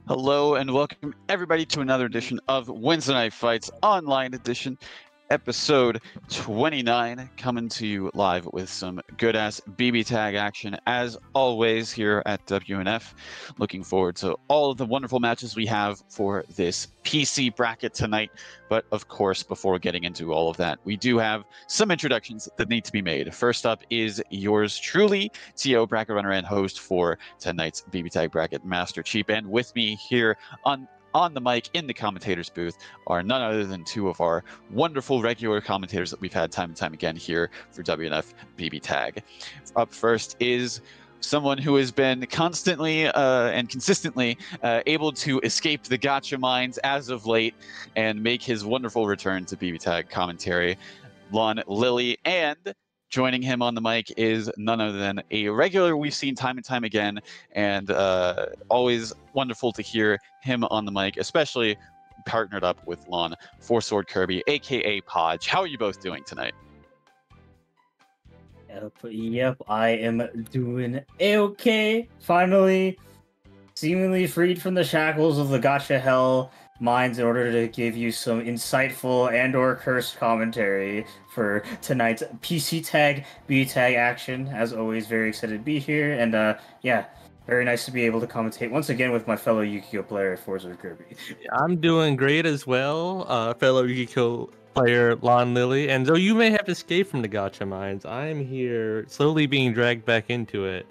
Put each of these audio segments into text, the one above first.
Hello and welcome everybody to another edition of Wednesday Night Fights Online Edition, episode 29, coming to you live with some good-ass BBTAG action as always here at WNF. Looking forward to all of the wonderful matches we have for this PC bracket tonight. But of course, before getting into all of that, we do have some introductions that need to be made. First up is yours truly, TO bracket runner and host for tonight's BBTAG bracket, Master Cheap. And with me here on the mic in the commentators booth are none other than two of our wonderful regular commentators that we've had time and time again here for WNF BBTAG. Up first is someone who has been constantly and consistently able to escape the gotcha mines as of late and make his wonderful return to BBTAG commentary, Lon Lilly. And joining him on the mic is none other than a regular we've seen time and time again, and always wonderful to hear him on the mic, especially partnered up with Lon, Four Sword Kirby, aka Podge. How are you both doing tonight? Yep, I am doing a-okay. Finally, seemingly freed from the shackles of the gotcha hell minds in order to give you some insightful and/or cursed commentary for tonight's PC tag, B tag action. As always, very excited to be here, and yeah, very nice to be able to commentate once again with my fellow Yu-Gi-Oh player, Four Sword Kirby. I'm doing great as well, fellow Yu-Gi-Oh player Lon Lilly, and though you may have escaped from the gotcha mines, I am here slowly being dragged back into it,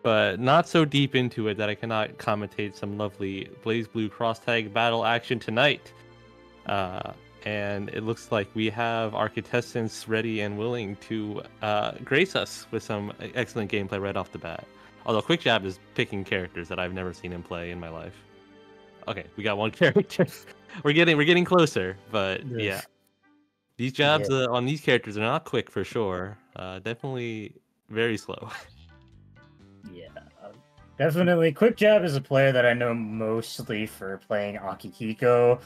but not so deep into it that I cannot commentate some lovely Blaze Blue cross tag battle action tonight. And it looks like we have our contestants ready and willing to grace us with some excellent gameplay right off the bat. Although Quick Jab is picking characters that I've never seen him play in my life. Okay, we got one character. we're getting closer, but yeah. These jabs on these characters are not quick for sure. Definitely very slow. Yeah, definitely. Quick Jab is a player that I know mostly for playing Akihiko.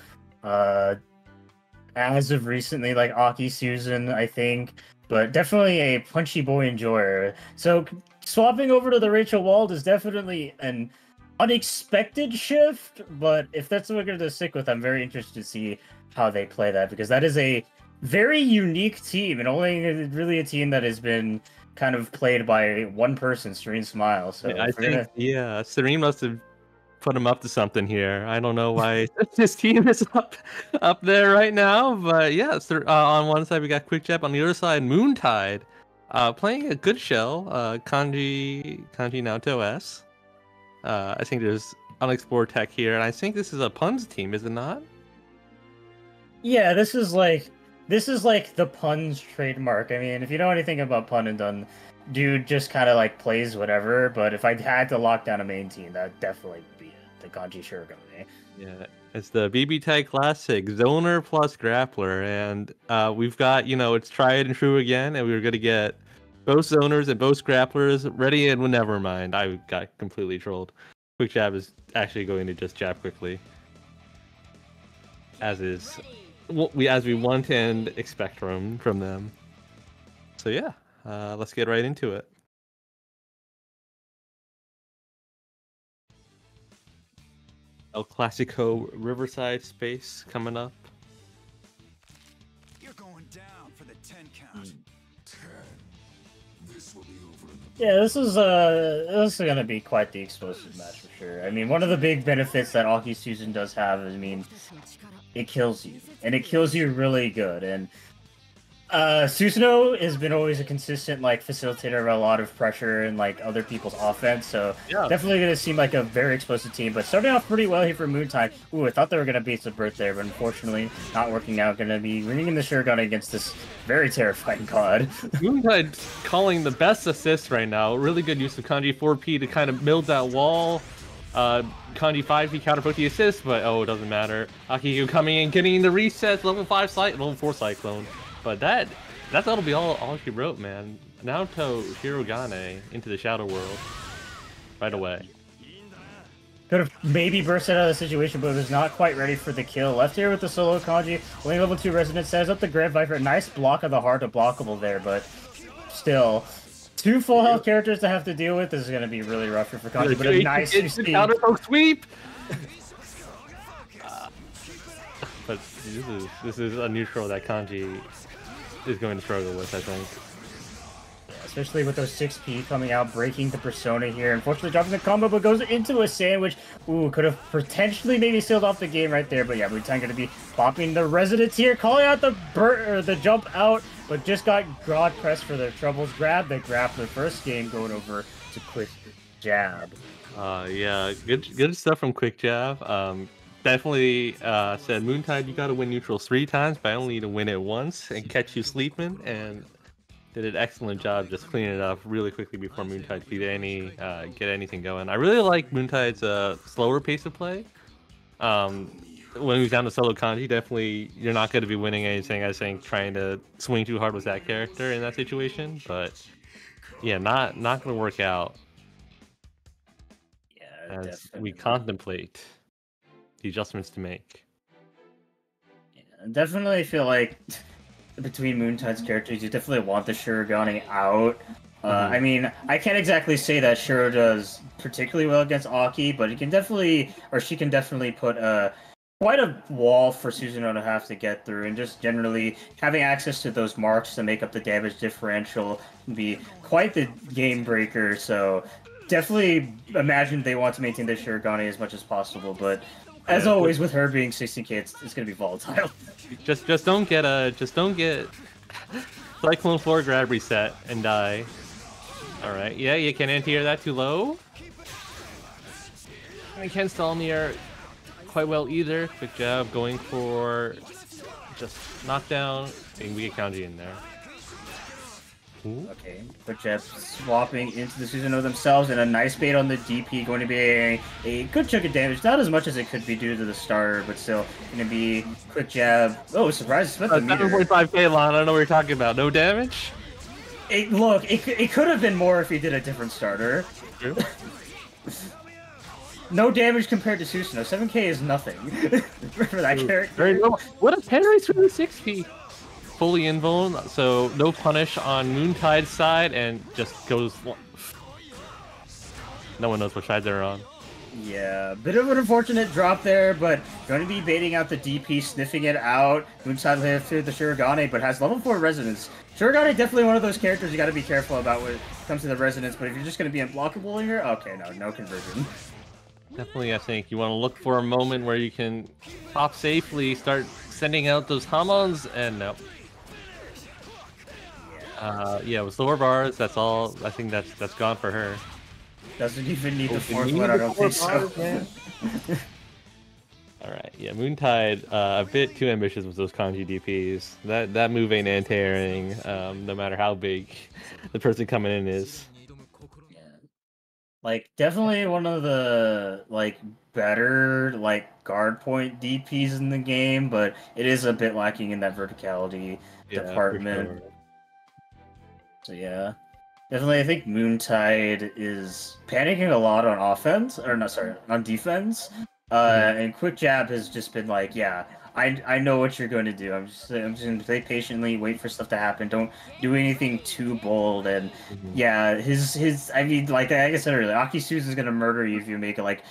As of recently, like Aki Susan, I think, but definitely a punchy boy enjoyer. So swapping over to the Rachel Wald is definitely an unexpected shift, but if that's what we're going to stick with, I'm very interested to see how they play that, because that is a very unique team, and only really a team that has been kind of played by one person, Serene Smile. So I think, Serene must have put him up to something here. I don't know why this team is up there right now, but yeah, on one side we got Quick Jab, on the other side Moontide, playing a good shell, Kanji Naoto S. I think there's unexplored tech here, and I think this is a puns team, is it not? Yeah, this is like the puns trademark. I mean, if you know anything about pun and done, dude just kind of like plays whatever. But if I had to lock down a main team, that'd definitely be it. The Kanji Shirogane. Yeah, it's the BBTAG Classic, Zoner plus Grappler, and we've got, it's tried and true again, and we were going to get both Zoners and both Grapplers ready, and never mind, I got completely trolled. Quick Jab is actually going to just jab quickly, as we want and expect from them. So yeah, let's get right into it. El Clasico Riverside Space coming up. You're going down for the 10 count. 10. This will be over. Yeah, this is gonna be quite the explosive match for sure. I mean, one of the big benefits that Aki Susan does have is, I mean, it kills you, and it kills you really good. And Susanoo has been always a consistent facilitator of a lot of pressure and other people's offense, so yeah, definitely going to seem like a very explosive team. But starting off pretty well here for Moontide. Ooh, I thought they were going to beat Subvert there, but unfortunately not working out. Going to be ringing in the Shuriken against this very terrifying god. Moontide calling the best assist right now. Really good use of Kanji 4P to kind of build that wall. Kanji 5P counterput the assist, but it doesn't matter. Akihiko coming in, getting the resets, level 4 Cyclone. But that'll be all she wrote, man. Naoto Hirogane into the Shadow World right away. Could have maybe bursted out of the situation, but was not quite ready for the kill. Left here with the solo Kanji, only level 2 Resonance, sets up the Grand Viper. Nice block of the heart, a blockable there, but still, 2 full health characters to have to deal with. This is going to be really rough for Kanji, but a nice it's the counter poke sweep! But this is a neutral that Kanji is going to struggle with, I think. Especially with those 6P coming out, breaking the persona here. Unfortunately, dropping the combo, but goes into a sandwich. Ooh, could have potentially maybe sealed off the game right there. But yeah, Wu-Tang going to be popping the resonance here, calling out the jump out, but just got God pressed for their troubles. Grab the grappler. First game going over to Quick Jab. Yeah, good stuff from Quick Jab. Definitely said, Moontide, you got to win neutrals 3 times, but I only need to win it once and catch you sleeping. And did an excellent job just cleaning it up really quickly before Moontide could get anything going. I really like Moontide's slower pace of play. When he's down to solo Kanji, definitely you're not going to be winning anything, I think, trying to swing too hard with that character in that situation. But yeah, not going to work out as Definitely. we contemplate the adjustments to make. Yeah, definitely feel like between Moontide's characters, you definitely want the Shirogane out. I mean, I can't exactly say that Shiro does particularly well against Aki, but he can definitely, or she can definitely put quite a wall for Susanoo to have to get through, and just generally having access to those marks to make up the damage differential can be quite the game breaker. So definitely imagine they want to maintain their Shirogane as much as possible, but as always with her being 16k, it's going to be volatile. Just don't get Cyclone Floor grab reset and die. Alright, yeah, you can anti-air that too low. I can't stall near quite well either. Quick Jab going for just knockdown. And we get Kanji in there. Ooh. Okay, Quick Jab swapping into the Susanoo themselves, and a nice bait on the DP, going to be a good chunk of damage. Not as much as it could be due to the starter, but still going to be Quick Jab. Oh, surprise! Spent the meter. 7.5k Lon, I don't know what you're talking about. No damage? Look, it could have been more if he did a different starter. True. No damage compared to Susanoo. 7k is nothing for that character. Very low. What a pen race for the 6p. Fully invuln, so no punish on Moontide's side, and just goes. No one knows what side they're on. Yeah, bit of an unfortunate drop there, but going to be baiting out the DP, sniffing it out. Moonstide lived through the Shirogane, but has level 4 resonance. Shirogane definitely one of those characters you got to be careful about when it comes to the resonance, but if you're just going to be unblockable here, okay, no conversion. Definitely, I think you want to look for a moment where you can pop safely, start sending out those Hamons, and no. Yeah, with lower bars, that's all. I think that's gone for her. Doesn't even need the fourth one, I don't think so. Alright, yeah, Moontide, a bit too ambitious with those Kanji DPs. That move ain't anti-airing, no matter how big the person coming in is. Yeah. Like, definitely one of the, like, better, like, guard point DPs in the game, but it is a bit lacking in that verticality department. For sure. So yeah, definitely I think Moontide is panicking a lot on offense, or no, sorry, on defense. And Quick Jab has just been like, yeah, I know what you're going to do. I'm just going to play patiently, wait for stuff to happen. Don't do anything too bold. And yeah, his I mean, like I said earlier, Akisu's is going to murder you if you make like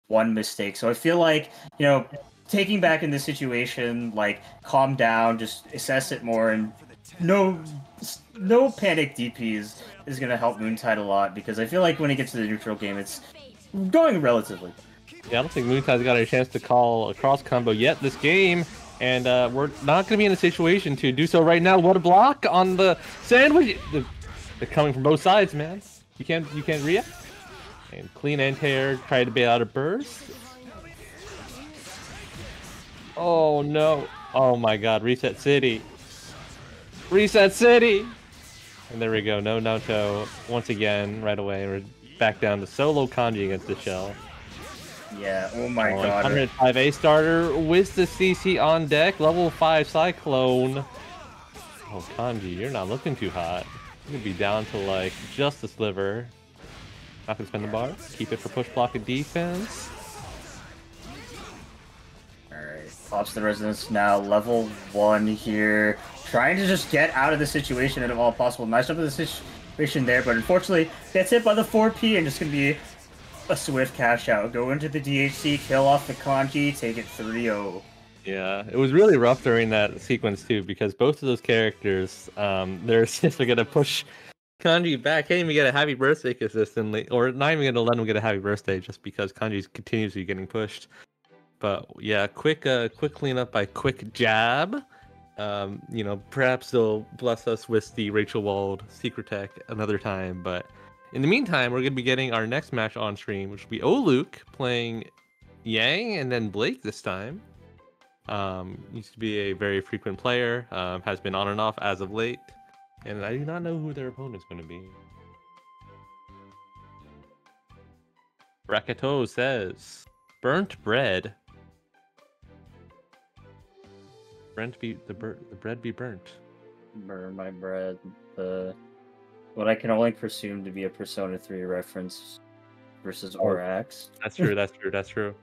one mistake. So I feel like, you know, taking back in this situation, like calm down, just assess it more, and no panic DPs is going to help Moontide a lot, because I feel like when it gets to the neutral game, it's going relatively. Yeah, I don't think Moontide's got a chance to call a cross combo yet this game, and we're not going to be in a situation to do so right now. What a block on the sandwich! They're coming from both sides, man. You can't react. And clean anti-air, try to bait out a burst. Oh no! Oh my God! Reset City. Reset City! And there we go, no Naoto once again, right away. We're back down to solo Kanji against the Shell. Yeah, oh my God. 105A starter with the CC on deck, level 5 Cyclone. Oh, Kanji, you're not looking too hot. You could be down to like just a sliver. Not gonna spend the bar, keep it for push block and defense. Alright, pops the resonance now, level 1 here. Trying to just get out of the situation if all possible. Nice up of the situation there, but unfortunately gets hit by the 4P and just gonna be a swift cash out. Go into the DHC, kill off the Kanji, take it 3-0. Yeah, it was really rough during that sequence too, because both of those characters, they're essentially gonna push Kanji back. Can't even get a happy birthday consistently, or not even gonna let him get a happy birthday just because Kanji's continuously getting pushed. But yeah, quick cleanup by quick jab. You know, perhaps they'll bless us with the Rachel Wald secret tech another time. But in the meantime, we're gonna be getting our next match on stream, which will be Luke playing Yang and then Blake this time. Used to be a very frequent player, has been on and off as of late, and I do not know who their opponent's going to be. Rakato says, "Burnt bread. The bread be burnt." Burn my bread. What I can only presume to be a Persona 3 reference versus Orax. That's true. That's true. That's true.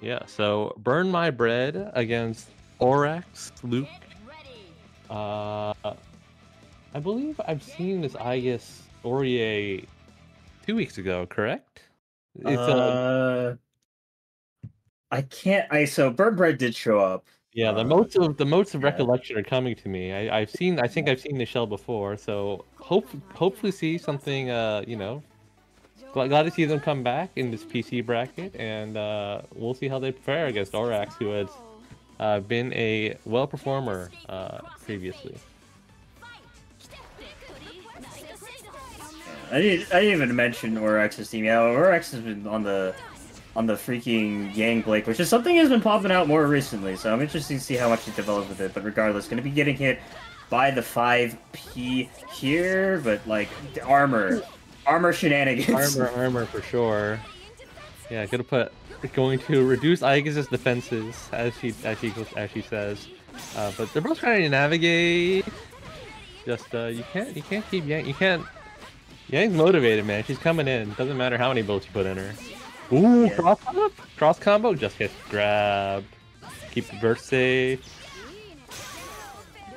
Yeah, so Burn My Bread against Orax, Luke. I believe I've seen this Aegis Aurier 2 weeks ago, correct? It's so Burn Bread did show up. yeah, the motes of recollection are coming to me. I think I've seen the shell before, so hopefully see something you know. Glad to see them come back in this PC bracket, and we'll see how they fare against Orax, who has been a well performer previously. I didn't even mention Orax's team. Yeah, Orax has been on the freaking Yang Blake, which is something has been popping out more recently. So I'm interested to see how much he develops with it. But regardless, going to be getting hit by the 5P here, but like armor shenanigans. Armor for sure. Yeah, going to reduce Aegis's defenses as she says. But they're both trying to navigate. Just you can't keep Yang. You can't. Yang's motivated, man. She's coming in. Doesn't matter how many bolts you put in her. Ooh, yeah. Cross combo. Just hit grab. Keep the burst safe.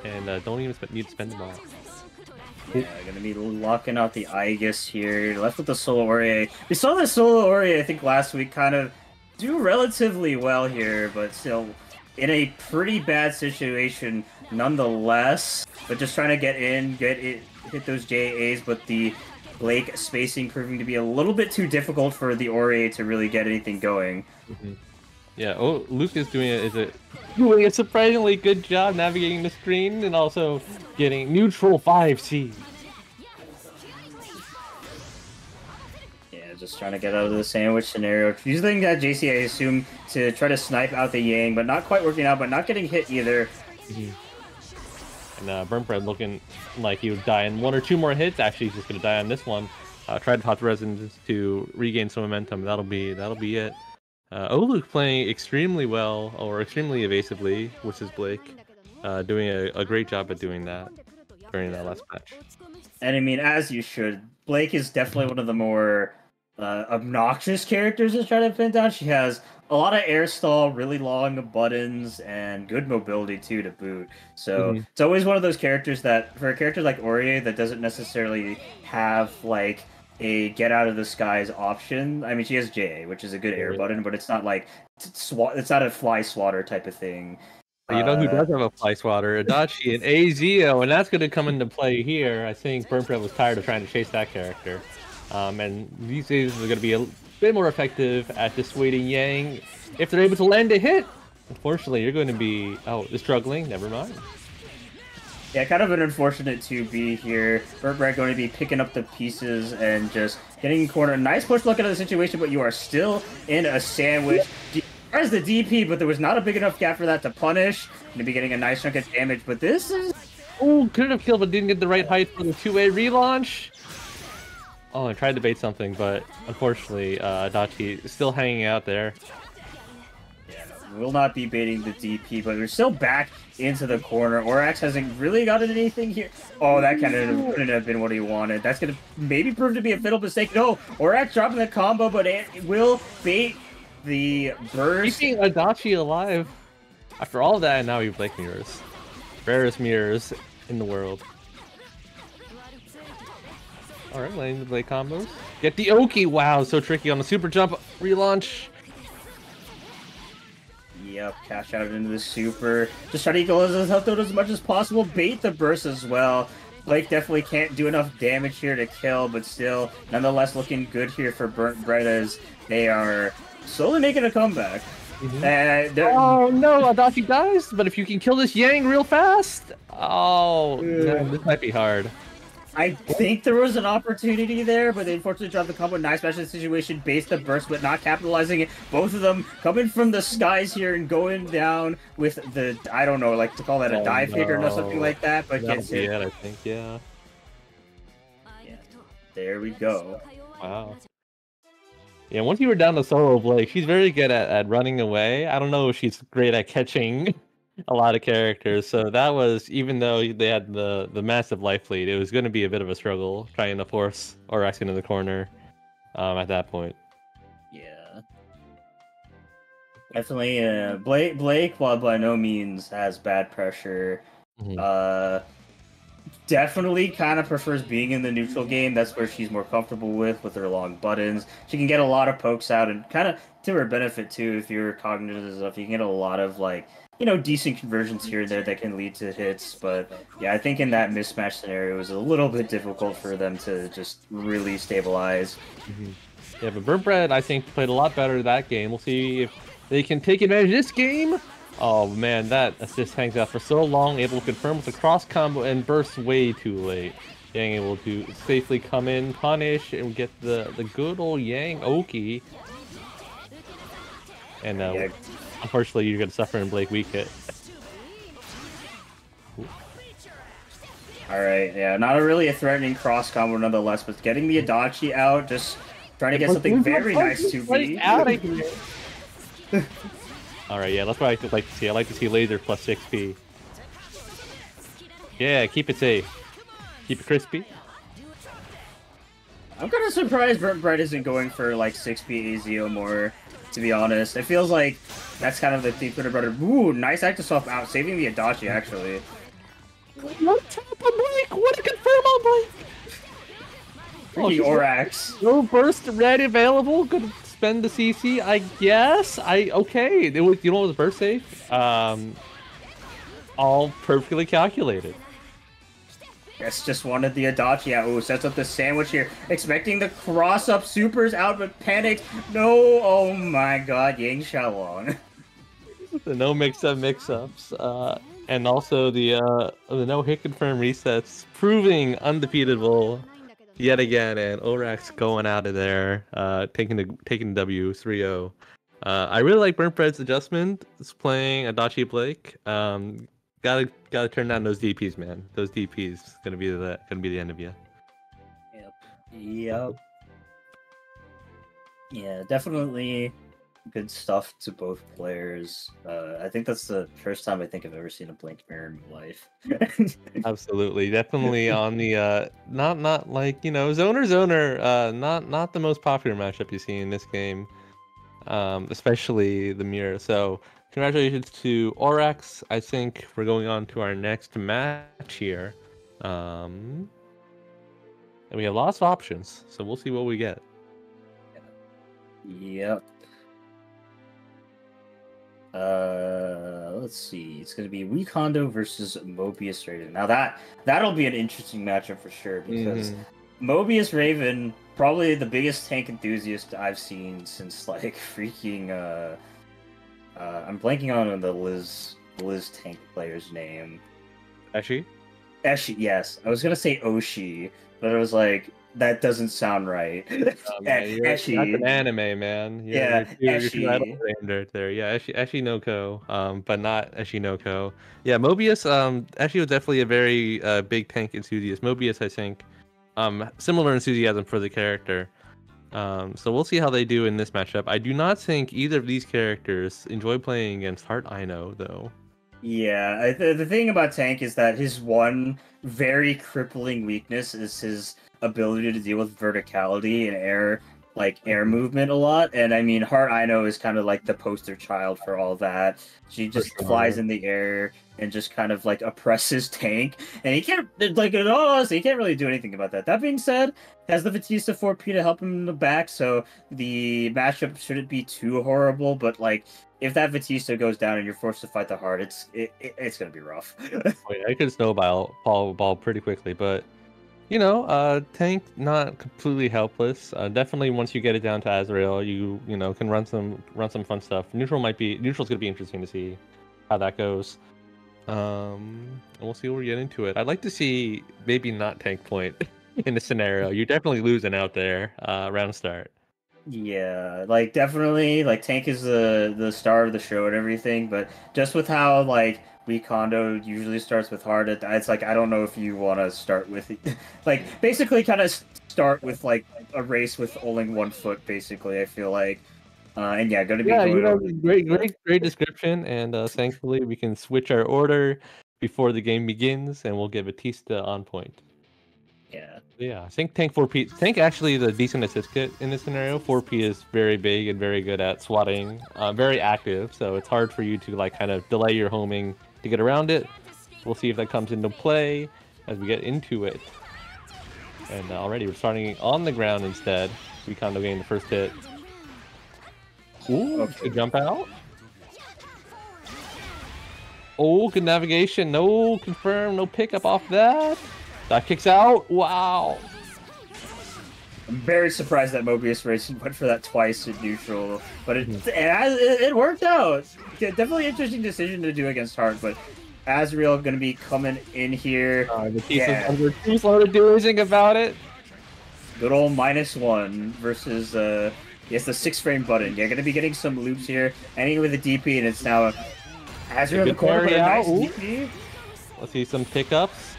And don't even need to spend the ball. Yeah, gonna be locking out the Aegis here. Left with the Solo Aurier. We saw the Solo Aurier, I think, last week kind of do relatively well here, but still in a pretty bad situation nonetheless. But just trying to hit those JAs, but the Blake spacing proving to be a little bit too difficult for the Aurier to really get anything going. Mm-hmm. Yeah, Luke is doing a surprisingly good job navigating the screen and also getting neutral 5C. Yeah, just trying to get out of the sandwich scenario. Using that JC, I assume, to try to snipe out the Yang, but not quite working out, but not getting hit either. Mm-hmm. And Burnt Bread looking like he would die in 1 or 2 more hits. Actually, he's just going to die on this one. Tried to pop the resonance to regain some momentum. That'll be it. Luke playing extremely well, or extremely evasively, which is Blake, doing a great job at doing that during that last match. And I mean, as you should, Blake is definitely one of the more obnoxious characters to try to pin down. She has a lot of air stall, really long buttons, and good mobility too to boot. So it's always one of those characters that, for a character like Aurier, that doesn't necessarily have like a get out of the skies option. I mean, she has JA, which is a good air button, but it's not like it's not a fly swatter type of thing. You know who does have a fly swatter? Adachi and AZO, and that's going to come into play here. I think Burnt Bread was tired of trying to chase that character. And these days are going to be a bit more effective at dissuading Yang if they're able to land a hit. Unfortunately, you're going to be struggling. Never mind. Yeah, kind of an unfortunate 2B here. Burnt Bread going to be picking up the pieces and just getting corner. Nice push look at the situation, but you are still in a sandwich. There's the DP, but there was not a big enough gap for that to punish. Going to be getting a nice chunk of damage, but this is... Oh, could have killed, but didn't get the right height for the 2A relaunch. Oh, I tried to bait something, but unfortunately, Adachi is still hanging out there. Yeah, will not be baiting the DP, but we're still back into the corner. Orax hasn't really gotten anything here. Oh, that kind of couldn't have been what he wanted. That's going to maybe prove to be a fatal mistake. No, Orax dropping the combo, but it will bait the burst. Keeping Adachi alive. After all that, now you Blake mirrors. Rarest mirrors in the world. Alright, letting the Blake combos. Get the Oki! Wow, so tricky on the super jump. Relaunch. Yep, cash out into the super. Just try to equalize his health as much as possible. Bait the burst as well. Blake definitely can't do enough damage here to kill, but still, nonetheless, looking good here for Burnt Bread as they are slowly making a comeback. Oh no, Adachi dies, but if you can kill this Yang real fast, oh, man, this might be hard. I think there was an opportunity there, but they unfortunately dropped the combo. Nice match situation, base the burst, but not capitalizing it. Both of them coming from the skies here and going down with the, I don't know, like to call that a dive hit or something like that, but gets hit. I think, yeah. There we go. Wow. Yeah, once you were down to solo Blake, she's very good at running away. I don't know if she's great at catching a lot of characters. So that was, even though they had the massive life lead, it was going to be a bit of a struggle trying to force Orax into the corner at that point. Yeah. Definitely, Blake, while by no means has bad pressure, definitely kind of prefers being in the neutral game. That's where she's more comfortable with her long buttons. She can get a lot of pokes out, and kind of to her benefit too, if you're cognitive enough, you can get a lot of, like, you know, decent conversions here and there that can lead to hits. But yeah, I think in that mismatch scenario, it was a little bit difficult for them to just really stabilize. Yeah, but Burnt Bread, I think, played a lot better that game. We'll see if they can take advantage of this game. Oh man, that assist hangs out for so long, able to confirm with the cross combo and burst way too late. Yang able to safely come in, punish, and get the good old Yang Oki. And unfortunately, you're going to suffer in Blake weak hit. Alright, yeah, not really a threatening cross combo nonetheless, but getting the Adachi out, just trying to get something very nice to be. Out of here. Alright, yeah, that's what I like to see. I like to see laser plus 6p. Yeah, keep it safe. Keep it crispy. I'm kind of surprised Burnt Bread isn't going for like 6p AZO more, to be honest. It feels like that's kind of the theme for the brother. Ooh, nice active swap out, saving the Adachi actually. What tap on Blake? What a confirm on Blake! Freaking Orax. No burst ready available. Good. Spend the CC, I guess. Okay. You know what was burst safe? All perfectly calculated. Yes, just wanted the Adachi out. Ooh, sets up the sandwich here. Expecting the cross-up supers out, but panics. No, oh my god, Yang Xiaolong. The no mix-ups. And also the no hit confirm resets, proving undefeatable yet again, and Orax going out of there, taking the W 3-0. I really like Burnt Bread's adjustment. It's playing Adachi Blake. Gotta turn down those DPs, man. Those DPs gonna be the end of you. Yep. Yeah, definitely good stuff to both players. I think that's the first time I think I've ever seen a Blink mirror in my life. Absolutely, definitely on the not like, you know, zoner, not the most popular matchup you see in this game, especially the mirror. So congratulations to Orax. I think we're going on to our next match here, and we have lots of options, so we'll see what we get. Yep. Let's see. It's gonna be Weak Hondo versus Mobius Raven. Now that'll be an interesting matchup for sure, because Mobius Raven, probably the biggest tank enthusiast I've seen since like freaking I'm blanking on the Liz tank player's name. Eshi, yes. I was gonna say Oshi, but I was like, that doesn't sound right. That's an anime, man. You're right there. Yeah, Eshi no Ko, but not Eshi no Ko. Yeah, Mobius. Eshi was definitely a very big tank enthusiast. Mobius, I think, similar enthusiasm for the character. So we'll see how they do in this matchup. I do not think either of these characters enjoy playing against Heart Ino, though. Yeah, the thing about Tank is that his one very crippling weakness is his ability to deal with verticality and air movement a lot. And I mean, Heart Ino is kind of like the poster child for all that. She just flies in the air and just kind of like oppresses Tank, and he can't like in all honesty, he can't really do anything about that. That being said, has the Batista 4P to help him in the back, so the matchup shouldn't be too horrible. But like, if that Batista goes down and you're forced to fight the Heart, it's gonna be rough. I could snowball ball pretty quickly, but you know, Tank not completely helpless. Definitely once you get it down to Azrael, you know can run some fun stuff. Neutral's gonna be interesting to see how that goes. And we'll see where we get into it. I'd like to see maybe not Tank point in the scenario. You're definitely losing out there round start. Yeah, like definitely, like Tank is the star of the show and everything, but just with how like weak Kondo usually starts with hard, it's like I don't know if you want to start with like basically kind of start with like a race with only 1 foot. Basically, I feel like, and yeah, going to be great description, and thankfully we can switch our order before the game begins, and we'll get Batista on point. Yeah, I think Tank 4P. Tank actually is a decent assist kit in this scenario. 4P is very big and very good at swatting, very active, so it's hard for you to like kind of delay your homing to get around it. We'll see if that comes into play as we get into it. And already we're starting on the ground instead. Kondo getting the first hit. Ooh, good jump out. Oh, good navigation. No confirm, no pickup off that. That kicks out. Wow. I'm very surprised that Mobius Racing went for that twice in neutral, but it worked out. Definitely interesting decision to do against Heart, but Azrael going to be coming in here. The too slow to do anything about it. Good old -1 versus yes, the 6-frame button. You're going to be getting some loops here, ending with a DP, and it's now Azrael the corner with a nice DP. Let's see some pickups.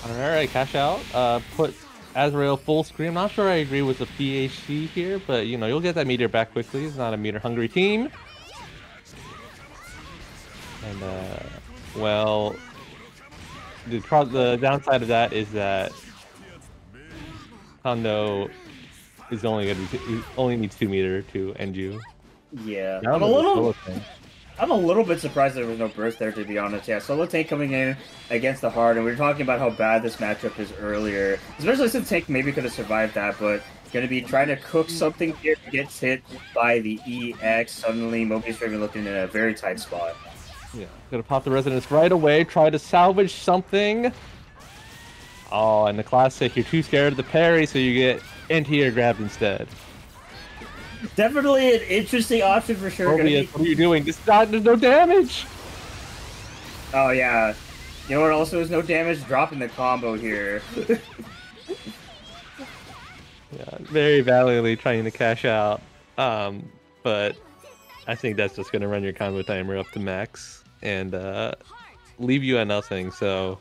Alright, cash out. Put Azrael full screen. I'm not sure I agree with the PHC here, but you know, you'll get that meter back quickly. It's not a meter hungry team. And well, the downside of that is that Kondo is only needs 2 meter to end you. Yeah, I'm a little bit surprised there was no burst there, to be honest. Yeah, Solo Tank coming in against the Heart, and we were talking about how bad this matchup is earlier, especially since Tank maybe could have survived that, but going to be trying to cook something here. Gets hit by the EX. Suddenly, Mobius Raven looking in a very tight spot. Yeah, gonna pop the Resonance right away, try to salvage something. Oh, and the classic, you're too scared of the parry, so you get anti-air grabbed instead. Definitely an interesting option for sure. Mobius, what are you doing? There's no damage! Oh yeah. You know what also is no damage? Dropping the combo here. Yeah, very valiantly trying to cash out. But I think that's just going to run your combo timer up to max and leave you at nothing. So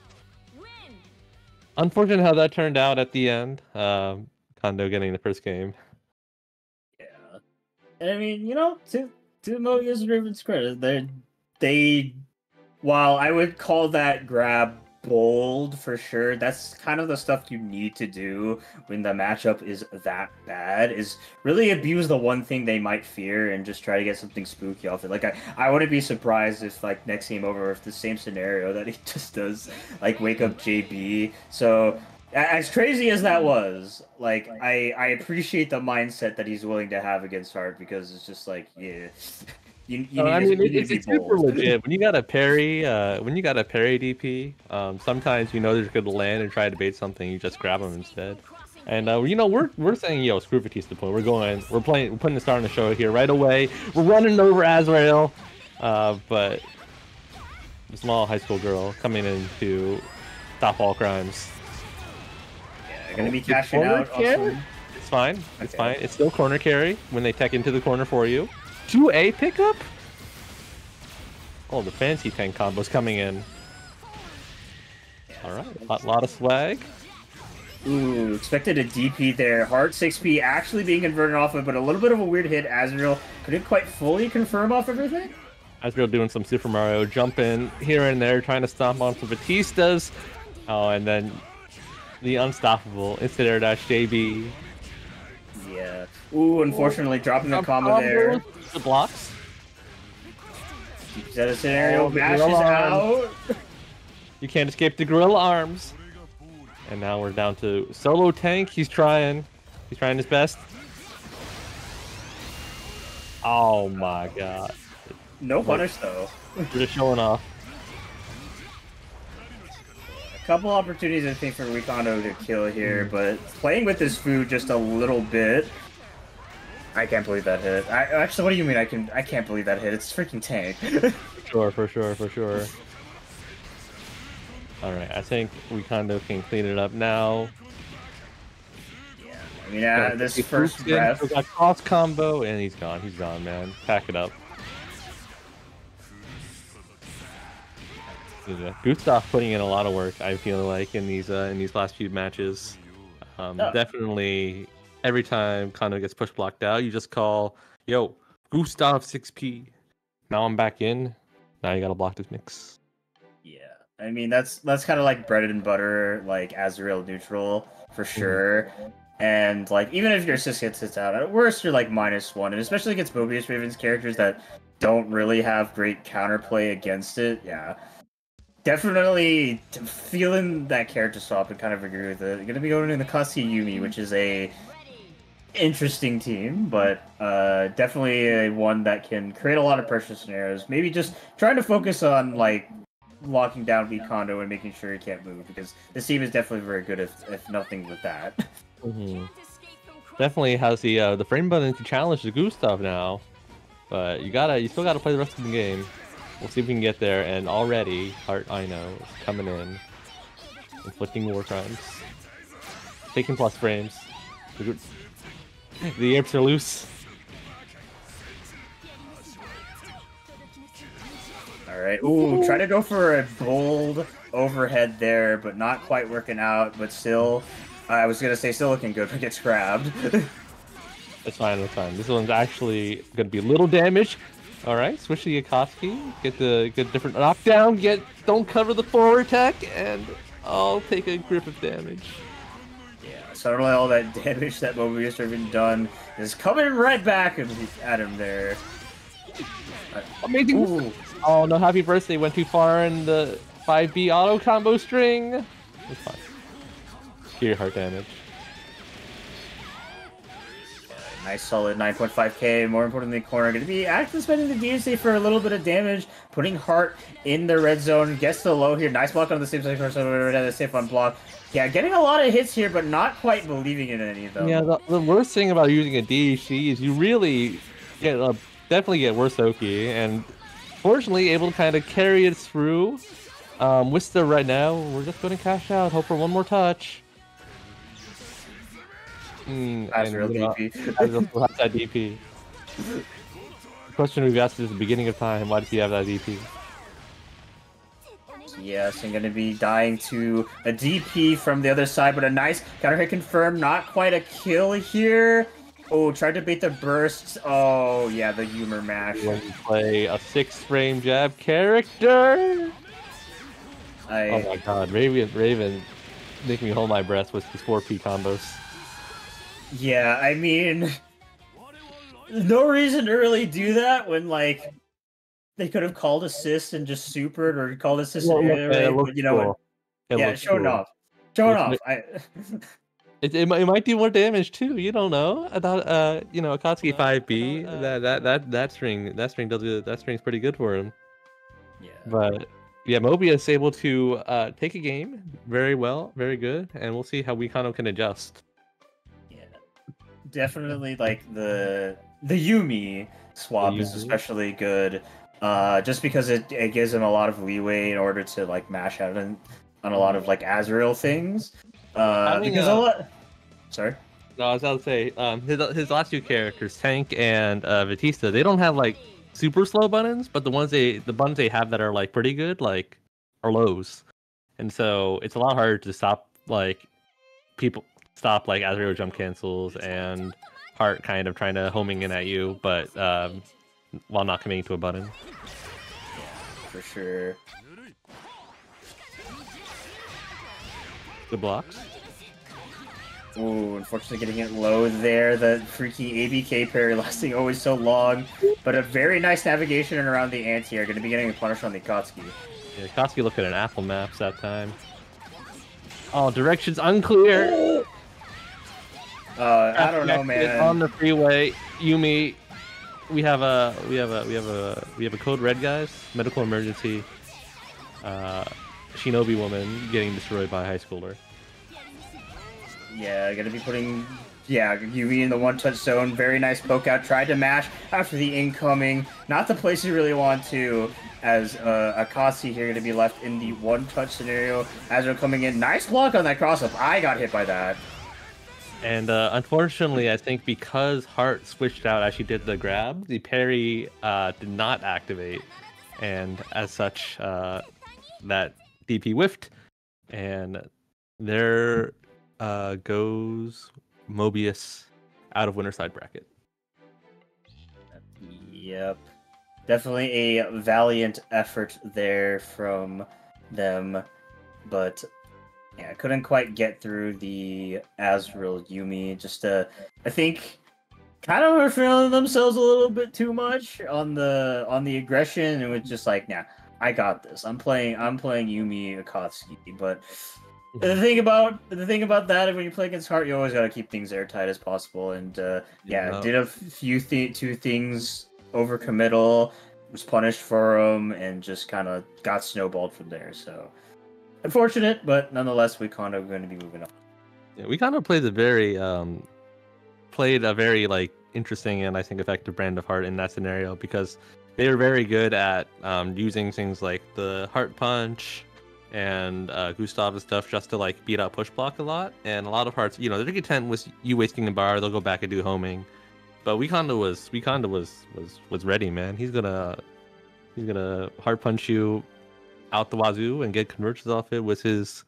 unfortunate how that turned out at the end. Kondo getting the first game. Yeah, and I mean, you know, to Mobius Raven's credit, they while I would call that grab bold for sure, that's kind of the stuff you need to do when the matchup is that bad, is really abuse the one thing they might fear and just try to get something spooky off it. Like I wouldn't be surprised if like next game over, if the same scenario that he just does like wake up JB. So as crazy as that was, like I appreciate the mindset that he's willing to have against Heart, because it's just like, yeah. It's super legit. When you got a parry, DP, sometimes you know they're going to land and try to bait something. You just grab them instead. And you know, we're saying, yo, screw Batista point. We're putting the star on the show here right away. We're running over Azrael, but the small high school girl coming in to stop all crimes. Yeah, gonna be cashing out. Awesome. It's fine. It's fine. It's still corner carry when they tech into the corner for you. 2A pickup? Oh, the fancy tank combos coming in. Alright, a lot of swag. Ooh, expected a DP there. Heart 6P actually being converted off of, but a little bit of a weird hit. Azrael couldn't quite fully confirm off everything. Azrael doing some Super Mario jumping here and there, trying to stomp onto Batista's. Oh, and then the unstoppable instant air dash JB. Yeah. Ooh, unfortunately dropping the combo there. The blocks. Keeps out a scenario, mashes gorilla out. You can't escape the gorilla arms. And now we're down to solo tank. He's trying his best. Oh my god. No punish though. We're just showing off. A couple opportunities I think for Rikondo to kill here, but playing with his food just a little bit. I can't believe that hit. Actually, what do you mean I can't believe that hit? It's freaking tank. For sure. Alright, I think Rikondo can clean it up now. I mean, this first breath. We got cross combo, and he's gone. He's gone, man. Pack it up. Yeah, Gustav putting in a lot of work. I feel like in these last few matches. Definitely, every time Kondo gets push blocked out, you just call, "Yo, Gustav 6P." Now I'm back in. Now you gotta block this mix. Yeah, I mean that's kind of like bread and butter, like Azrael neutral for sure. And like even if your assist gets hits out, at worst you're like -1, and especially against Mobius Raven's characters that don't really have great counterplay against it. Yeah, definitely feeling that character swap and kind of agree with it. You're gonna be going in the Katsuki Yumi, which is a interesting team, but definitely a one that can create a lot of pressure scenarios. Maybe just trying to focus on like locking down Kondo and making sure he can't move, because this team is definitely very good if nothing with that. Definitely has the frame button to challenge the Gustav now, but you still gotta play the rest of the game. We'll see if we can get there. And already Heart I know is coming in, inflicting war crimes, taking plus frames. The apes are loose. Alright, ooh, try to go for a bold overhead there, but not quite working out, but still, I was gonna say still looking good, but gets grabbed. That's fine, that's fine. This one's actually gonna be little damage. Alright, switch to Yakatsuki, get different knockdown, don't cover the forward attack, and I'll take a grip of damage. Suddenly all that damage that Mobius Raven done is coming right back at him there. Amazing! Ooh. Oh no, happy birthday went too far in the 5B auto combo string. It's fine. Get your heart damage. Nice solid 9.5k, more importantly corner. Going to be actively spending the DNC for a little bit of damage, putting Heart in the red zone, gets the low here. Nice block on the same side, the safe on block. Yeah, getting a lot of hits here, but not quite believing in any of them. Yeah, the worst thing about using a DHC is you really definitely get worse Oki, and fortunately able to kind of carry it through. Wista right now, we're just going to cash out, hope for one more touch. Azrael DP. Azrael still has that DP. The question we've asked is the beginning of time, why does he have that DP? Yes, I'm going to be dying to a DP from the other side, but a nice counter hit confirmed. Not quite a kill here. Oh, tried to bait the bursts. Oh, yeah, the humor mash. When you play a 6-frame jab character. Oh my god, Raven making me hold my breath with his 4P combos. Yeah, I mean, no reason to really do that when, like, they could have called assist and just supered, or called assist and you know, cool. Yeah, showing off. Showing off. It might do more damage too. You don't know. I thought you know, Akatsuki 5B that string's pretty good for him. Yeah. But yeah, Mobius is able to take a game very well, very good, and we'll see how Wikano can adjust. Yeah, definitely like the Yumi swap is especially good, just because it gives him a lot of leeway in order to like mash out on a lot of like Azrael things. Because a lot. Sorry. No, I was about to say his last two characters, Tank and Batista, they don't have like super slow buttons, but the buttons they have that are like pretty good, like, are lows, and so it's a lot harder to stop like people stop like Azrael jump cancels and Heart kind of trying to homing in at you, but while not committing to a button. Yeah, for sure. Good blocks. Ooh, unfortunately getting it low there. The freaky ABK parry lasting always so long. But a very nice navigation around the anti-air. Going to be getting a punish on the Akatsuki. Yeah, Koski looked at an Apple Maps that time. Oh, directions unclear. I don't know, man. On the freeway, Yumi, we have a code red, guys. Medical emergency. Shinobi woman getting destroyed by a high schooler. Yeah, gonna be putting Yumi in the one-touch zone. Very nice poke out. Tried to mash after the incoming. Not the place you really want to. As Akatsuki here gonna be left in the one-touch scenario. Azrael coming in. Nice block on that cross-up. I got hit by that. And unfortunately, I think because Heart switched out as she did the grab, the parry did not activate. And as such, that DP whiffed. And there goes Mobius out of winner side bracket. Yep. Definitely a valiant effort there from them. But yeah, couldn't quite get through the Azrael Yumi. Just I think kind of were feeling themselves a little bit too much on the aggression, and was just like, nah, I got this. I'm playing Yumi Akatsuki. But the thing about that, when you play against Heart, you always gotta keep things airtight as possible. And did a few two things overcommittal, was punished for them, and just kind of got snowballed from there. So unfortunate, but nonetheless, Wakanda going to be moving on. Yeah, Wakanda played a very like interesting and I think effective brand of Heart in that scenario, because they were very good at using things like the Heart Punch and Gustav and stuff just to like beat out push block a lot. And a lot of Hearts, their content was you wasting the bar, they'll go back and do homing. But Wakanda was ready, man. He's gonna Heart Punch you out the wazoo and get conversions off it with his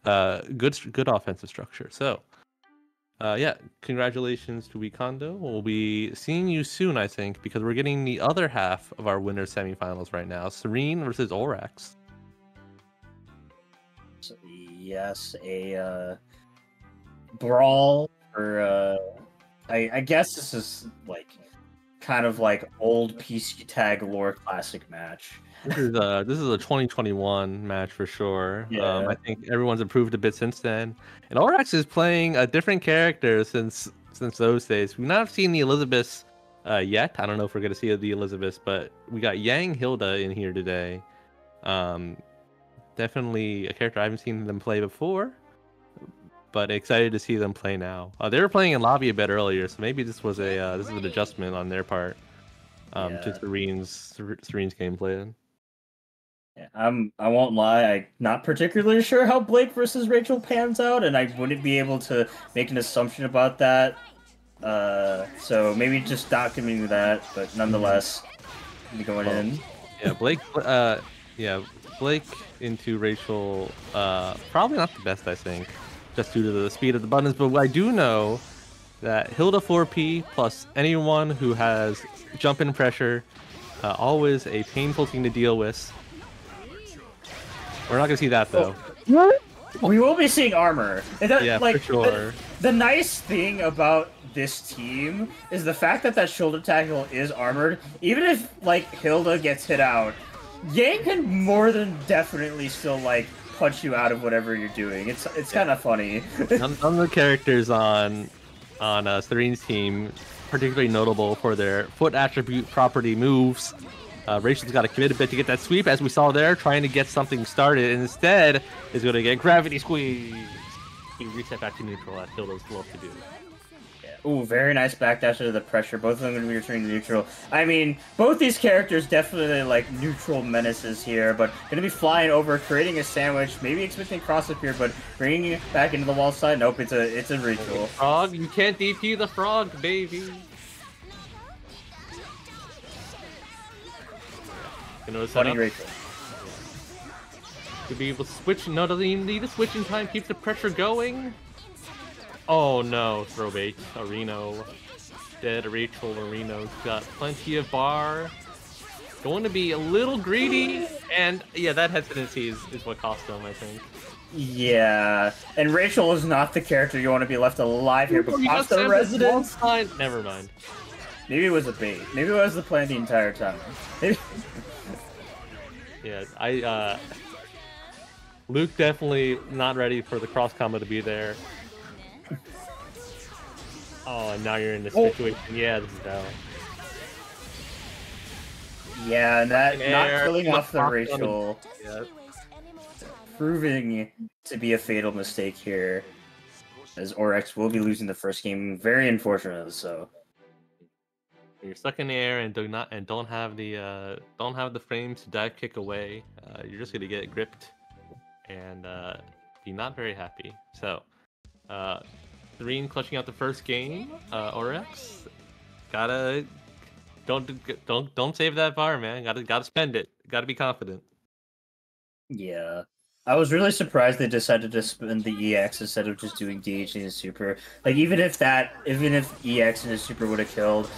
good offensive structure. So congratulations to Wakanda. We'll be seeing you soon, I think, because we're getting the other half of our winners semifinals right now. Serene versus Orax. So, yes, a brawl for I guess this is like kind of like old PC tag lore classic match. This is a 2021 match for sure. Yeah. I think everyone's improved a bit since then. And Orax is playing a different character since those days. We've not seen the Elizabeth yet. I don't know if we're gonna see the Elizabeth, but we got Yang Hilda in here today. Definitely a character I haven't seen them play before, but excited to see them play now. They were playing in lobby a bit earlier, so maybe this was this is an adjustment on their part to Serene's gameplay. Yeah, I won't lie, I'm not particularly sure how Blake versus Rachel pans out, and I wouldn't be able to make an assumption about that. So maybe just documenting that, but nonetheless, going in. Yeah, Blake into Rachel, probably not the best, I think, just due to the speed of the buttons. But I do know that Hilda 4P plus anyone who has jump in pressure, always a painful thing to deal with. We're not gonna see that though. We will be seeing armor. Yeah, for sure. The nice thing about this team is the fact that shoulder tackle is armored. Even if like Hilda gets hit out, Yang can more than definitely still like punch you out of whatever you're doing. It's kind of funny. None of the characters on Serene's team particularly notable for their foot attribute property moves. Rachel's got to commit a bit to get that sweep, as we saw there, trying to get something started, and instead is going to get gravity squeeze. He reset back to neutral, as Hilda's love to do. Yeah. Ooh, very nice backdash into the pressure. Both of them going to be returning to neutral. I mean, both these characters definitely like neutral menaces here, but going to be flying over, creating a sandwich, maybe expecting cross up here, but bringing it back into the wall side. Nope, it's a ritual. Frog, you can't DP the frog, baby. Funny Rachel. To be able to switch, no, doesn't even need a switch in time, keeps the pressure going. Oh no, throw bait. Areno. Dead Rachel Areno's got plenty of bar. Going to be a little greedy, and yeah, that hesitancy is what cost him, I think. Yeah, and Rachel is not the character you want to be left alive here, but Pasta Residence? Never mind. Maybe it was a bait. Maybe it was the plan the entire time. Maybe... Yeah, Luke definitely not ready for the cross combo to be there. Oh, and now you're in this situation. Yeah, this is down. Yeah, and that not killing off the Rachel. Yeah. Proving to be a fatal mistake here, as Oryx will be losing the first game. Very unfortunate. So you're stuck in the air and don't have the frames to dive kick away. You're just gonna get gripped and be not very happy. So, Serene clutching out the first game. Oryx, don't save that bar, man. Gotta spend it. Gotta be confident. Yeah. I was really surprised they decided to spend the EX instead of just doing DH and his super. Like, even if EX and his super would have killed,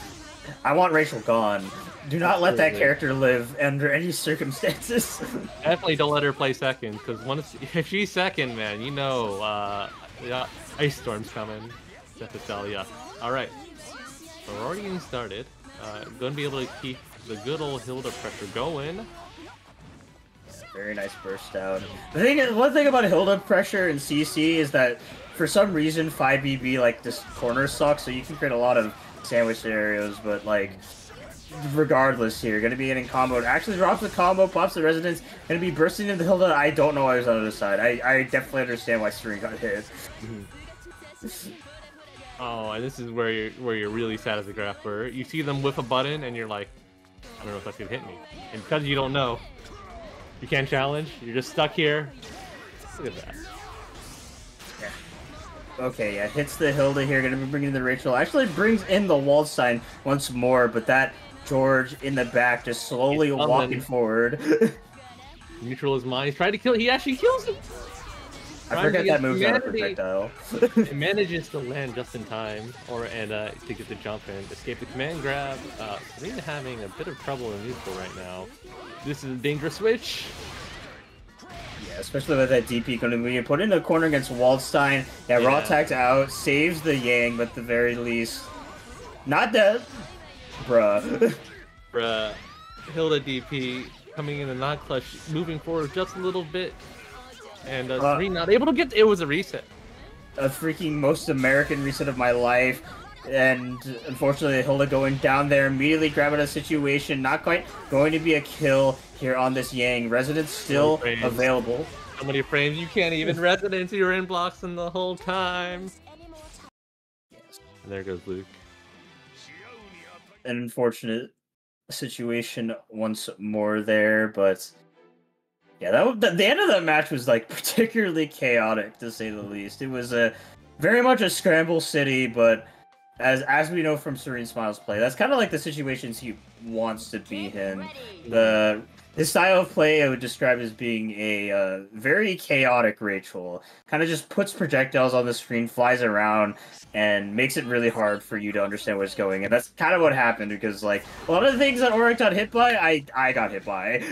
I want Rachel gone. Do not let that character live under any circumstances. Definitely don't let her play second, because if she's second, man, you know, yeah, Ice Storm's coming. Yeah. Alright. So we're already getting started. Gonna be able to keep the good old Hilda pressure going. Very nice burst out. One thing about Hilda pressure and CC is that for some reason 5BB like this corner sucks, so you can create a lot of sandwich scenarios, but like regardless here, gonna be getting comboed. Actually drops the combo, pops the Resonance, gonna be bursting into Hilda. I don't know why he's on the other side. I definitely understand why Serene got hit. Oh, and this is where you're really sad as a grappler. You see them whip a button and you're like, I don't know if that's gonna hit me. And because you don't know, you can't challenge. You're just stuck here. Look at that. Yeah. Okay, yeah, hits the Hilda here. Gonna be bringing in the Rachel. Actually brings in the Waldstein once more, but that George in the back just slowly walking forward. Neutral is mine. He's trying to kill. He actually kills him. I forget that move's not a projectile. It manages to land just in time, to get the jump in, escape the command grab. Serena having a bit of trouble in neutral right now. This is a dangerous switch. Yeah, especially with that DP going to be put in the corner against Waldstein. Yeah, raw tags out, saves the Yang, but at the very least, not dead. Bruh. Bruh. Hilda DP coming in the not clutch, moving forward just a little bit. And Serena not able to get. It was a reset. A freaking most American reset of my life. And unfortunately, Hilda going down there, immediately grabbing a situation. Not quite going to be a kill here on this Yang. Resonance still available. How many frames? You can't even Resonance. You're in blocks in the whole time. Yes. And there goes Luke. An unfortunate situation once more there, but yeah, the end of that match was like particularly chaotic to say the least. It was very much a scramble city, but as we know from Serene Smiles' play, that's kind of like the situations he wants to be in. His style of play I would describe as being a very chaotic Rachel. Kind of just puts projectiles on the screen, flies around, and makes it really hard for you to understand what's going. And that's kind of what happened, because like a lot of the things that Oryx got hit by, I got hit by.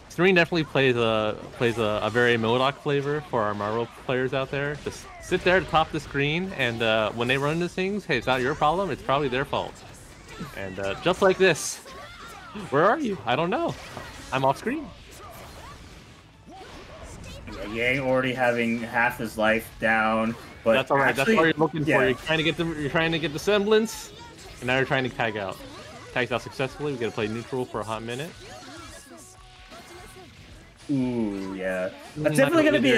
Serene definitely plays a very MODOK flavor for our Marvel players out there. Just sit there to top the screen, and when they run into things, hey, it's not your problem, it's probably their fault. And just like this. Where are you? I don't know. I'm off screen. Yeah, Yang already having half his life down, but that's all right. Actually, that's what you're looking for. You're trying to get the semblance, and now you're trying to tag out. Tags out successfully. We got to play neutral for a hot minute. Ooh, yeah. That's definitely gonna be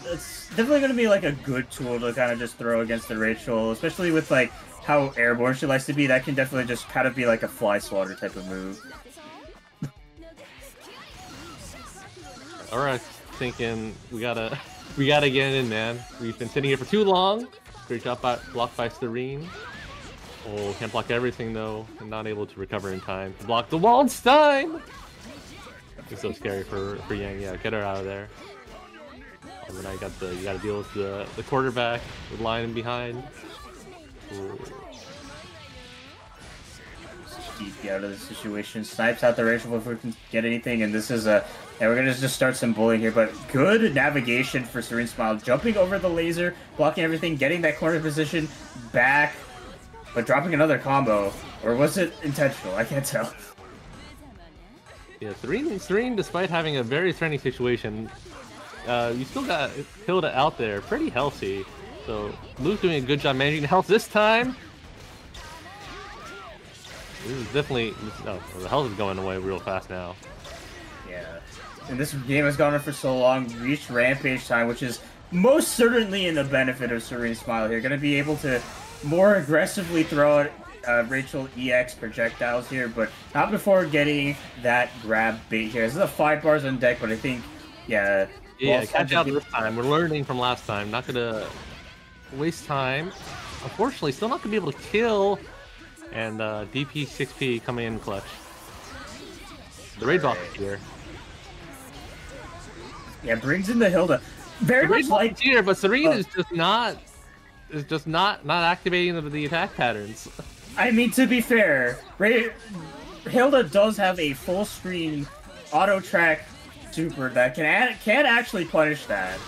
It's definitely gonna be like a good tool to kind of just throw against the Rachel, especially with like how airborne she likes to be. That can definitely just kind of be like a fly swatter type of move. Alright, thinking we gotta get in, man. We've been sitting here for too long. Great job blocked by Serene. Oh, can't block everything though, and not able to recover in time to block the Waldstein. It's so scary for Yang. Yeah, get her out of there. And then you got to deal with the quarterback with lying behind. Ooh. DP out of the situation, snipes out the Rachel if we can get anything, and this is a. And we're gonna just start some bullying here, but good navigation for Serene Smile, jumping over the laser, blocking everything, getting that corner position back, but dropping another combo. Or was it intentional? I can't tell. Yeah, Serene, despite having a very threatening situation, you still got Hilda out there, pretty healthy. So Luke doing a good job managing the health this time. This is definitely, oh, the health is going away real fast now. Yeah, and this game has gone on for so long. Reached Rampage time, which is most certainly in the benefit of Serene Smile here. Going to be able to more aggressively throw out Rachel EX projectiles here, but not before getting that grab bait here. This is a 5 bars on deck, but I think, yeah. Yeah, catch out this time. We're learning from last time. Not going to waste time. Unfortunately, still not going to be able to kill. And DP 6P coming in clutch. The raid box is here. Yeah, brings in the Hilda. Very much like here, but Serene is just not activating the attack patterns. I mean, to be fair, Hilda does have a full screen auto track super that can actually punish that.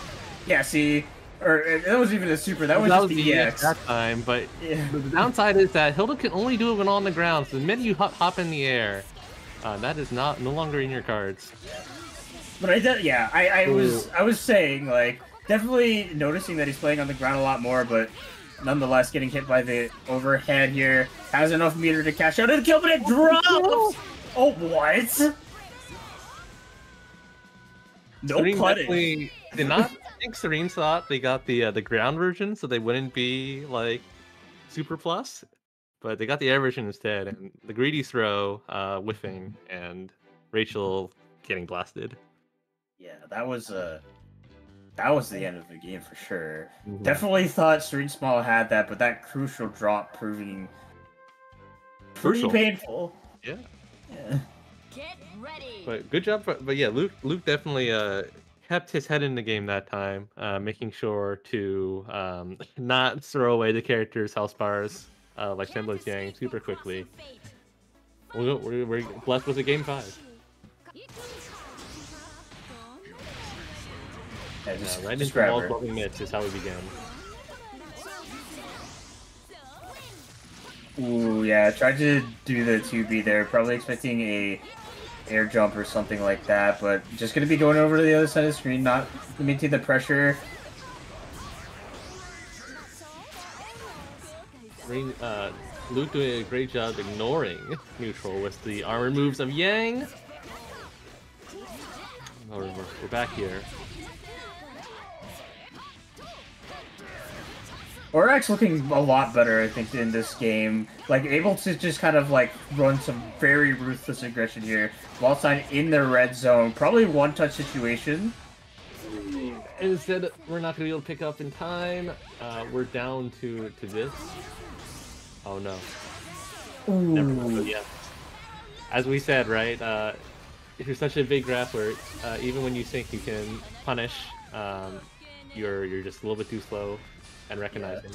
Yeah, see, or that was even a super. That was just the EX that time. But yeah. The downside is that Hilda can only do it when on the ground. So the minute you hop in the air, that is no longer in your cards. But I was saying, like, definitely noticing that he's playing on the ground a lot more, but nonetheless getting hit by the overhead here. Has enough meter to cash out of the kill, but it drops! Oh, what? No Serene putting. did not think Serene thought they got the ground version, so they wouldn't be, like, super plus. But they got the air version instead, and the greedy throw whiffing, and Rachel getting blasted. Yeah, that was the end of the game for sure. Definitely thought Serene Small had that, but that crucial drop proving pretty painful. Yeah. Yeah. Get ready. But good job. But yeah, Luke definitely kept his head in the game that time, making sure to not throw away the character's health bars like Semblance Yang super quickly. We're blessed with a game 5. Yeah, just, right just into all grab her. closing mitts is how we began. Ooh, yeah, tried to do the 2B there, probably expecting a air jump or something like that, but just gonna be going over to the other side of the screen, not limiting the pressure. Luke doing a great job ignoring neutral with the armor moves of Yang. Oh, we're back here. Orax looking a lot better, I think, in this game. Like, able to just kind of, like, run some very ruthless aggression here. Wildstein in the red zone. Probably one-touch situation. Instead, we're not going to be able to pick up in time. We're down to this. Oh, no. Ooh. Never mind. Yeah. As we said, right? If you're such a big grappler, even when you think you can punish, you're just a little bit too slow and recognizing.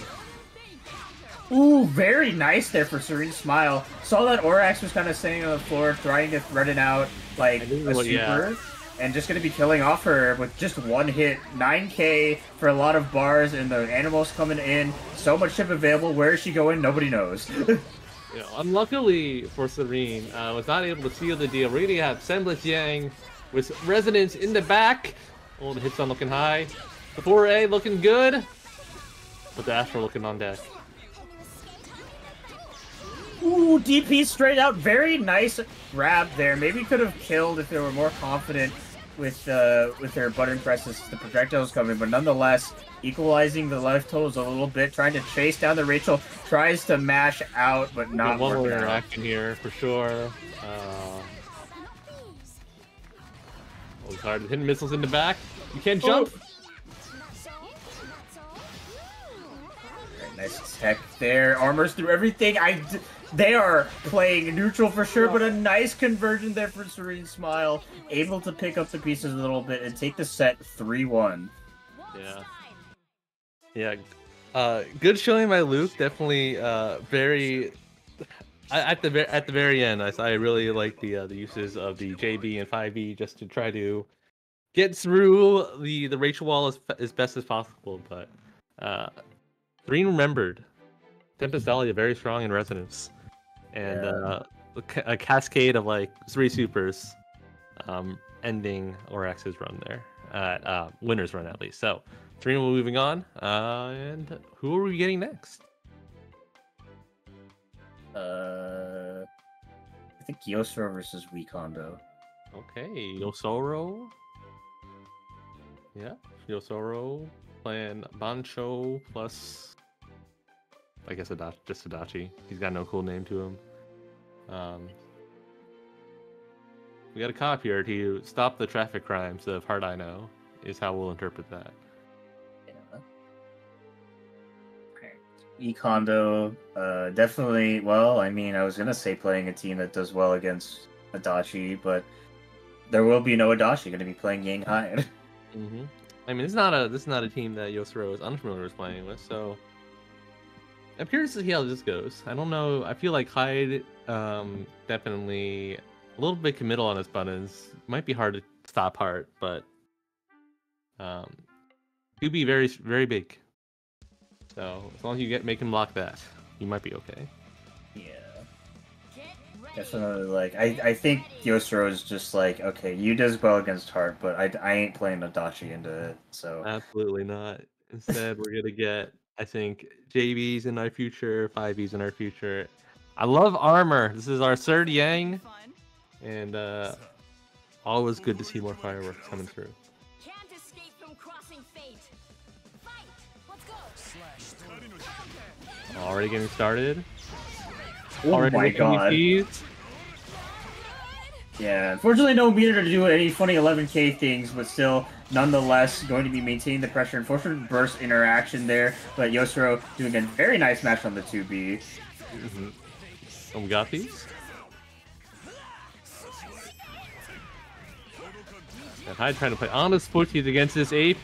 Ooh, very nice there for Serene Smile. Saw that Orax was kind of standing on the floor, trying to threaten out, like, a super, and just going to be killing off her with just one hit. 9k for a lot of bars, and the animals coming in. So much chip available. Where is she going? Nobody knows. Unluckily for Serene, was not able to seal the deal. We're going to have Semblance Yang with Resonance in the back. Oh, the hits on looking high. The 4A looking good. But the Astro looking on deck. Ooh, DP straight out. Very nice grab there. Maybe could have killed if they were more confident with their button presses. The projectiles coming, but nonetheless, equalizing the life totals a little bit. Trying to chase down the Rachel. Tries to mash out, but not one working more out. interaction here for sure. Hard hitting missiles in the back. You can't jump. Nice tech there. Armors through everything. They are playing neutral for sure, but a nice conversion there for Serene Smile. Able to pick up the pieces a little bit and take the set 3-1. Yeah. Yeah. Good showing by Luke. Definitely very. At the very end, I really like the uses of the JB and 5e just to try to get through the Rachel wall as best as possible. But Green remembered Tempest Dahlia very strong in resonance, and a cascade of like 3 supers, ending Orax's run there, winner's run at least. So 3 moving on, and who are we getting next? I think Yosoro versus Wikondo. Okay, Yosoro. Yeah, Yosoro playing Bancho plus, I guess just Adachi. He's got no cool name to him. We got a cop here to stop the traffic crimes of Hard I Know, is how we'll interpret that. Wikondo, definitely. Well, I mean, I was gonna say playing a team that does well against Adachi, but there will be no Adachi going to be playing Yang Hyde. Mm-hmm. I mean, this is not a team that Yosoro is unfamiliar with playing with, so I'm curious to see how this goes. I don't know. I feel like Hyde, definitely a little bit committal on his buttons. Might be hard to stop Heart, but he'd be very, very big. So as long as you make him block that, you might be okay. Yeah. Definitely, like, I think Yosoro is just like, okay, you does well against Heart, but I ain't playing Adachi into it, so... Absolutely not. Instead, we're going to get, I think, JBs in our future, 5Es in our future. I love armor. This is our 3rd Yang, and always good to see more fireworks coming through. Can't escape from crossing fate. Fight. Let's go. Already getting started. Oh Already my god. EPs. Yeah, unfortunately no meter to do any funny 11k things, but still, nonetheless, going to be maintaining the pressure. Unfortunate burst interaction there, but Yosoro doing a very nice match on the 2B. Mm-hmm. And we got these. And Hyde trying to play on the sporties against this ape.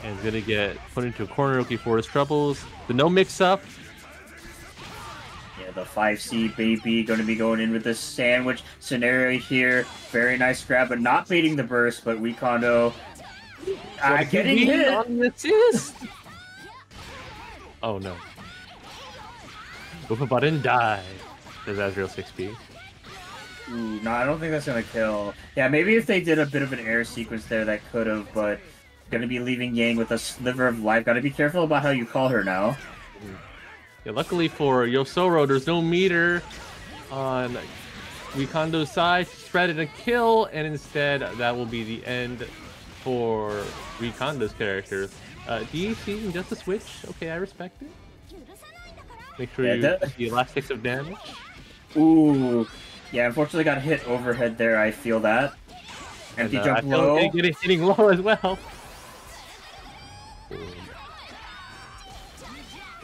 And is going to get put into a corner looking for his troubles. The no mix-up. Yeah, the 5C baby going to be going in with this sandwich scenario here. Very nice grab, but not beating the burst, but Wikondo getting hit. On the assist. Oh no. Whip a button, die. Says Azrael 6P. Ooh, no, I don't think that's going to kill. Yeah, maybe if they did a bit of an air sequence there, that could have, but going to be leaving Yang with a sliver of life. Got to be careful about how you call her now. Yeah, luckily for Yosoro, there's no meter on Wikondo's side. Spread a kill, and instead that will be the end for Wikondo's character. DC and just a switch. Okay, I respect it. Make sure you get the elastics of damage. Ooh. Yeah, unfortunately got hit overhead there, I feel that. Empty And, jump low. Hitting low as well.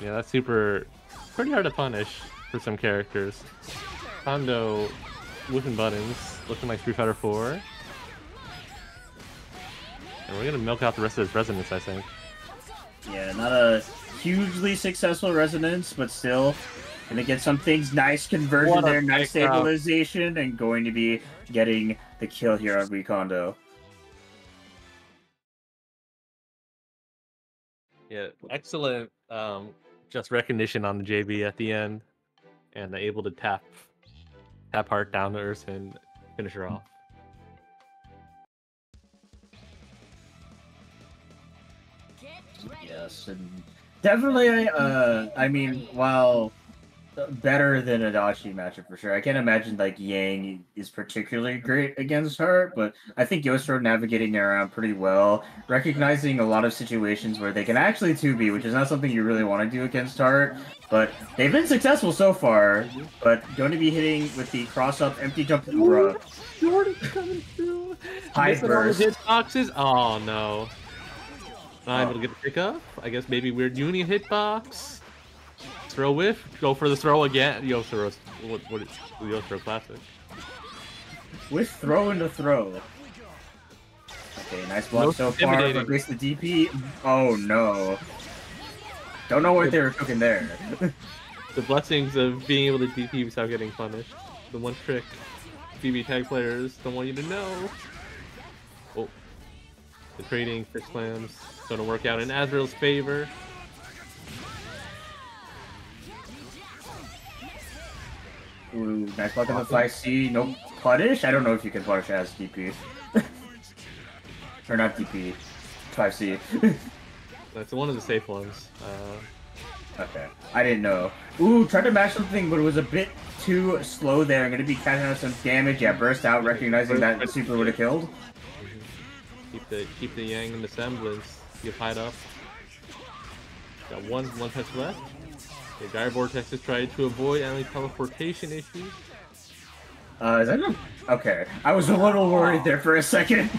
Yeah, that's pretty hard to punish for some characters. Kondo whipping buttons, looking like Street Fighter 4. And we're gonna milk out the rest of his resonance, I think. Yeah, not a hugely successful resonance, but still gonna get some things. Nice conversion there, nice stabilization, and going to be getting the kill here on Wikondo. Yeah, excellent just recognition on the JB at the end, and able to tap Heart down to earth and finish her off. Yes, and definitely, I mean, while better than Adachi matchup for sure, I can't imagine like Yang is particularly great against her, but I think Yosoro navigating around pretty well, recognizing a lot of situations where they can actually 2B, which is not something you really want to do against Heart, but they've been successful so far, but going to be hitting with the cross-up empty jump. Jordan's coming through! High burst. Hitboxes? Oh no. Not able to get the pick up. I guess maybe weird uni hitbox. Throw whiff. Go for the throw again. Yosoro. What is the Yosoro classic? With throw into throw. Okay, nice block No so far. intimidating. Breaks the DP. Oh no. Don't know what they were cooking there. The blessings of being able to DP without getting punished. The one trick BB tag players don't want you to know. Oh, the trading for slams going to work out in Azrael's favor. Ooh, nice block on the 5C. No punish? I don't know if you can punish as DP. Or not DP. 5C. That's one of the safe ones. Okay. I didn't know. Ooh, tried to mash something, but it was a bit too slow there. I'm gonna be catching out some damage. Yeah, burst out, recognizing that the super would have killed. Keep the Yang in the semblance. Get tied up. Got one touch left. Okay, Gyre Vortex is trying to avoid enemy teleportation issues. Is that okay? I was a little worried there for a second.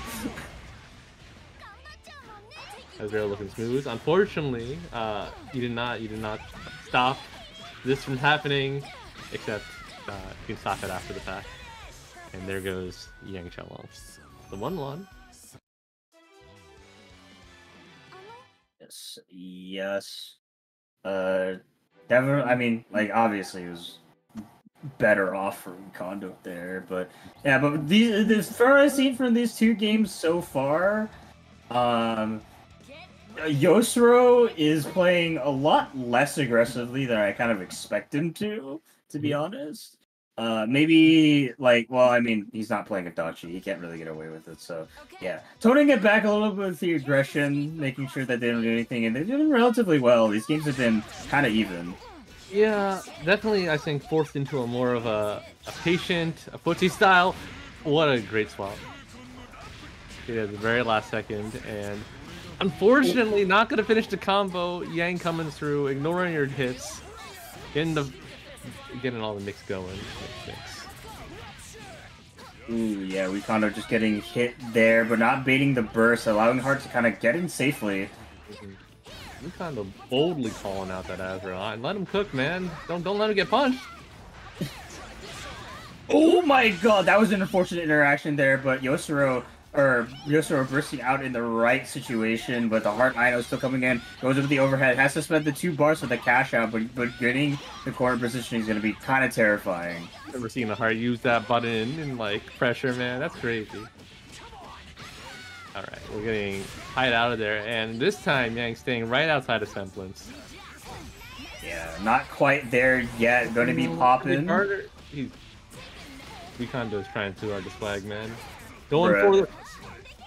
Azrael looking smooth. Unfortunately, you did not stop this from happening, except you can stop it after the fact. And there goes Yang Chelong. The 1-1. Yes. Definitely. I mean, like obviously it was better off for Conduit there, but yeah. But as far as I've seen from these two games so far, Yosuro is playing a lot less aggressively than I kind of expect him to be honest. Maybe like, well, I mean, he's not playing Adachi. He can't really get away with it. So yeah, toning it back a little bit with the aggression, making sure that they don't do anything, and they're doing relatively well. These games have been kind of even. Yeah, definitely. I think forced into a more of a patient, a footsie style. What a great swap! Yeah, the very last second, and unfortunately, not gonna finish the combo. Yang coming through, ignoring your hits, getting all the mix going. Ooh, yeah, we kind of just getting hit there, but not baiting the burst, allowing Heart to kind of get in safely. I'm kind of boldly calling out that Azrael. Let him cook, man. Don't let him get punched. Oh my god, that was an unfortunate interaction there, but Yosuro bursting out in the right situation, but the Heart Ino still coming in, goes over the overhead, has to spend the 2 bars for the cash out, but getting the corner position is going to be kind of terrifying. Never seen the Heart use that button in like pressure, man. That's crazy. Alright, we're getting tied out of there, and this time Yang's staying right outside of Semblance. Yeah, not quite there yet, going to be popping. Wekondo is trying too hard to flag, man. Going for the...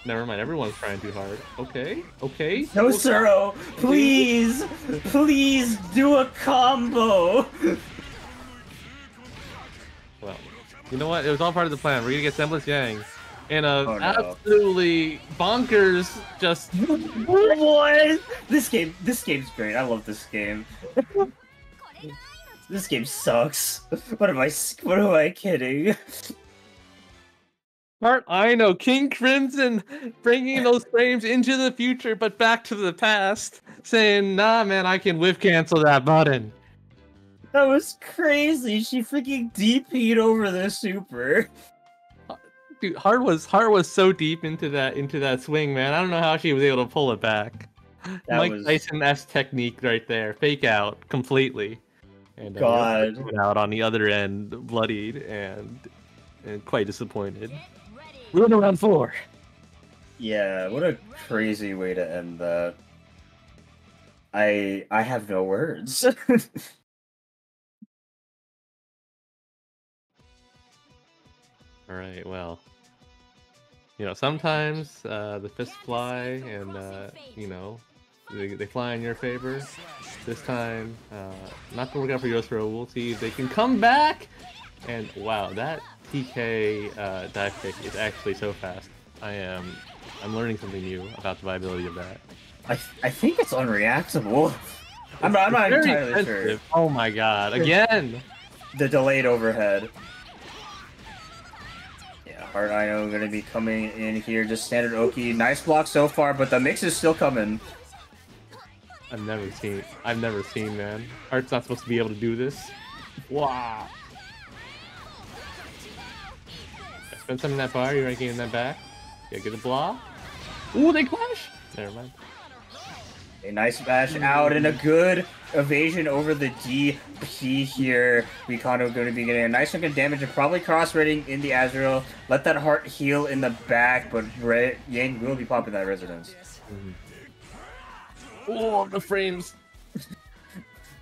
Never mind, everyone's trying too hard. Okay. No, Suro, please do a combo. Well, you know what? It was all part of the plan. We're gonna get Semblance Yang. And absolutely bonkers just... What? This game's great. I love this game. This game sucks. What am I kidding? Heart, I know. King Crimson bringing those frames into the future, but back to the past, saying, nah, man, I can whiff cancel that button. That was crazy. She freaking DP'd over the super. Dude, Heart was so deep into that swing, man. I don't know how she was able to pull it back. Mike Tyson-esque technique right there. Fake out completely. And God. Out on the other end, bloodied and quite disappointed. We're in round 4. Yeah, what a crazy way to end that. I have no words. All right, well, you know, sometimes the fists fly and, you know, they fly in your favor. This time, not going to work out for Yosuro. We'll see if they can come back. And wow, that TK dive kick is actually so fast. I'm learning something new about the viability of that. I think it's unreactable. I'm not entirely sure. Oh my god, again! The delayed overhead. Yeah, Heart Ino gonna be coming in here, just standard Oki. Nice block so far, but the mix is still coming. I've never seen, man. Heart's not supposed to be able to do this. Wow. Spend some in that bar, you're ranking in that back. Yeah, get a block. Ooh, they clash. Never mind. A nice smash out and a good evasion over the DP here. Rikano going to be getting a nice chunk of damage and probably cross-rating in the Azrael. Let that heart heal in the back, but Yang will be popping that resonance. Oh, the frames.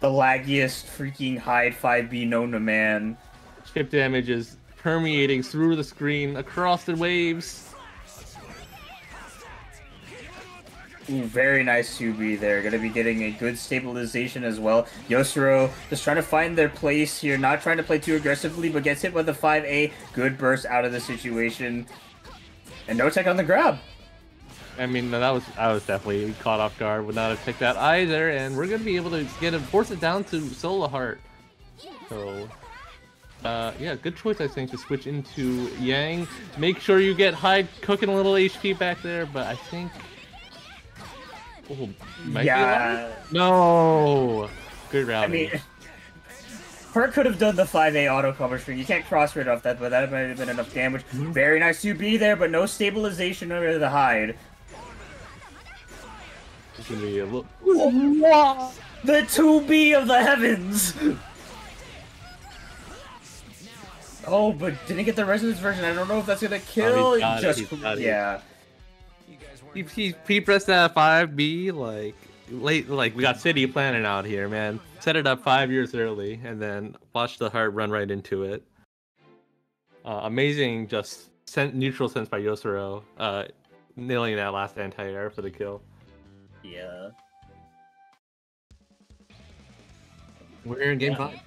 The laggiest freaking hide 5B known to man. Chip damage is permeating through the screen, across the waves. Ooh, very nice 2B there. Gonna be getting a good stabilization as well. Yosuro just trying to find their place here, not trying to play too aggressively, but gets hit by the 5A. Good burst out of the situation. And no tech on the grab. I mean, I was definitely caught off guard. Would not have picked that either, and we're gonna be able to force it down to Solar Heart. So, yeah, good choice I think to switch into Yang. Make sure you get Hyde cooking a little HP back there, but I think. Oh, might be alive? No. Good route. I mean, Hurt could have done the 5A auto cover string. You can't cross rid off that, but that might have been enough damage. Very nice 2B there, but no stabilization over the hide. It's gonna be a little. The 2B of the heavens! Oh, but didn't get the resonance version. I don't know if that's gonna kill. Yeah. He pressed that 5B like we got City planning out here, man. Set it up 5 years early and then watch the heart run right into it. Amazing, just neutral sense by Yosuro, nailing that last anti-air for the kill. Yeah. We're in game 5.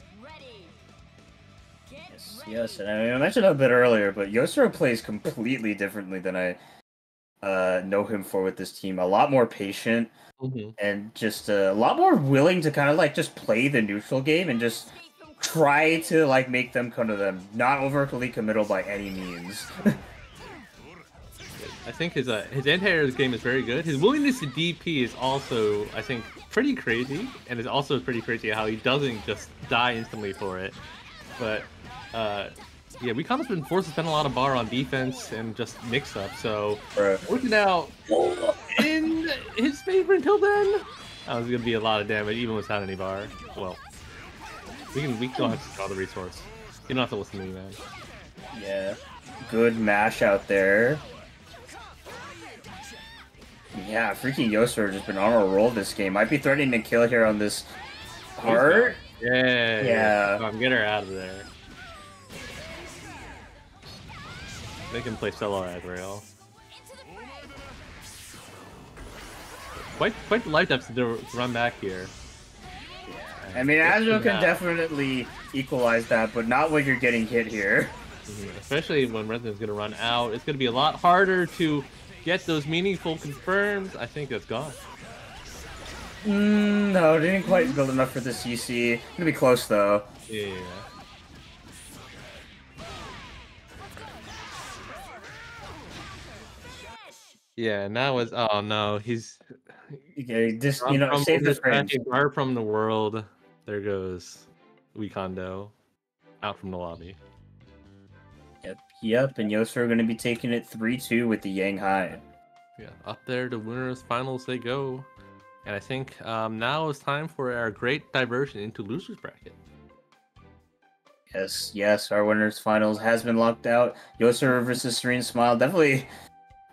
Yes, and I mentioned a bit earlier, but Yosuro plays completely differently than I know him for with this team. A lot more patient and just a lot more willing to kind of like just play the neutral game and just try to like make them come to them. Not overtly committal by any means. I think his anti-air game is very good. His willingness to DP is also, I think, pretty crazy, and it's also pretty crazy how he doesn't just die instantly for it. But yeah, we kind of been forced to spend a lot of bar on defense and just mix up, so working out in his favor until then. That was gonna be a lot of damage even without any bar. Well, we don't have to draw the resource. You don't have to listen to me, man. Yeah, good mash out there. Yeah, freaking Yosuro just been on a roll this game. Might be threatening to kill here on this heart. Yeah. Come on, get her out of there. They can play solo Azrael. Quite the life deficit to run back here. Yeah. I mean, Azrael can definitely equalize that, but not when you're getting hit here. Especially when Resonance is going to run out. It's going to be a lot harder to get those meaningful confirms. I think that's gone. No, didn't quite build enough for the CC. Gonna be close though. Yeah. Yeah, and that was oh no, he's just save the frames. Bar from the world. There goes Wekondo out from the lobby. Yep, and Yosuro are going to be taking it 3-2 with the Yang High. Yeah, up there to winners finals they go. And I think now is time for our great diversion into losers bracket. Yes, our winners finals has been locked out. Yosuro versus Serene Smile, definitely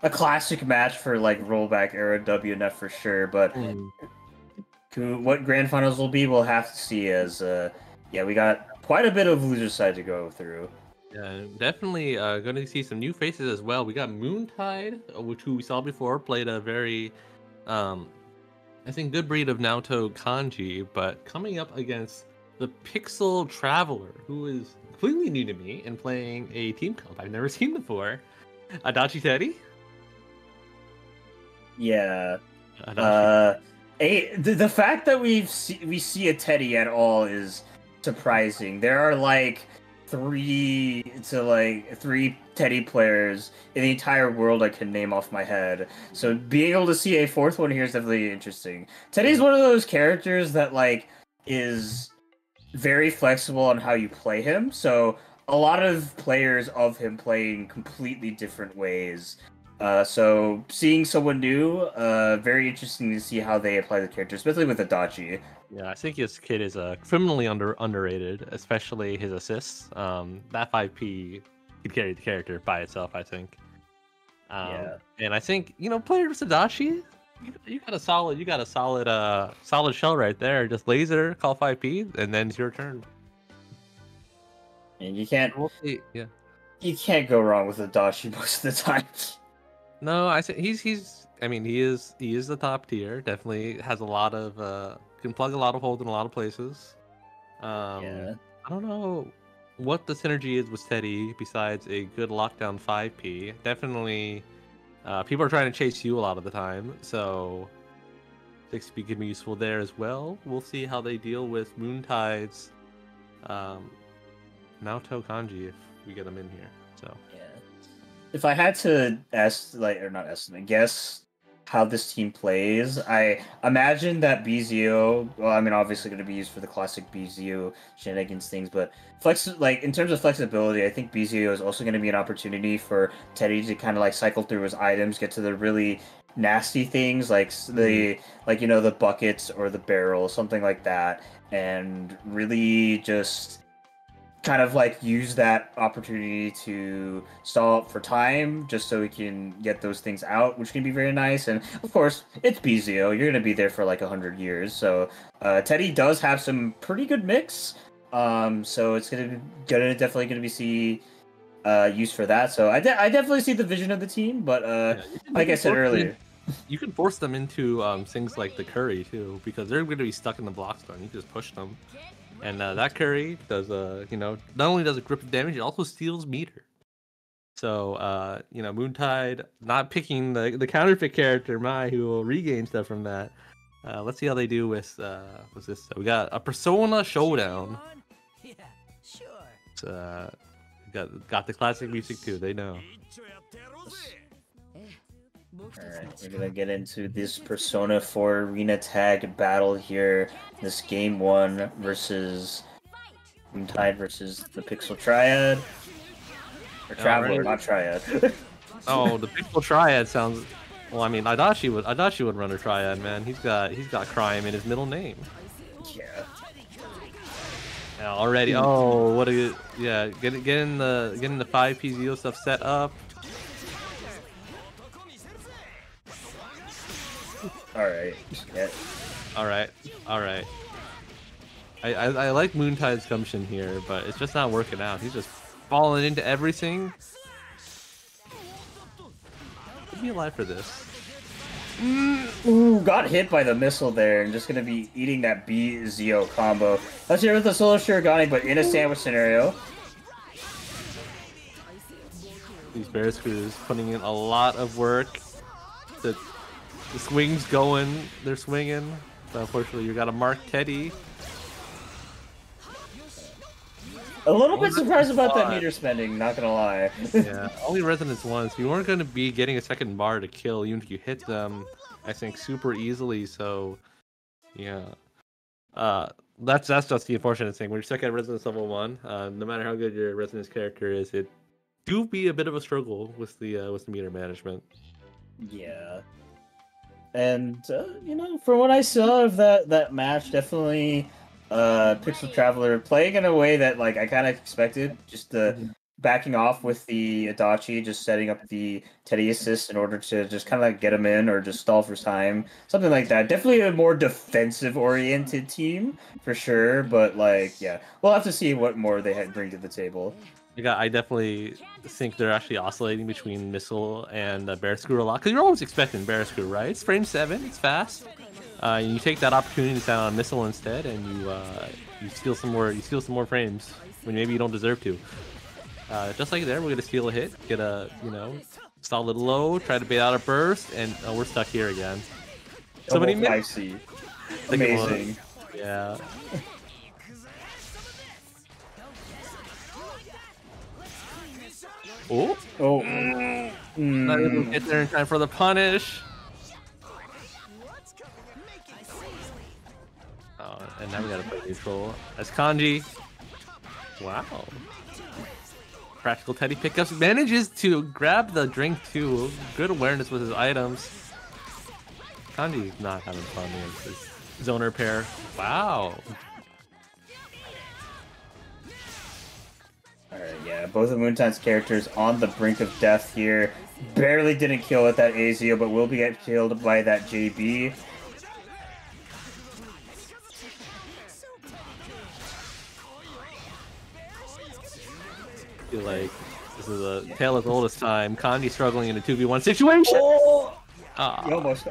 a classic match for like rollback era WNF for sure. But what grand finals will be, we'll have to see. As yeah, we got quite a bit of loser side to go through. Yeah, definitely going to see some new faces as well. We got Moontide, which we saw before, played a very, I think, good breed of Naoto Kanji, but coming up against the Pixel Traveler, who is completely new to me and playing a team comp I've never seen before. Adachi Teddy? Yeah. The fact that we see a Teddy at all is surprising. There are like three Teddy players in the entire world I can name off my head. So being able to see a fourth one here is definitely interesting. Teddy's one of those characters that like is very flexible on how you play him. So a lot of players of him playing completely different ways So seeing someone new, very interesting to see how they apply the character, especially with Adachi. Yeah, I think this kid is criminally underrated, especially his assists. That 5P could carry the character by itself, I think. Yeah. And I think players Adachi, you got a solid shell right there. Just laser, call 5P, and then it's your turn. And you can't We'll see. Yeah. you can't go wrong with Adachi most of the time. No, I think he's. I mean, he is the top tier. Definitely has a lot of can plug a lot of holes in a lot of places. Yeah. I don't know what the synergy is with Teddy besides a good lockdown 5P. Definitely, people are trying to chase you a lot of the time, so 6P can be useful there as well. We'll see how they deal with Moontide's Naoto Kanji if we get them in here. So Yeah. If I had to guess how this team plays, I imagine that BZO, well, I mean, obviously going to be used for the classic BZO shenanigans things, but in terms of flexibility, I think BZO is also going to be an opportunity for Teddy to kind of like cycle through his items, get to the really nasty things like the buckets or the barrel, something like that, and really just kind of like use that opportunity to stall up for time just so we can get those things out, which can be very nice. And of course, it's BZO. You're going to be there for like 100 years. So Teddy does have some pretty good mix. So it's definitely going to be use for that. So I definitely see the vision of the team. But like I said earlier, you can force them into things like the curry too, because they're going to be stuck in the block stun. You can just push them. And that curry does, not only does it grip damage, it also steals meter. So, Moontide not picking the counterfeit character, Mai, who will regain stuff from that. Let's see how they do with what's this? We got a Persona Showdown. Yeah, sure. Got the classic music too. They know. Alright, we're gonna get into this Persona 4 Arena Tag battle here. This game 1 versus Moontide versus the Pixel Triad. Or Traveler, not Triad. Oh, the Pixel Triad sounds. Well, I mean, Adachi would run a Triad, man. He's got crime in his middle name. Yeah. Yeah, already. Oh, what a getting the 5P Zeo stuff set up. Alright. Yeah. Alright. I like Moontide's gumption here, but it's just not working out. He's just falling into everything. Could be alive for this. Ooh, got hit by the missile there and just gonna be eating that B-Zeo combo. Let's hear it with the Solar Shirogane, but in a sandwich scenario. These Bear Screws putting in a lot of work. The swing's going, they're swinging. But unfortunately, you gotta mark Teddy. A little bit surprised about that meter spending, not gonna lie. Yeah, only resonance once. You weren't gonna be getting a second bar to kill, even if you hit them, I think, super easily. So, yeah, that's just the unfortunate thing. When you're stuck at resonance level 1, no matter how good your resonance character is, it do be a bit of a struggle with the meter management. Yeah. And from what I saw of that match, definitely Pixel Traveler playing in a way that like I kind of expected, just backing off with the Adachi, just setting up the Teddy assist in order to just kind of like get him in or just stall for time, something like that. Definitely a more defensive oriented team for sure, but like yeah, we'll have to see what more they bring to the table. I definitely think they're actually oscillating between Missile and Bear Screw a lot, because you're always expecting Bear Screw, right? It's frame 7, it's fast. You take that opportunity to sound on Missile instead, and you steal some more frames when maybe you don't deserve to. Just like there, we're gonna steal a hit, get a solid low, try to bait out a burst, and we're stuck here again. Somebody missed. Amazing. Yeah. Oh. Not able to get there in time for the punish. Oh, and now we gotta play neutral. That's Kanji. Wow. Practical Teddy pickups, manages to grab the drink too. Good awareness with his items. Kanji's not having fun against this zoner pair. Wow. Alright, yeah, both of Moontide's characters on the brink of death here. Barely didn't kill with that AZO, but will be get killed by that JB. I feel like this is a tale as old as time. Kanji struggling in a 2v1 situation. Oh! Ah.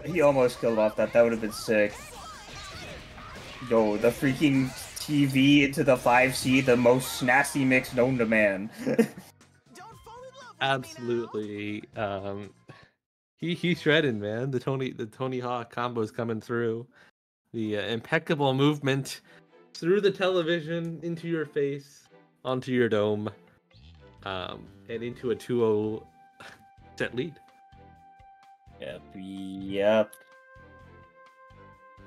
He almost killed off that. That would have been sick. Yo, the freaking TV into the 5C, the most snazzy mix known to man. Absolutely. He shredded, man. The Tony Hawk combo's coming through. The impeccable movement through the television into your face, onto your dome, and into a 2-0 set lead. Yep.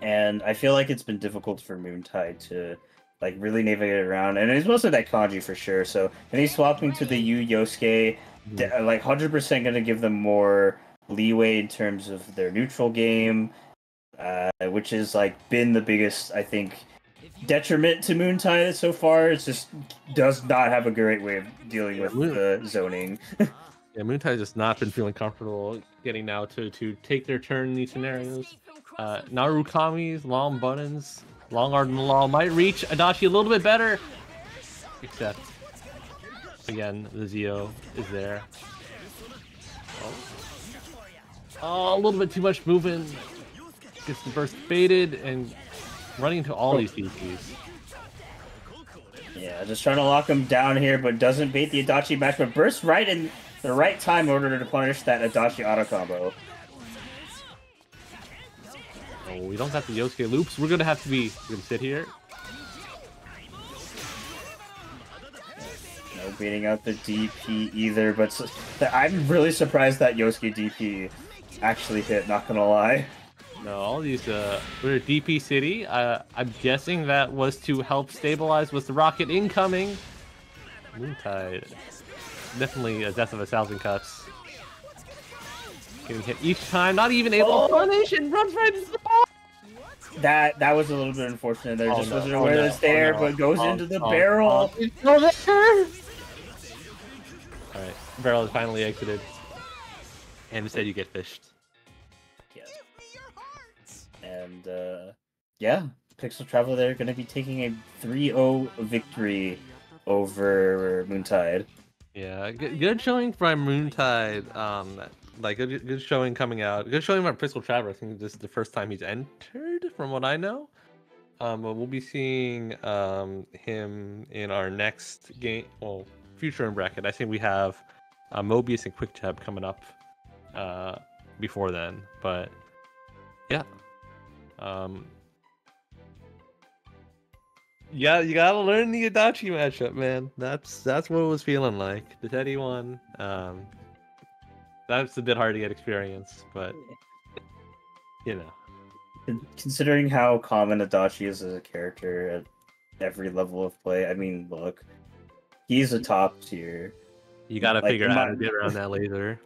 And I feel like it's been difficult for Moontide to like really navigate around, and it's mostly that Kanji for sure. So, and he's swapping to the Yu Yosuke, like 100% going to give them more leeway in terms of their neutral game, which has like been the biggest, I think, detriment to Moontide so far. It just does not have a great way of dealing with the zoning. Yeah, Moontide's just not been feeling comfortable getting now to take their turn in these scenarios. Narukami's long buttons, long art and law might reach Adachi a little bit better, except again the Zio is there. Oh, a little bit too much movement. Gets the burst baited and running into all these DPs. Yeah, just trying to lock him down here, but doesn't bait the Adachi match, but bursts right in the right time in order to punish that Adachi auto combo. Oh, we don't got the Yosuke loops. We're gonna sit here. No baiting out the DP either, but I'm really surprised that Yosuke DP actually hit, not gonna lie. No, all these, we're at DP City. I'm guessing that was to help stabilize with the rocket incoming. Moontide. Definitely a death of 1,000 cuts. Getting hit each time, not even able to punish, and runs right into the ball. That was a little bit unfortunate there. Just wasn't aware that's there, but goes into the barrel. Alright, barrel is finally exited. And instead you get fished. Yeah. And yeah, Pixel Traveler they're gonna be taking a 3-0 victory over Moontide. Yeah, good showing from Moontide. Like good showing coming out. Good showing by Pixel Traveler. I think this is the first time he's entered, from what I know. We'll be seeing him in our next game. Well, future in bracket. I think we have Mobius and Quick Jab coming up before then. But yeah. Yeah, you gotta learn the Adachi matchup, man. That's what it was feeling like. The Teddy one, that's a bit hard to get experience, but you know. Considering how common Adachi is as a character at every level of play, I mean, look, he's a top tier. You gotta figure out how to get around that laser.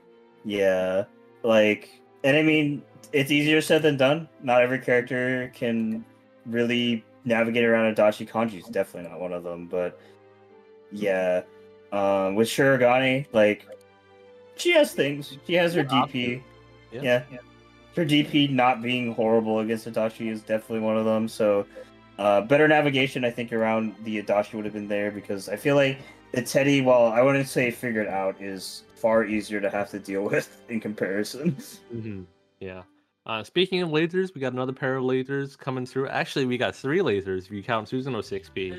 Yeah, like, and I mean, it's easier said than done. Not every character can really navigate around Adachi. Kanji is definitely not one of them, but yeah, with Shirogane, like, she has things. She has her DP. Yeah. Her DP not being horrible against Adachi is definitely one of them. So, better navigation, I think, around the Adachi would have been there, because I feel like the Teddy, while I wouldn't say figured out, is far easier to have to deal with in comparison. Mm-hmm. Yeah. Speaking of lasers, we got another pair of lasers coming through. Actually, we got 3 lasers if you count Susanoo 6P.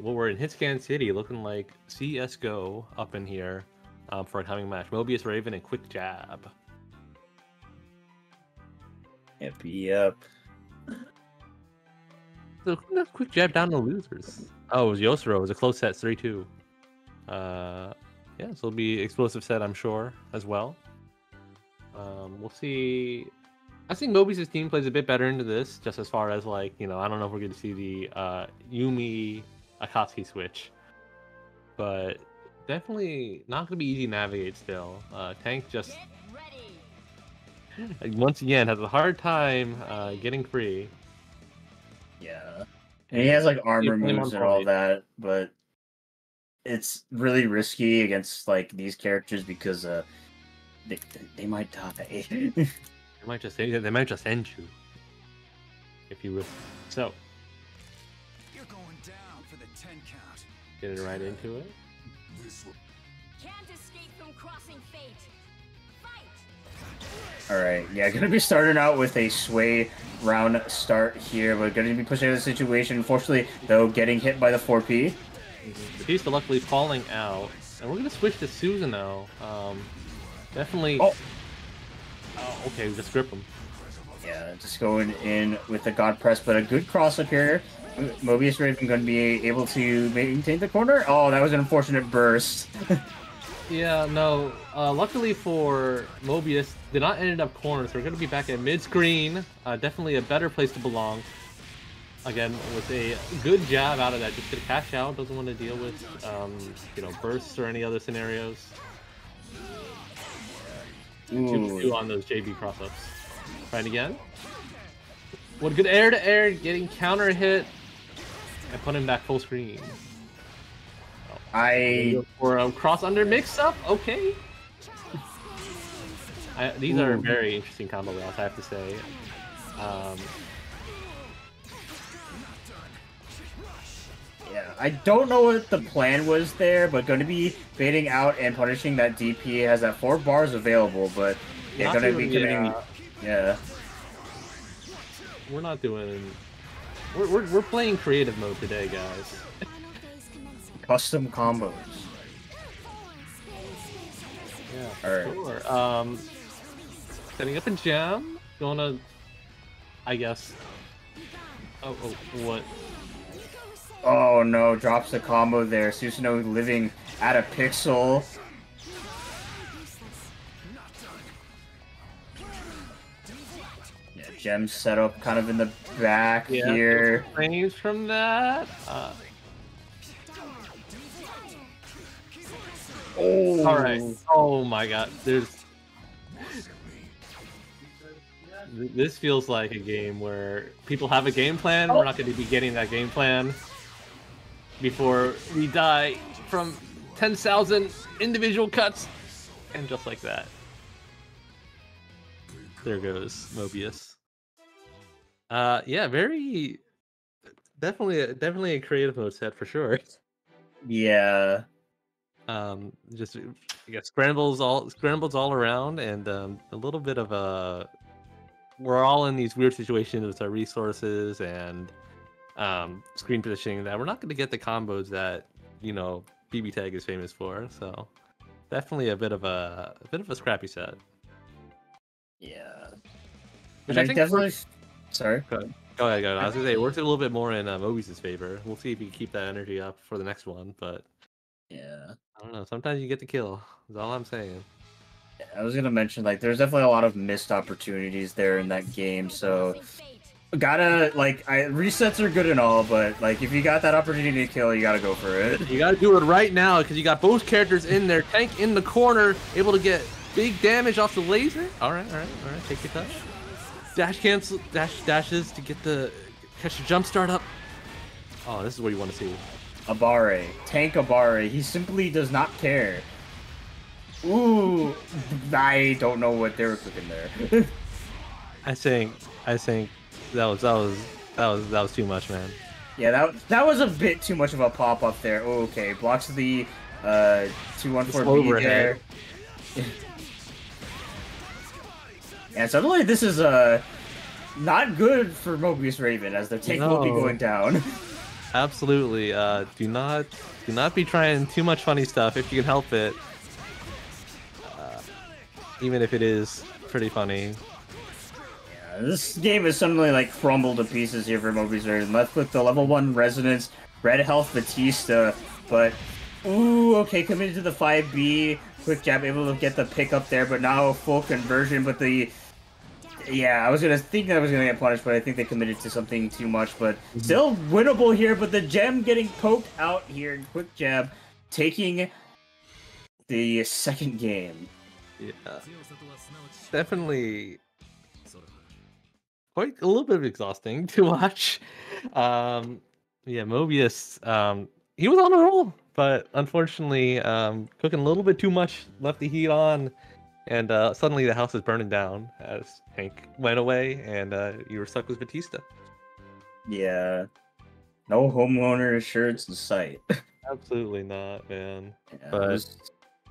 We're in Hitscan City, looking like CS:GO up in here for a coming match. Mobius, Raven, and Quick Jab. Yep. So who knows Quick Jab down to losers? Oh, it was Yosuro. It was a close set, 3-2. Yeah, so it'll be explosive set, I'm sure, as well. We'll see. I think Mobius' team plays a bit better into this, just as far as, like, you know, I don't know if we're going to see the Yumi Akatsuki switch. But definitely not going to be easy to navigate still. Tank just, Get ready. once again, has a hard time getting free. Yeah. And he has like armor put him moves on and all point. that, but it's really risky against like these characters because they might die. They might just end you if you would. So You're going down for the 10 count. getting right into it. This will Can't escape from crossing fate. Fight. Alright, yeah, gonna be starting out with a sway round start here, but gonna be pushing out the situation. Unfortunately, though, getting hit by the 4P. Batista luckily falling out. And we're going to switch to Susanoo. Definitely. Oh. Oh, okay, just grip him. Yeah, just going in with the God Press, but a good cross up here. Mobius Raven going to be able to maintain the corner. Oh, that was an unfortunate burst. Yeah, no. Luckily for Mobius, did not end up corner, so we're going to be back at mid-screen. Definitely a better place to belong. Again, with a good jab out of that, just gonna cash out. Doesn't want to deal with, bursts or any other scenarios. 2 on those JB cross-ups. Trying again. What good air-to-air, getting counter hit, and put him back full screen. For a cross under mix-up, okay. These are very interesting combo routes, I have to say. Yeah, I don't know what the plan was there, but going to be baiting out and punishing that DP. Has that 4 bars available, but yeah, going to be committing. Yeah. We're not doing. We're playing creative mode today, guys. Custom combos. Yeah, Alright. sure. Setting up a jam. Gonna, I guess. Oh, what? Oh no, drops the combo there. Susanoo living at a pixel. Yeah, gem setup kind of in the back here. Frames from that. Oh. All right. Oh my God. This feels like a game where people have a game plan. We're not going to be getting that game plan before we die from 10,000 individual cuts, and just like that, there goes Mobius. Yeah, definitely a creative mode set for sure. Yeah. Just you got scrambles all around, and a little bit of a. We're all in these weird situations with our resources and screen positioning that we're not going to get the combos that BBTAG is famous for. So definitely a bit of a scrappy set. Yeah. Which I I think definitely. Sorry. Go ahead. I was gonna say it worked a little bit more in Mobius' favor. We'll see if we can keep that energy up for the next one, but Yeah. I don't know. Sometimes you get the kill. That's all I'm saying. I was gonna mention there's definitely a lot of missed opportunities there in that game. So gotta resets are good and all, but if you got that opportunity to kill, you gotta go for it. You gotta do it right now because you got both characters in there. Tank in the corner, able to get big damage off the laser. All right. Take your touch. Dashes to get catch the jump start up. Oh, this is what you want to see. Abare, Tank Abare. He simply does not care. Ooh, I don't know what they were cooking there. I think that was too much, man. Yeah, that was a bit too much of a pop up there. Oh, okay, blocks the 214B there. And suddenly this is not good for Mobius Raven as their tank will be going down. Absolutely. Do not be trying too much funny stuff if you can help it. Even if it is pretty funny. Yeah, this game is suddenly crumbled to pieces here for Mobius Raven. Left with the level 1 Resonance, Red Health Batista, but ooh, okay, committed to the 5B. Quick jab, able to get the pick up there, but now full conversion, but I was gonna think that I was gonna get punished, but I think they committed to something too much, but still winnable here, but the gem getting poked out here, quick jab, taking the second game. Yeah, definitely quite a little bit exhausting to watch. Yeah, Mobius, he was on a roll, but unfortunately, cooking a little bit too much, left the heat on, and suddenly the house is burning down as Hank went away, and you were stuck with Batista. Yeah. No homeowner insurance in sight. Absolutely not, man. Yeah, But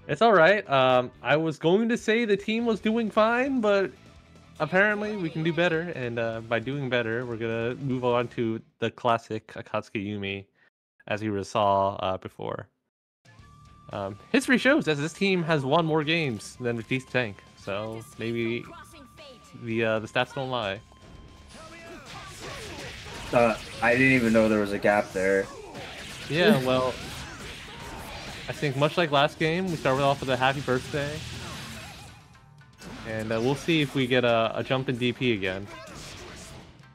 it's all right. I was going to say the team was doing fine, but apparently we can do better. And by doing better, we're gonna move on to the classic Akatsuki Yumi, as we saw before. History shows that this team has won more games than Batista Tank, so maybe the stats don't lie. I didn't even know there was a gap there. Yeah, well, I think much like last game, we started off with a happy birthday. And we'll see if we get a jump in DP again.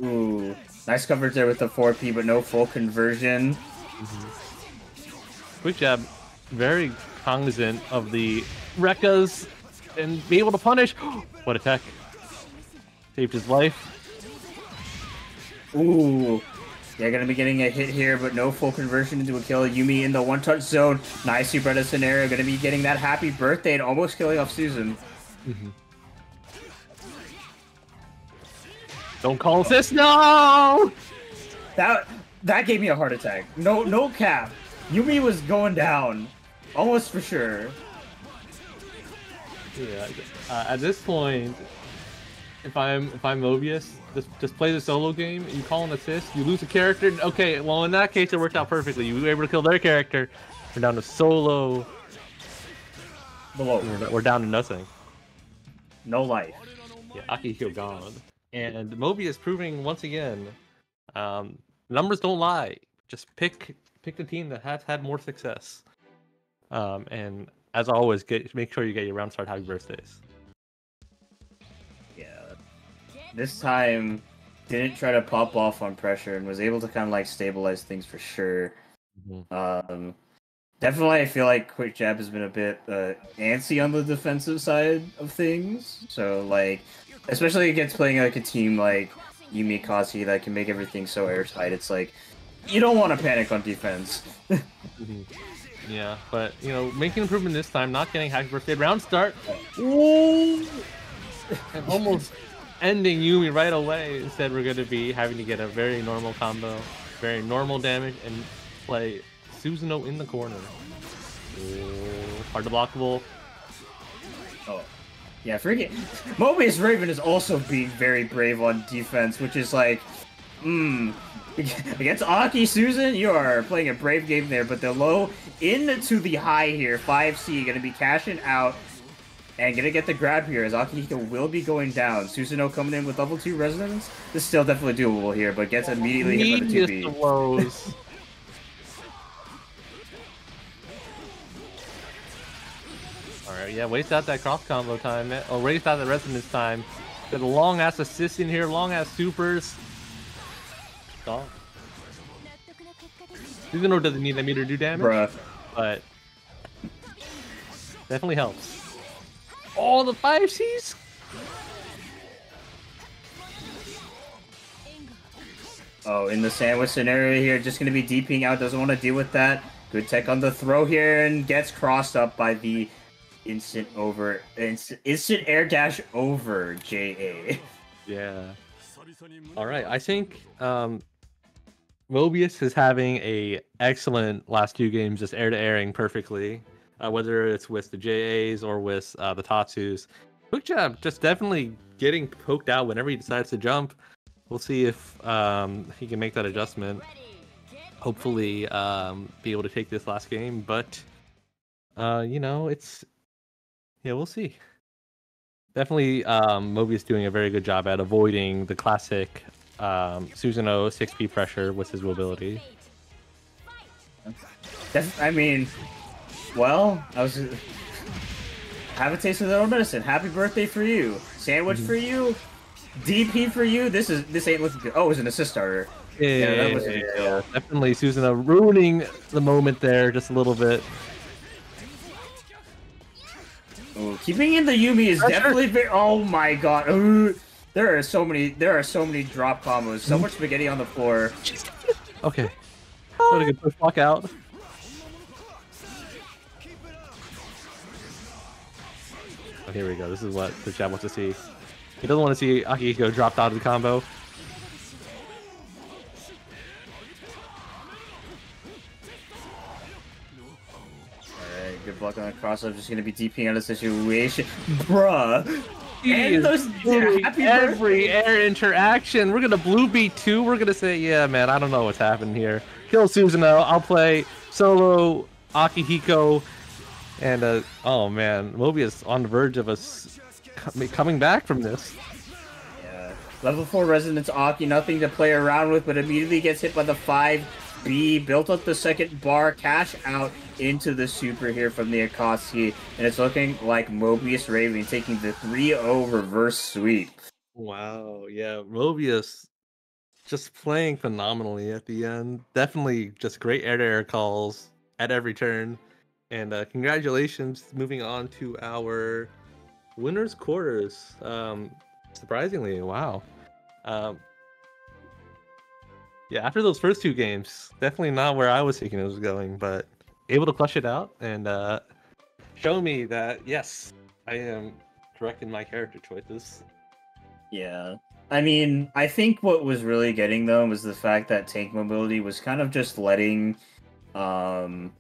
Ooh, nice coverage there with the 4P, but no full conversion. Quick jab, very cognizant of the Rekkas and be able to punish. What a tech. Saved his life. Ooh. Yeah, gonna be getting a hit here, but no full conversion into a kill. Yumi in the one-touch zone. Nice Subretta scenario. Gonna be getting that happy birthday and almost killing off Susan. Don't call this. No! That gave me a heart attack. No cap. Yumi was going down. Almost for sure. Yeah, at this point, if I'm Mobius, just play the solo game. You call an assist, you lose a character. Okay, well in that case it worked out perfectly. You were able to kill their character. We're down to solo. Below. We're down to nothing. No life. Yeah, Akihiko gone. And Mobius proving once again, numbers don't lie. Just pick the team that has had more success. And as always, make sure you get your round start happy birthdays. Yeah. This time, didn't try to pop off on pressure and was able to kind of like stabilize things for sure. Definitely, I feel like Quick Jab has been a bit antsy on the defensive side of things. So like, especially against playing like a team like Yumi Kasi that can make everything so airtight. It's like you don't want to panic on defense. Yeah, but you know, making improvement this time, not getting happy birthday round start. Ooh! And almost ending Yumi right away. Instead, we're going to be having to get a very normal combo, very normal damage, and play Susanoo in the corner. Ooh, hard to blockable. Oh, yeah, forget. Mobius Raven is also being very brave on defense, which is like, against Aki Susan, you are playing a brave game there, but the low into the high here. 5C going to be cashing out and going to get the grab here as Akihiko will be going down. Susanoo coming in with level 2 resonance. This is still definitely doable here, but gets immediately hit by the 2B. Alright, yeah, waste out that cross combo time, or waste out the resonance time. Got a long ass assist in here, long ass supers. Oh. Susanoo doesn't need that meter to do damage, but definitely helps. Oh, the 5Cs! Oh, in the sandwich scenario here, just going to be DPing out, doesn't want to deal with that. Good tech on the throw here, and gets crossed up by the instant air dash over JA. Yeah. Alright, I think Mobius is having a excellent last 2 games, just air-to-airing perfectly. Whether it's with the JAs or with the Tatsus. Quick Jab just definitely getting poked out whenever he decides to jump. We'll see if he can make that adjustment. Hopefully be able to take this last game, but you know, we'll see. Definitely Mobius doing a very good job at avoiding the classic Susanoo 6P pressure with his mobility. I mean, well, have a taste of their own medicine. Happy birthday for you. Sandwich for you. DP for you. This ain't looking good. Oh, it was an assist starter. Yeah, definitely Susanoo ruining the moment there just a little bit. Keeping in the Yumi is definitely very. Oh my god! There are so many drop combos. So much spaghetti on the floor. Okay. What a good push block out. Oh, here we go. This is what the chat wants to see. He doesn't want to see Akihiko dropped out of the combo. Alright, good luck on the cross. I'm just gonna be DPing out of the situation. Bruh! And those every air interaction. We're gonna blue beat too. We're gonna say, yeah, man, I don't know what's happening here. Kill Susanoo. I'll play solo Akihiko. And oh man, Mobius on the verge of us coming back from this. Yeah. Level 4 Resonance Aki, nothing to play around with, but immediately gets hit by the 5B. Built up the second bar, cash out into the super here from the Akatsuki, and it's looking like Mobius Raven taking the 3-0 reverse sweep. Wow, yeah, Mobius just playing phenomenally at the end. Definitely just great air-to-air calls at every turn. And congratulations, moving on to our winners quarters. Surprisingly, wow. Yeah, after those first two games, definitely not where I was thinking it was going, but able to clutch it out and show me that, yes, I am correct in my character choices. Yeah. I mean, I think what was really getting them was the fact that tank mobility was kind of just letting them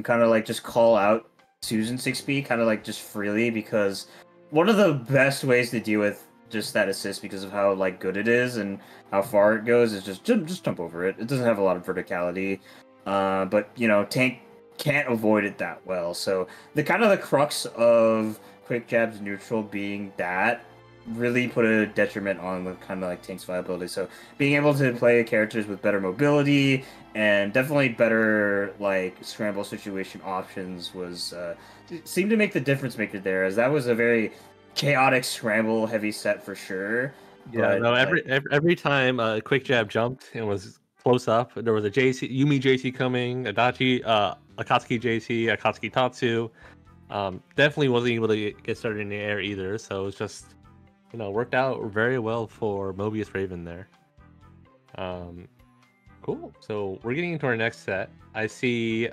kind of like just call out Susan 6B kind of like just freely, because one of the best ways to deal with just that assist, because of how like good it is and how far it goes, is just jump over it. It doesn't have a lot of verticality, but you know, tank can't avoid it that well. So the kind of the crux of quick jabs neutral being that really put a detriment on the kind of like tank's viability. So being able to play characters with better mobility and definitely better like scramble situation options was seemed to make the difference maker there, as that was a very chaotic scramble heavy set for sure. Yeah, but, no, every time quick jab jumped and was close up, there was a Yumi JC coming, Adachi, Akatsuki JC, Akatsuki Tatsu. Definitely wasn't able to get started in the air either, so it was just, you know, worked out very well for Mobius Raven there. Cool. So we're getting into our next set. I see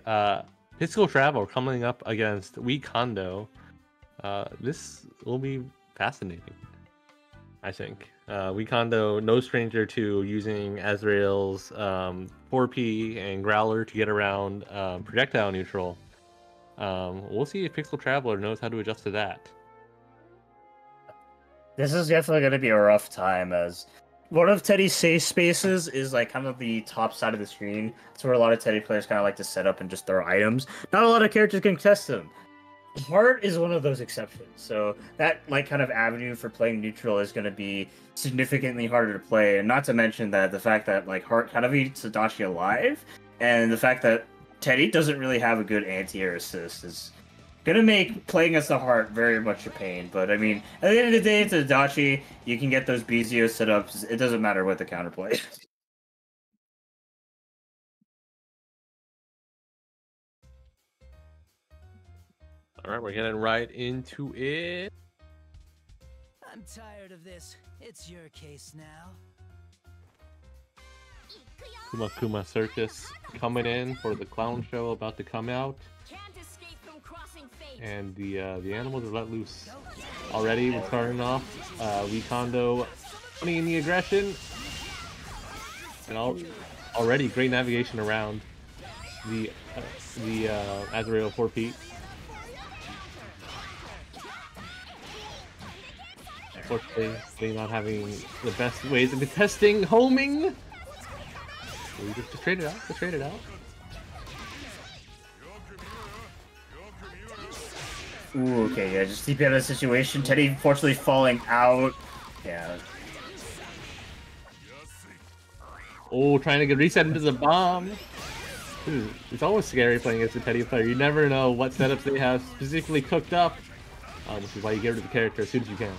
Physical Travel coming up against Weak Kondo. This will be fascinating, I think. Weak Kondo, no stranger to using Azrael's 4P and Growler to get around projectile neutral. We'll see if Pixel Traveler knows how to adjust to that. This is definitely going to be a rough time, as one of Teddy's safe spaces is like kind of the top side of the screen. That's where a lot of Teddy players kind of like to set up and just throw items. Not a lot of characters can contest them. Heart is one of those exceptions, so that like kind of avenue for playing neutral is going to be significantly harder to play, and not to mention that the fact that like Heart kind of eats Tadashi alive, and the fact that Teddy doesn't really have a good anti-air assist is gonna make playing as the Heart very much a pain. But I mean, at the end of the day, it's Tadashi. You can get those Bizio setups. It doesn't matter what the counterplay is. All right, we're getting right into it. I'm tired of this. It's your case now. Kuma Kuma Circus coming in for the clown show about to come out. Can't escape from crossing fate. And the animals are let loose. Already, we're starting off. Weak Kondo putting in the aggression. And already great navigation around the Azrael 4P. Unfortunately, not having the best ways of contesting homing. We just trade it out. Just trade it out. Ooh, okay, yeah, just TP out of the situation. Teddy unfortunately falling out. Yeah. Oh, trying to get reset into the bomb. It's always scary playing against a Teddy player. You never know what setups they have specifically cooked up. This is why you get rid of the character as soon as you can.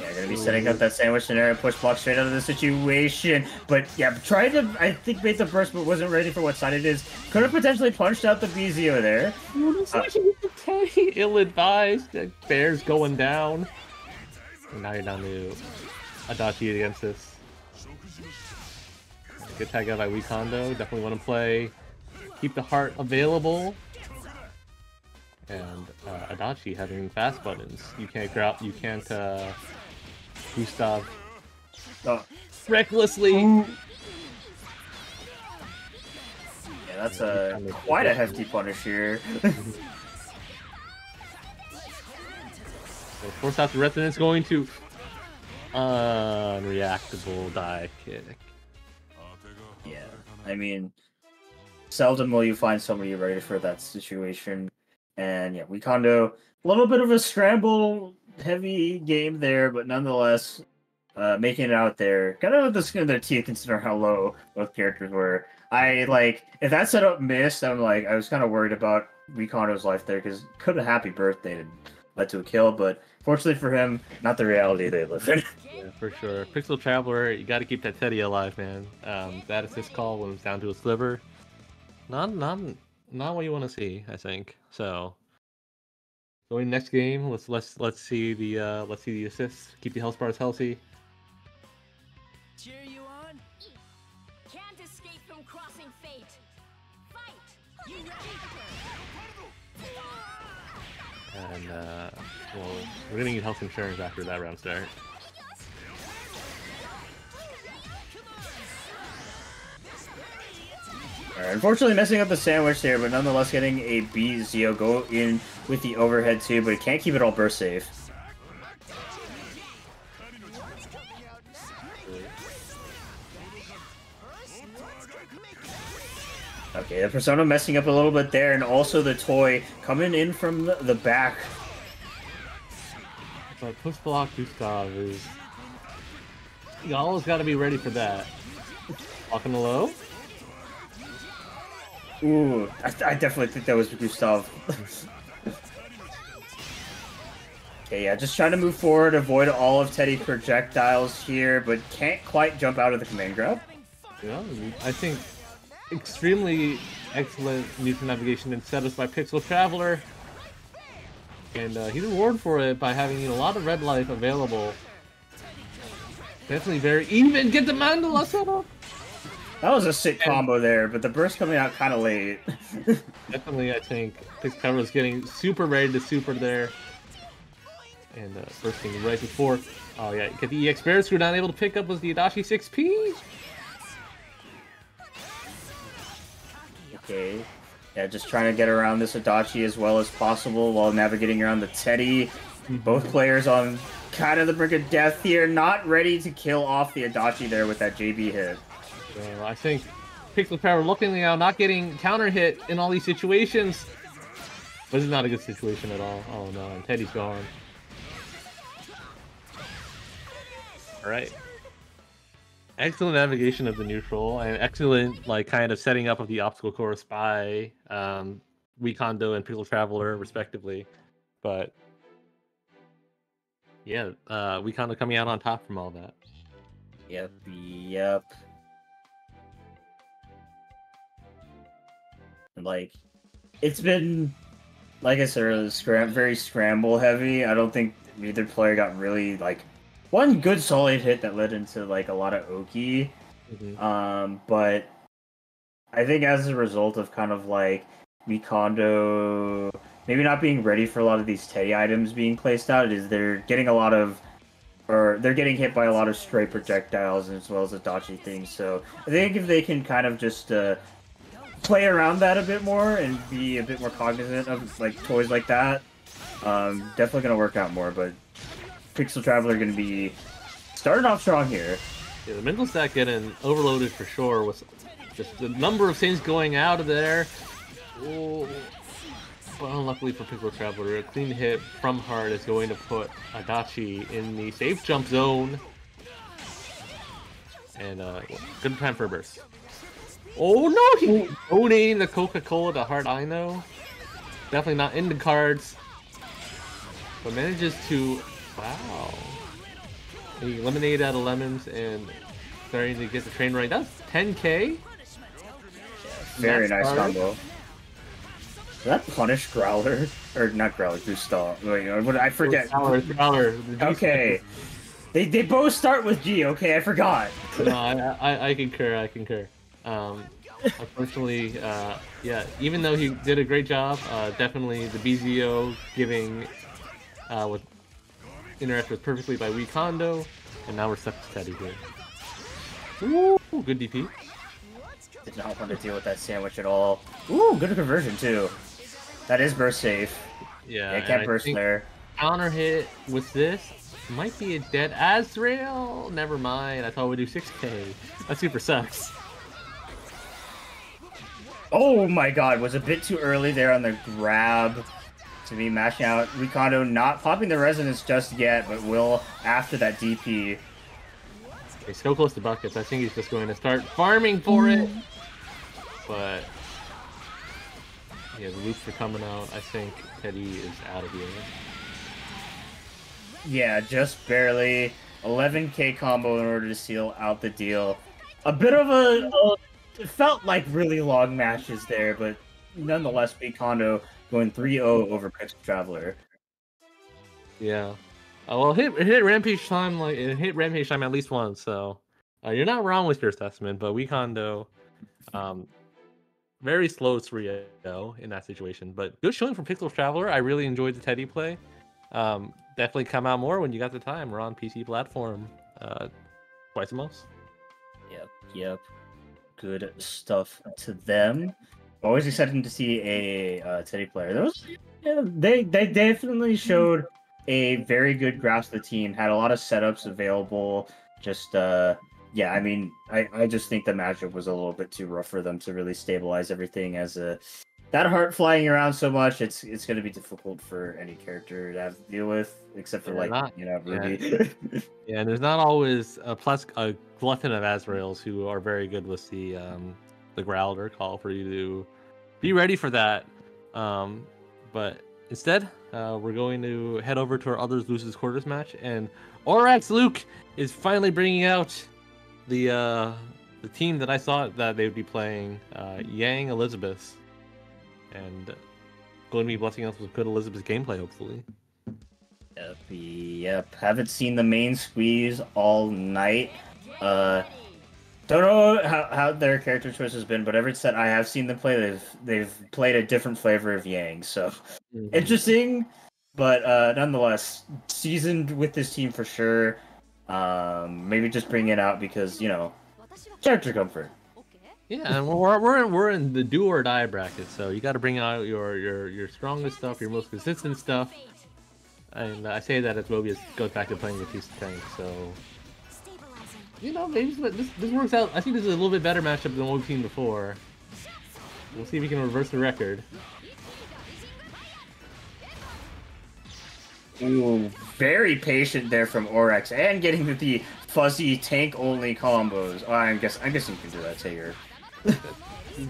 Yeah, gonna be setting up that sandwich scenario, push block straight out of the situation. But yeah, tried to, I think, bait the burst, but wasn't ready for what side it is. Could have potentially punched out the BZO there. Ill-advised. Bear's going down. And now you're down to Adachi against this. Good tag out by Wikondo. Definitely want to play. Keep the heart available. And Adachi having fast buttons. You can't grab. You can't Gustav recklessly. Yeah, that's quite a hefty punish here. So force out the resonance, going to unreactable die kick. Yeah, I mean, seldom will you find somebody ready for that situation. And yeah, Wikondo, a little bit of a scramble heavy game there, but nonetheless, making it out there. Kind of with the skin of their teeth, considering how low both characters were. If that setup missed, I was kind of worried about Wikondo's life there, because could have happy birthday and led to a kill, but fortunately for him, not the reality they live in. Yeah, for sure. Pixel Traveler, you got to keep that Teddy alive, man. That assist call when it's down to a sliver, not what you want to see, I think. So, going next game, let's see the assists. Keep the health bars healthy. Cheer you on? Can't escape from crossing fate. Fight! And well, we're gonna need health insurance after that round start. Unfortunately, messing up the sandwich there, but nonetheless getting a BZO go in with the overhead too, but he can't keep it all burst safe. Okay, the Persona messing up a little bit there, and also the toy coming in from the back. So push block Gustav is... You always got to be ready for that. Walking low. Ooh, I definitely think that was Gustav. Okay, yeah, just trying to move forward, avoid all of Teddy's projectiles here, but can't quite jump out of the command grab. Yeah, I think extremely excellent neutral navigation and setups by Pixel Traveler. And he's rewarded for it by having a lot of red life available. Definitely very even. Get the mandala set up. That was a sick combo there, but the burst coming out kind of late. Definitely, I think Pixel Traveler is getting super ready to super there. And bursting right before. Oh yeah, get the EX Bear Screw not able to pick up was the Adachi 6P. Okay. Yeah, just trying to get around this Adachi as well as possible while navigating around the Teddy. Both players on kind of the brink of death here, not ready to kill off the Adachi there with that JB hit. So I think Pixel Power looking now, not getting counter hit in all these situations. This is not a good situation at all. Oh no, and Teddy's gone. Alright. Excellent navigation of the neutral, and excellent, kind of setting up of the obstacle course by Wikondo and Pixel Traveler, respectively. But, yeah, Wikondo coming out on top from all that. Yep, yep. And, it's been, like I said earlier, very scramble heavy. I don't think either player got really, one good solid hit that led into a lot of Oki. But I think as a result of kind of Wikondo maybe not being ready for a lot of these Teddy items being placed out, is they're getting they're getting hit by a lot of stray projectiles as well as Adachi things. So I think if they can kind of just play around that a bit more and be a bit more cognizant of toys like that, definitely gonna work out more. But Pixel Traveler going to be starting off strong here. Yeah, the mental stack getting overloaded for sure with just the number of things going out of there. Oh, but unluckily for Pixel Traveler, a clean hit from Hard is going to put Adachi in the safe jump zone. And good time for a burst. Oh no, he donating the Coca-Cola to Hard I know. Definitely not in the cards. But manages to... Wow. He lemonade out of lemons and starting to get the train right. That's 10k. Very nice started. combo. Did that punish Growler? Or not Growler, Gustav. Wait, what, I forget. Growler. Okay. They both start with G, okay, I forgot. No, I concur, I concur. Unfortunately, yeah, even though he did a great job, definitely the BZO giving with interacted perfectly by Wekondo, and now we're stuck to Teddy here. Ooh, good DP. Did not want to deal with that sandwich at all. Ooh, good conversion too. That is burst safe. Yeah, It can't burst there. Counter hit with this might be a dead Azrael. Never mind. I thought we'd do 6k. That super sucks. Oh my god, was a bit too early there on the grab to be mashing out. Wekondo not popping the resonance just yet, but will after that DP. He's so close to buckets. I think he's just going to start farming for it. But yeah, the loops are coming out. I think Teddy is out of here. Yeah, just barely. 11k combo in order to seal out the deal. A bit of it felt like really long matches there, but nonetheless, Wekondo going 3-0 over Pixel Traveler. Yeah. Well, hit Rampage time at least once, so you're not wrong with your assessment. But Wekondo, very slow 3-0 in that situation, but good showing from Pixel Traveler. I really enjoyed the Teddy play. Definitely come out more when you got the time. We're on PC platform twice the most. Yep. Good stuff to them. Always exciting to see a Teddy player. They definitely showed a very good grasp of the team. Had a lot of setups available. Just yeah, I mean, I just think the matchup was a little bit too rough for them to really stabilize everything. As that heart flying around so much, it's going to be difficult for any character to have to deal with, except for Ruby. Yeah, and there's not always a glutton of Azraels who are very good with the Growler call for you to be ready for that. But instead, we're going to head over to our Others Loses Quarters match, and Orax Luke is finally bringing out the team that I thought that they would be playing, Yang Elizabeth, and going to be blessing us with good Elizabeth gameplay, hopefully. Yep. Haven't seen the main squeeze all night. Don't know how their character choice has been, but every set I have seen them play, they've played a different flavor of Yang. So interesting, but nonetheless, seasoned with this team for sure. Maybe just bring it out because character comfort. Yeah, and we're in the do or die bracket, so you got to bring out your strongest stuff, your most consistent stuff. And I say that as Mobius goes back to playing the piece of tank, so maybe this works out. I think this is a little bit better matchup than what we've seen before. We'll see if we can reverse the record. Ooh, very patient there from Orax, and getting the fuzzy tank only combos. Oh, I'm guessing you can do that, Tager.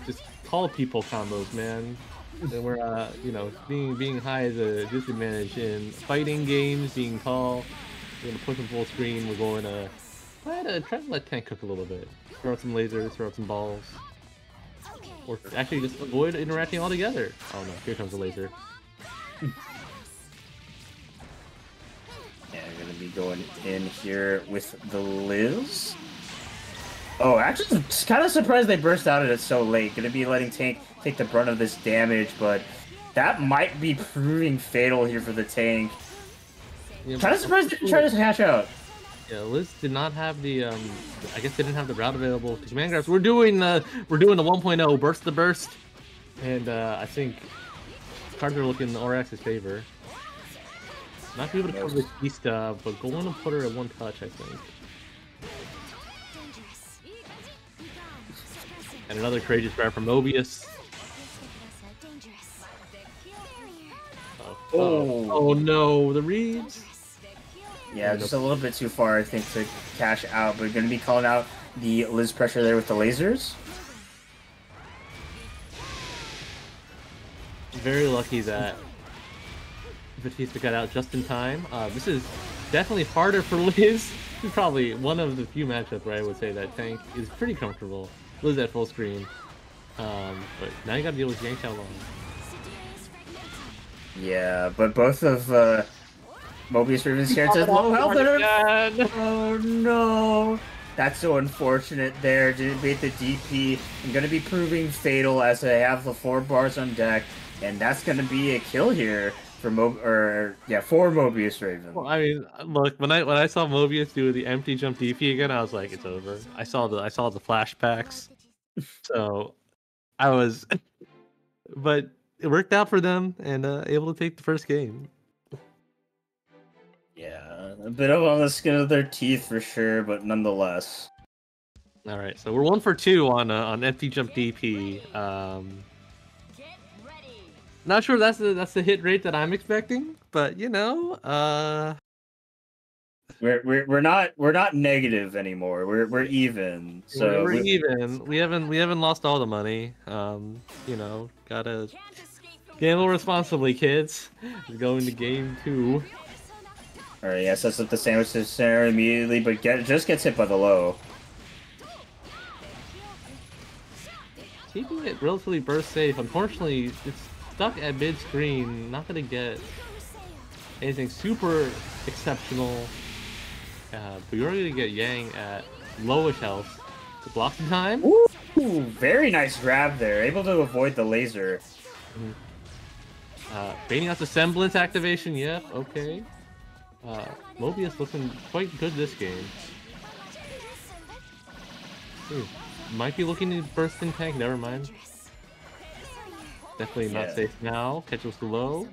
Just call people combos, man. And we're being high is a disadvantage in fighting games. Being tall, we're gonna push them full screen. We're going to try to let tank cook a little bit. Throw out some lasers, throw out some balls, or actually just avoid interacting altogether. Oh no, here comes the laser. Yeah, I'm gonna be going in here with the Liz. Oh, actually, just kind of surprised they burst out at it so late. Gonna be letting Tank take the brunt of this damage, but that might be proving fatal here for the Tank. Yeah, kind of surprised they didn't try to hash out. Yeah, Liz did not have the I guess they didn't have the route available to command grabs. We're doing the 1.0 burst the burst, and I think cards are looking in Orax's favor. Not be able to cover this beast, but going to put her at one touch, I think. And another courageous grab from Mobius. Oh no, the reads. Yeah, just a little bit too far, I think, to cash out. But we're going to be calling out the Liz pressure there with the lasers. Very lucky that Batista got out just in time. This is definitely harder for Liz is probably one of the few matchups where I would say that tank is pretty comfortable. Liz at full screen. But now you gotta deal with Yang Xiaolong. Yeah, but both of Mobius Raven's characters low health. Oh no! That's so unfortunate there. Didn't beat the DP. I'm gonna be proving fatal as I have the 4 bars on deck, and that's gonna be a kill here for for Mobius Raven. Well, I mean, look, when I saw Mobius do the empty jump DP again, I was like, it's over. I saw the flashbacks, so I was, but it worked out for them and able to take the first game. Yeah, a bit of on the skin of their teeth for sure, but nonetheless. All right, so we're 1 for 2 on empty jump DP. Not sure that's the hit rate that I'm expecting, but you know, we're not negative anymore. We're even. So we're even. We haven't lost all the money. You know, gotta gamble responsibly, kids. We're going to game 2. All right, yeah, sets up the sandwich center immediately, but just gets hit by the low. Keeping it relatively burst safe. Unfortunately, it's stuck at mid screen. Not gonna get anything super exceptional. But you're gonna get Yang at lowish health. The blocking time. Ooh, very nice grab there. Able to avoid the laser. Baiting out the semblance activation. Yep. Okay. Mobius looking quite good this game. Ooh, might be looking to burst in tank. Never mind. Definitely not safe now. Catch us low.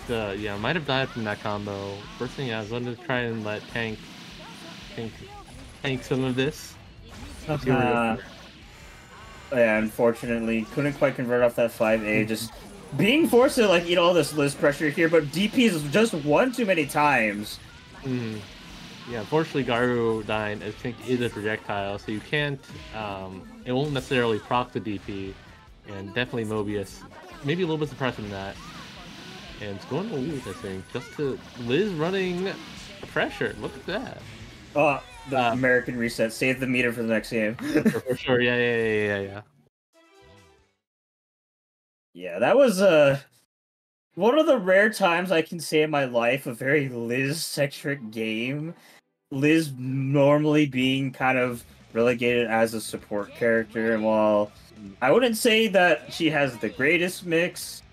Yeah, might have died from that combo. First thing, I was going to try and let tank some of this. Yeah, unfortunately, couldn't quite convert off that 5A. Just being forced to like eat all this Liz pressure here, but DP is just one too many times. Yeah, unfortunately, Garu dying, I think, is a projectile, so you can't. It won't necessarily proc the DP, and definitely Mobius, maybe a little bit suppressing that. And it's going to lose, I think, just to Liz running pressure. Look at that. Oh, the American reset. Save the meter for the next game. For sure, yeah. Yeah, that was one of the rare times I can say in my life a very Liz-centric game. Liz normally being kind of relegated as a support character, and while I wouldn't say that she has the greatest mix,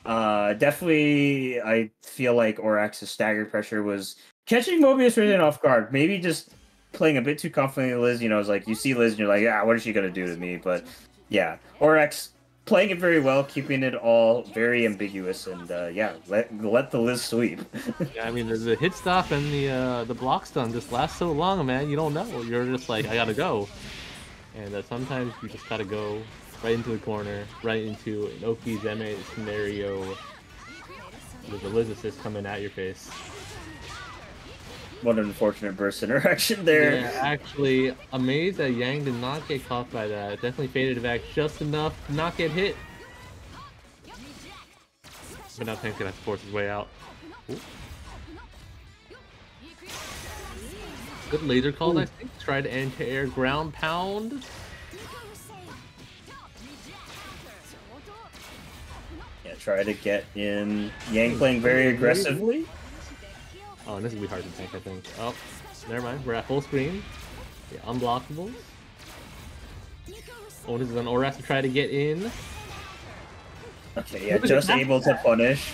definitely I feel like Orax's staggered pressure was catching Mobius really off guard. Maybe just playing a bit too confidently with Liz, you know, it's like you see Liz and you're like, what is she gonna do to me? But yeah, Orax playing it very well, keeping it all very ambiguous, and let the Liz sweep. Yeah, I mean, the hit stop and the block stun just last so long, man. You don't know. You're just like, I gotta go, and sometimes you just gotta go right into the corner, right into an OP Zeme scenario with the Liz assist coming at your face. What an unfortunate burst interaction there. Yeah, actually, amazed that Yang did not get caught by that. Definitely faded back just enough to not get hit. But now Tank's gonna have to force his way out. Ooh. Good laser call, I think. Try to anti-air ground pound. Yeah, try to get in. Yang playing very aggressively. Oh, this is gonna be hard to tank, I think. Oh, never mind. We're at full screen. Yeah, unblockable. Oh, this is an Orax to try to get in. Okay, yeah, just able to punish.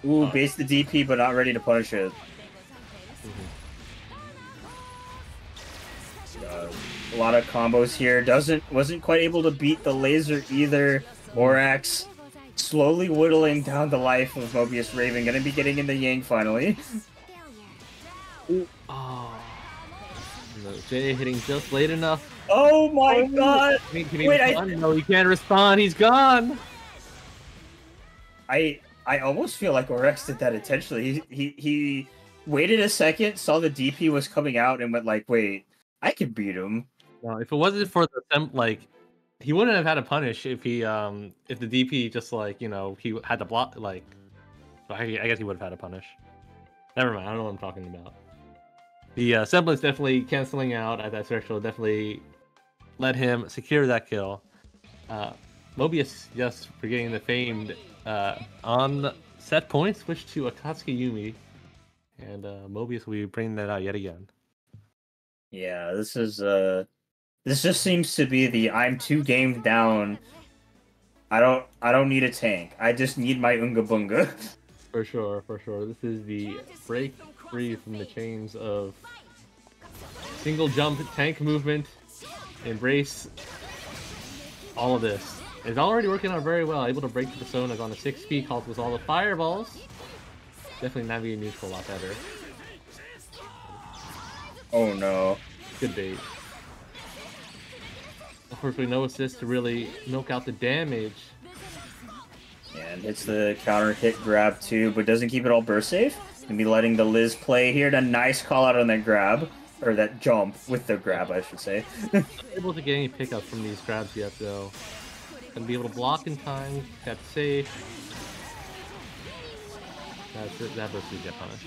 Ooh, base the DP, but not ready to punish it. A lot of combos here. Wasn't quite able to beat the laser either. Orax slowly whittling down the life of Mobius Raven. Gonna be getting into Yang finally. Ooh. Oh. No, Jay hitting just late enough. Oh my god! Wait, no, he can't respond. He's gone. I almost feel like Orax did that intentionally. He waited a second, saw the DP was coming out, and went like, "Wait, I can beat him." No, if it wasn't for the he wouldn't have had a punish if he if the DP just like, you know, he had to block like. I guess he would have had a punish. Never mind, I don't know what I'm talking about. The semblance definitely canceling out at that threshold definitely let him secure that kill. Mobius, yes, for getting the famed on set point, switch to Akatsuki Yumi, and Mobius will be bringing that out yet again. Yeah, this is this just seems to be the I'm 2 games down. I don't need a tank. I just need my Unga Bunga. For sure, for sure. This is the break free from the chains of single jump tank movement, embrace all of this. It's already working out very well, able to break the personas on a 6 speed, calls with all the fireballs. Definitely navigating neutral a lot better. Oh no. Good bait. Unfortunately, no assist to really milk out the damage. And hits the counter hit grab too, but doesn't keep it all burst safe. Gonna be letting the Liz play here. A nice call out on that grab. Or that jump with the grab, I should say. Not able to get any pickup from these grabs yet, though. Gonna be able to block in time, kept safe. That's it. That burst will get punished.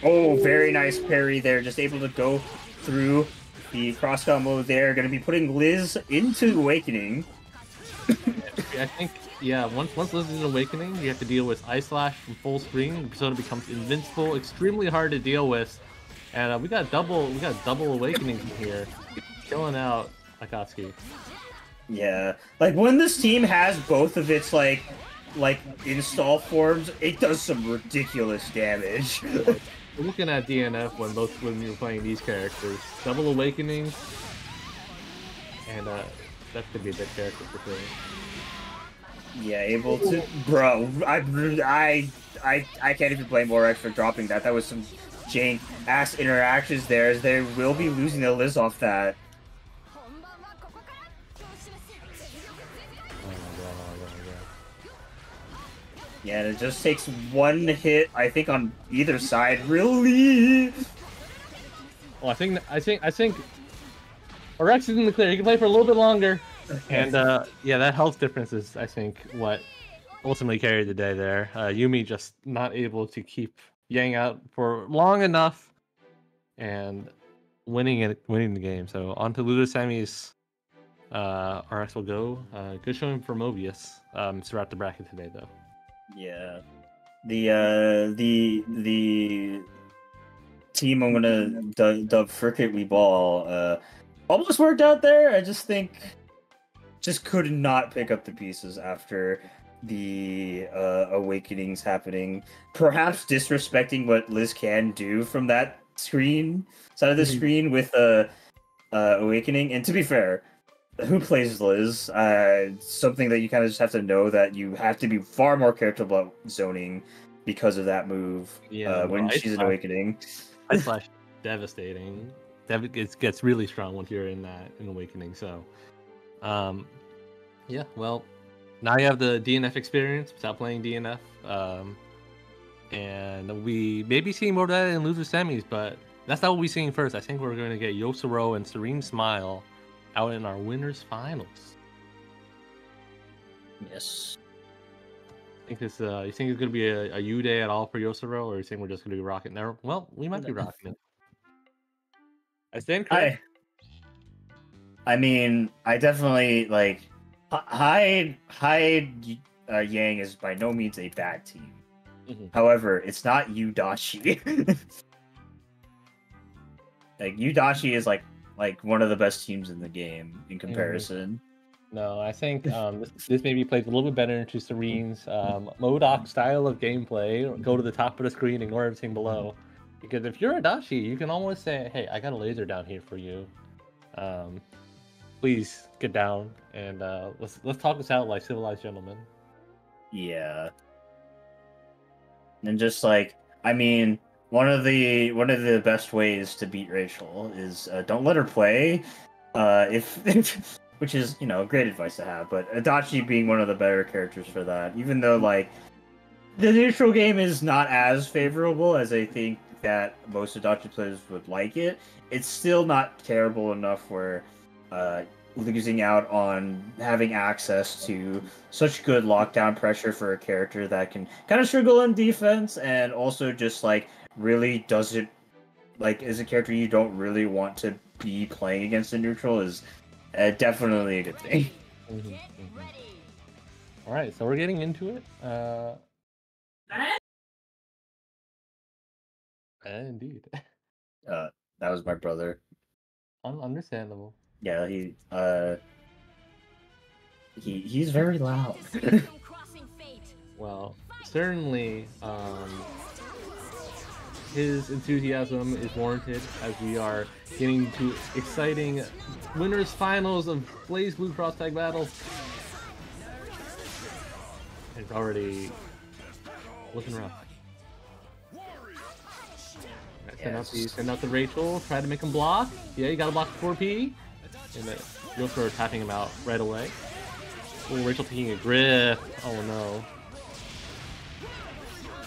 Oh, very nice parry there. Just able to go through the cross combo there. Gonna be putting Liz into Awakening. I think, yeah, once Liz is in Awakening, you have to deal with Ice Slash from full screen. The persona becomes invincible, extremely hard to deal with. And we got double Awakenings in here. Killing out Akatsuki. Yeah. Like, when this team has both of its, like install forms, it does some ridiculous damage. We're looking at DNF when you're playing these characters. Double Awakening, and that could be a big character for sure. Yeah, able to, bro. I can't even blame Orex for dropping that. That was some jank ass interactions there, as they will be losing the Liz off that. Yeah, and it just takes one hit, I think, on either side. Really? Oh, I think Orex is in the clear. He can play for a little bit longer. And yeah, that health difference is, I think, what ultimately carried the day there. Yumi just not able to keep Yang out for long enough, and winning the game. So on to loser semis. RX will go. Good showing for Mobius throughout the bracket today, though. Yeah, the team I'm gonna dub Frickin' We Ball almost worked out there. I just think could not pick up the pieces after the awakenings happening. Perhaps disrespecting what Liz can do from that screen side of the screen with awakening. And to be fair, who plays Liz? Something that you kind of just have to know that you have to be far more careful about zoning because of that move. Yeah, when she's in awakening. Ice Slash devastating. It gets really strong once you're in awakening. So, yeah. Well, now you have the DNF experience without playing DNF, and we may be seeing more of that in loser semis, but that's not what we're seeing first. I think we're going to get Yosuro and Serene Smile out in our winners finals. Yes. You think it's going to be a U day at all for Yosuro, or you think we're just going to be rocking there? Well, we might be rocking it. I stand correct. I mean, I definitely like Hyde Yang is by no means a bad team. However, it's not Udachi. Like Udachi is like one of the best teams in the game in comparison. No, I think this maybe plays a little bit better into Serene's Modok style of gameplay. Go to the top of the screen, ignore everything below. Because if you're Adachi, you can almost say, "Hey, I got a laser down here for you. Please get down and let's talk this out like civilized gentlemen." Yeah. And just like, I mean, one of the best ways to beat Rachel is don't let her play. Which is, great advice to have. But Adachi being one of the better characters for that, even though like the neutral game is not as favorable as I think that most Adachi players would like it, it's still not terrible enough where losing out on having access to such good lockdown pressure for a character that can kind of struggle in defense and also just like really doesn't like is a character you don't really want to be playing against in neutral is definitely a good thing. All right, so we're getting into it. Indeed. That was my brother. Understandable. Yeah, he's very loud. Well, certainly, his enthusiasm is warranted as we are getting to exciting winners finals of Blaze Blue Cross Tag Battle. It's already looking rough. Send out the Rachel, try to make him block. Yeah, you gotta block the 4P. And then you'll start tapping him out right away. Oh, Rachel taking a grip. Oh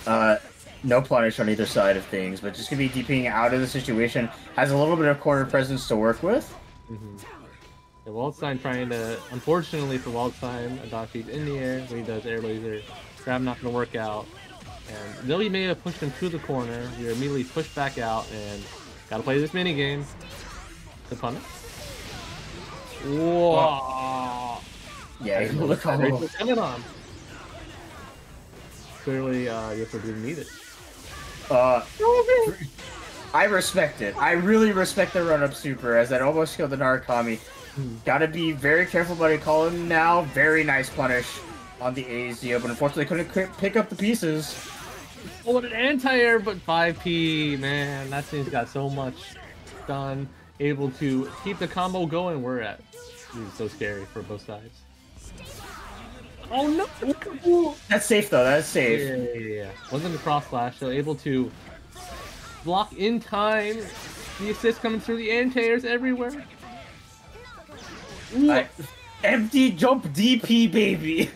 no. No punish on either side of things, but just gonna be DPing out of the situation. Has a little bit of corner presence to work with. Yeah, Waldstein trying to, unfortunately for Waldstein, Adachi's in the air when he does air laser. Grab not gonna work out. And though he may have pushed him to the corner, we are immediately pushed back out and gotta play this minigame. The punish. Whoa! Yeah, look how coming on. Clearly, Yoko didn't need it. I respect it. I really respect the run-up super, as that almost killed the Narukami. Gotta be very careful about it. Call him now. Very nice punish on the AZO, but unfortunately couldn't pick up the pieces. Oh, what an anti-air, but 5P, man. That thing's got so much done. Able to keep the combo going. We're at. This is so scary for both sides. Oh no! That's safe though. That's safe. Yeah. Wasn't a cross flash, so able to block in time. The assist coming through the anti-airs everywhere. Empty jump DP, baby.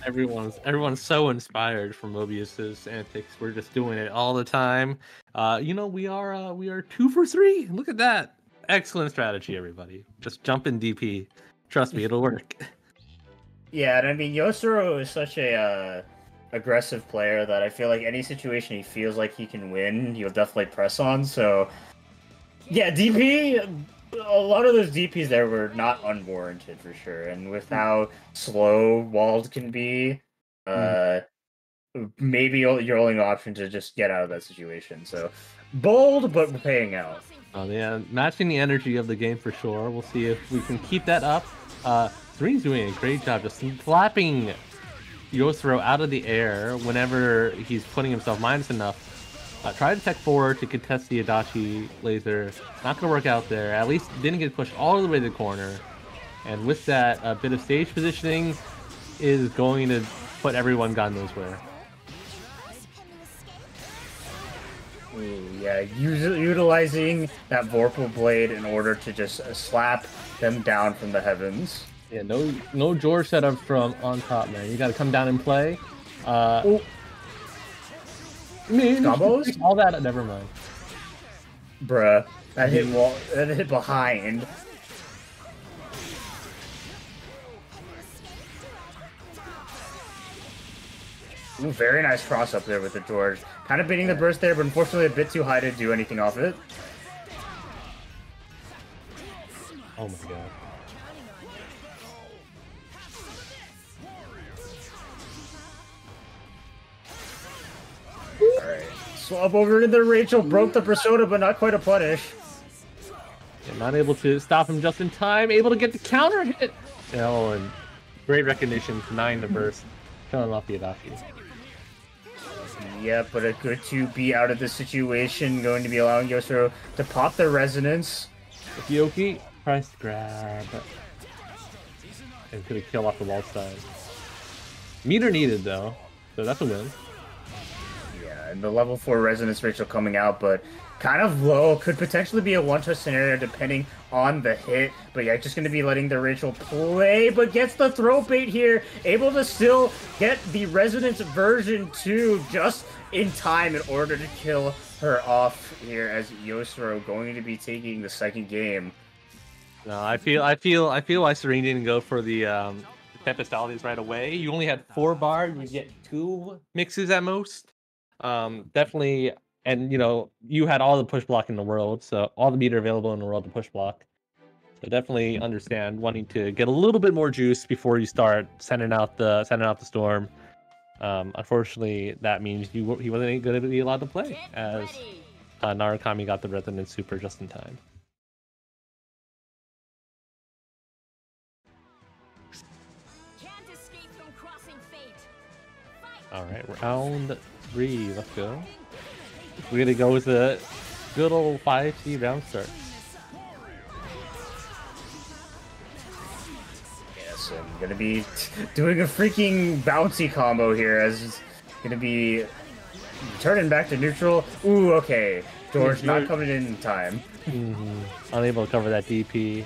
Everyone's so inspired from Mobius's antics. We're just doing it all the time. You know, we are 2 for 3. Look at that. Excellent strategy, everybody. Just jump in DP. Trust me, it'll work. Yeah, and I mean Yosuro is such a aggressive player that I feel like any situation he feels like he can win, he'll definitely press on. So yeah, DP. A lot of those DPs there were not unwarranted for sure, and with how slow Wald can be, maybe your only option to just get out of that situation. So bold, but paying out. Oh yeah, matching the energy of the game for sure. We'll see if we can keep that up. Threen's doing a great job just slapping Yosuro out of the air whenever he's putting himself minus enough. Tried to tech forward to contest the Adachi laser. Not going to work out there. At least didn't get pushed all the way to the corner. And with that, a bit of stage positioning is going to put everyone God knows where. Yeah, utilizing that Vorpal Blade in order to just slap them down from the heavens. Yeah, no George setup from on top, man. You got to come down and play. Combos? All that, never mind. Bruh, that hit behind. Ooh, very nice cross up there with the George. Kind of beating the burst there, but unfortunately a bit too high to do anything off it. Oh my god. Alright. Swap over to the Rachel, broke the persona, but not quite a punish. Yeah, not able to stop him just in time, able to get the counter hit. Oh, and great recognition, denying the burst, killing off the Adachi. Yeah, but a good 2B out of the situation, going to be allowing Yosuro to pop the resonance. Yoki tries to grab, and could have killed off the wall side. Meter needed though, so that's a win. Yeah, and the level 4 Resonance Rachel coming out, but kind of low. Could potentially be a one-touch scenario depending on the hit. But yeah, just going to be letting the Rachel play, but gets the throw bait here. Able to still get the Resonance version 2 just in time in order to kill her off here as Yosro going to be taking the second game. No, I feel why Serene didn't go for the Tempestalities right away. You only had 4 bar, you get 2 mixes at most. Definitely, and you know, you had all the push block in the world, so all the meter available in the world to push block. So definitely understand wanting to get a little bit more juice before you start sending out the storm. Unfortunately, that means he wasn't going to be allowed to play as Narukami got the Resonance Super just in time. All right, round 3, let's go. We're gonna go with a good old 5C round start. Yes, I'm gonna be doing a freaking bouncy combo here as it's gonna be turning back to neutral. Ooh, okay. George not coming in time. Unable to cover that DP.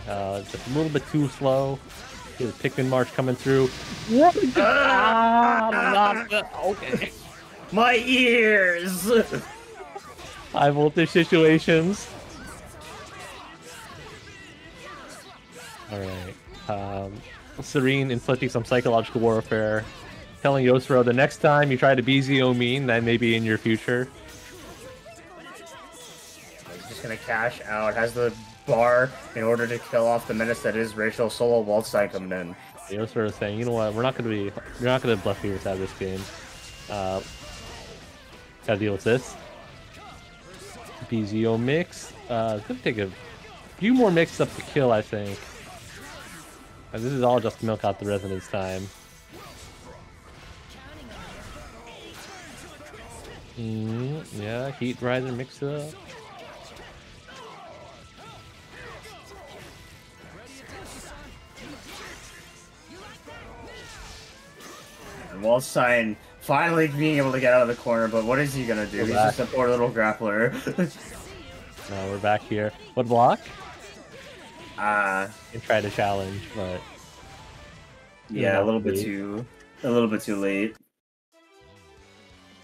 Just a little bit too slow. His Pikmin March coming through. Okay. My ears! High voltage situations. Alright. Serene inflicting some psychological warfare. Telling Yosro the next time you try to BZO mean, that may be in your future. He's just gonna cash out. Has the bar in order to kill off the menace that is Rachel. Solo Waltzstein coming in. Yosro is saying, you know what, you're not gonna bluff yours out of this game. Gotta deal with this. BZO mix. It's gonna take a few more mixes up to kill, I think. And this is all just to milk out the Resonance time. Yeah, Heat Rider mix up. Waltzstein finally being able to get out of the corner, but what is he gonna do? He's just a poor little grappler. No, we're back here. What block? And try to challenge, but yeah, a little bit too late.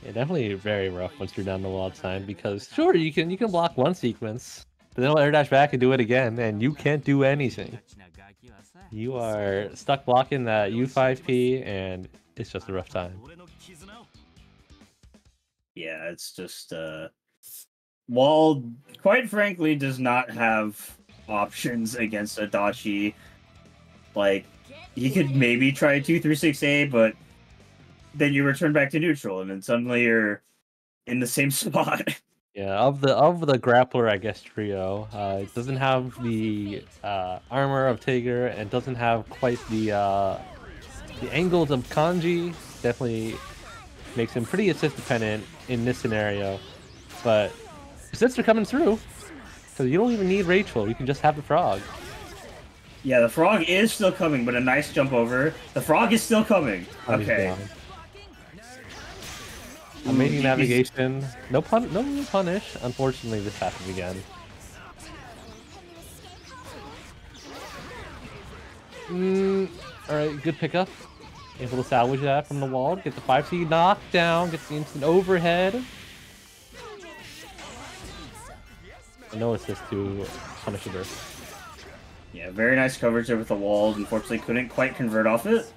Yeah, definitely very rough once you're down the Waltzstein, because sure you can block one sequence, but then air dash back and do it again, and you can't do anything. You are stuck blocking that U5P, and it's just a rough time. Yeah, it's just Wall, quite frankly, does not have options against Adachi. Like, he could maybe try 236A, but then you return back to neutral, and then suddenly you're in the same spot. Yeah, of the grappler, I guess, trio, it doesn't have the armor of Tiger, and doesn't have quite the angles of Kanji. Definitely makes him pretty assist dependent in this scenario, but assists are coming through, so you don't even need Rachel. You can just have the frog. Yeah, the frog is still coming, but a nice jump over. The frog is still coming. Okay. Amazing navigation. No punish. Unfortunately, this happens again. Alright, good pickup. Able to salvage that from the wall. Get the 5C knocked down. Get the instant overhead. No assist to punish the burst. Yeah, very nice coverage there with the wall. Unfortunately, couldn't quite convert off it.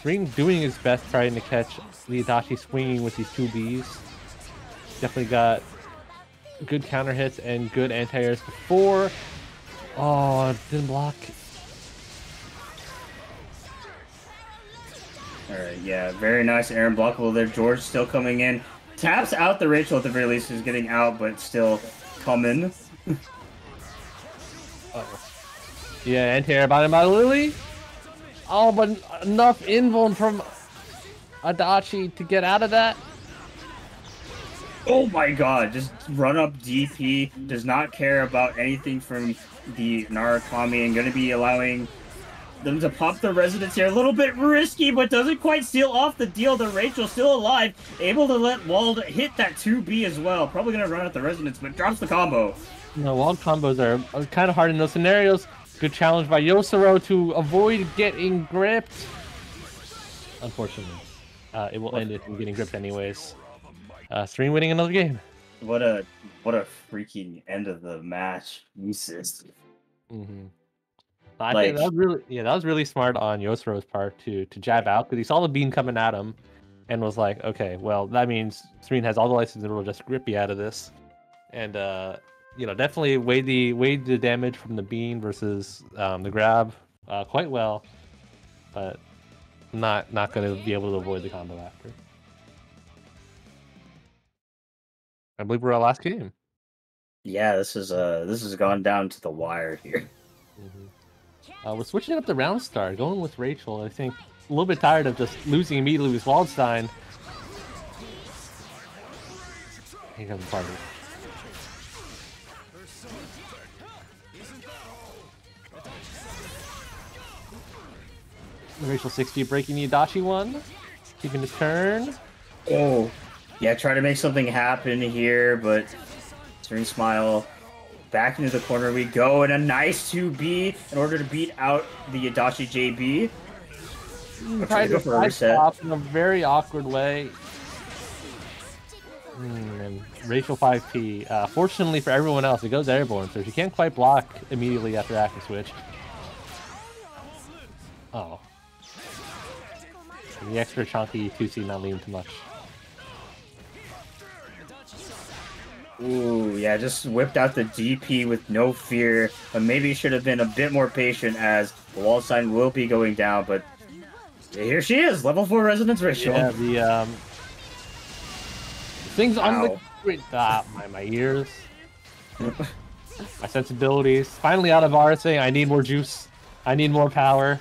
Ring doing his best trying to catch the Adachi swinging with these 2Bs. Definitely got good counter hits and good anti-airs before. Oh, didn't block. Alright, yeah, very nice air and blockable there. George still coming in. Taps out the Rachel at the very least, who's getting out, but still coming. Yeah, anti-air by Lily. Oh, but enough invuln from Adachi to get out of that. Oh my god, just run up DP, does not care about anything from the Narukami, and going to be allowing them to pop the resonance here. A little bit risky, but doesn't quite seal off the deal. The Rachel still alive, able to let Wald hit that 2B as well. Probably gonna run out the resonance, but drops the combo. No, Wald combos are kind of hard in those scenarios. Good challenge by Yosuro to avoid getting gripped. Unfortunately, it will end it in getting gripped anyways. Serene winning another game. What a freaking end of the match. Jesus. I think that was really smart on Yosuro's part to jab out because he saw the beam coming at him and was like, okay, well that means Serene has all the license in the world just grip me out of this. And definitely weighed the damage from the beam versus the grab quite well, but not going to be able to avoid the combo after. I believe we're our last game. Yeah, this has gone down to the wire here. We're switching up the round start, going with Rachel. I think a little bit tired of just losing immediately with Waldstein. Here comes the party. Rachel 60 breaking the Adachi one, keeping his turn. Oh, yeah, try to make something happen here, but Serene Smile back into the corner we go, and a nice 2B in order to beat out the Adachi JB. Tried to go stop in a very awkward way. And Rachel 5P. Fortunately for everyone else, it goes airborne, so she can't quite block immediately after active switch. Oh. The extra chunky 2C not leaving too much. Ooh, yeah, just whipped out the DP with no fear, but maybe should have been a bit more patient as the wall sign will be going down, but here she is, level 4 resonance ratio. Yeah, the things on the my ears, my sensibilities. Finally out of R saying I need more juice, I need more power.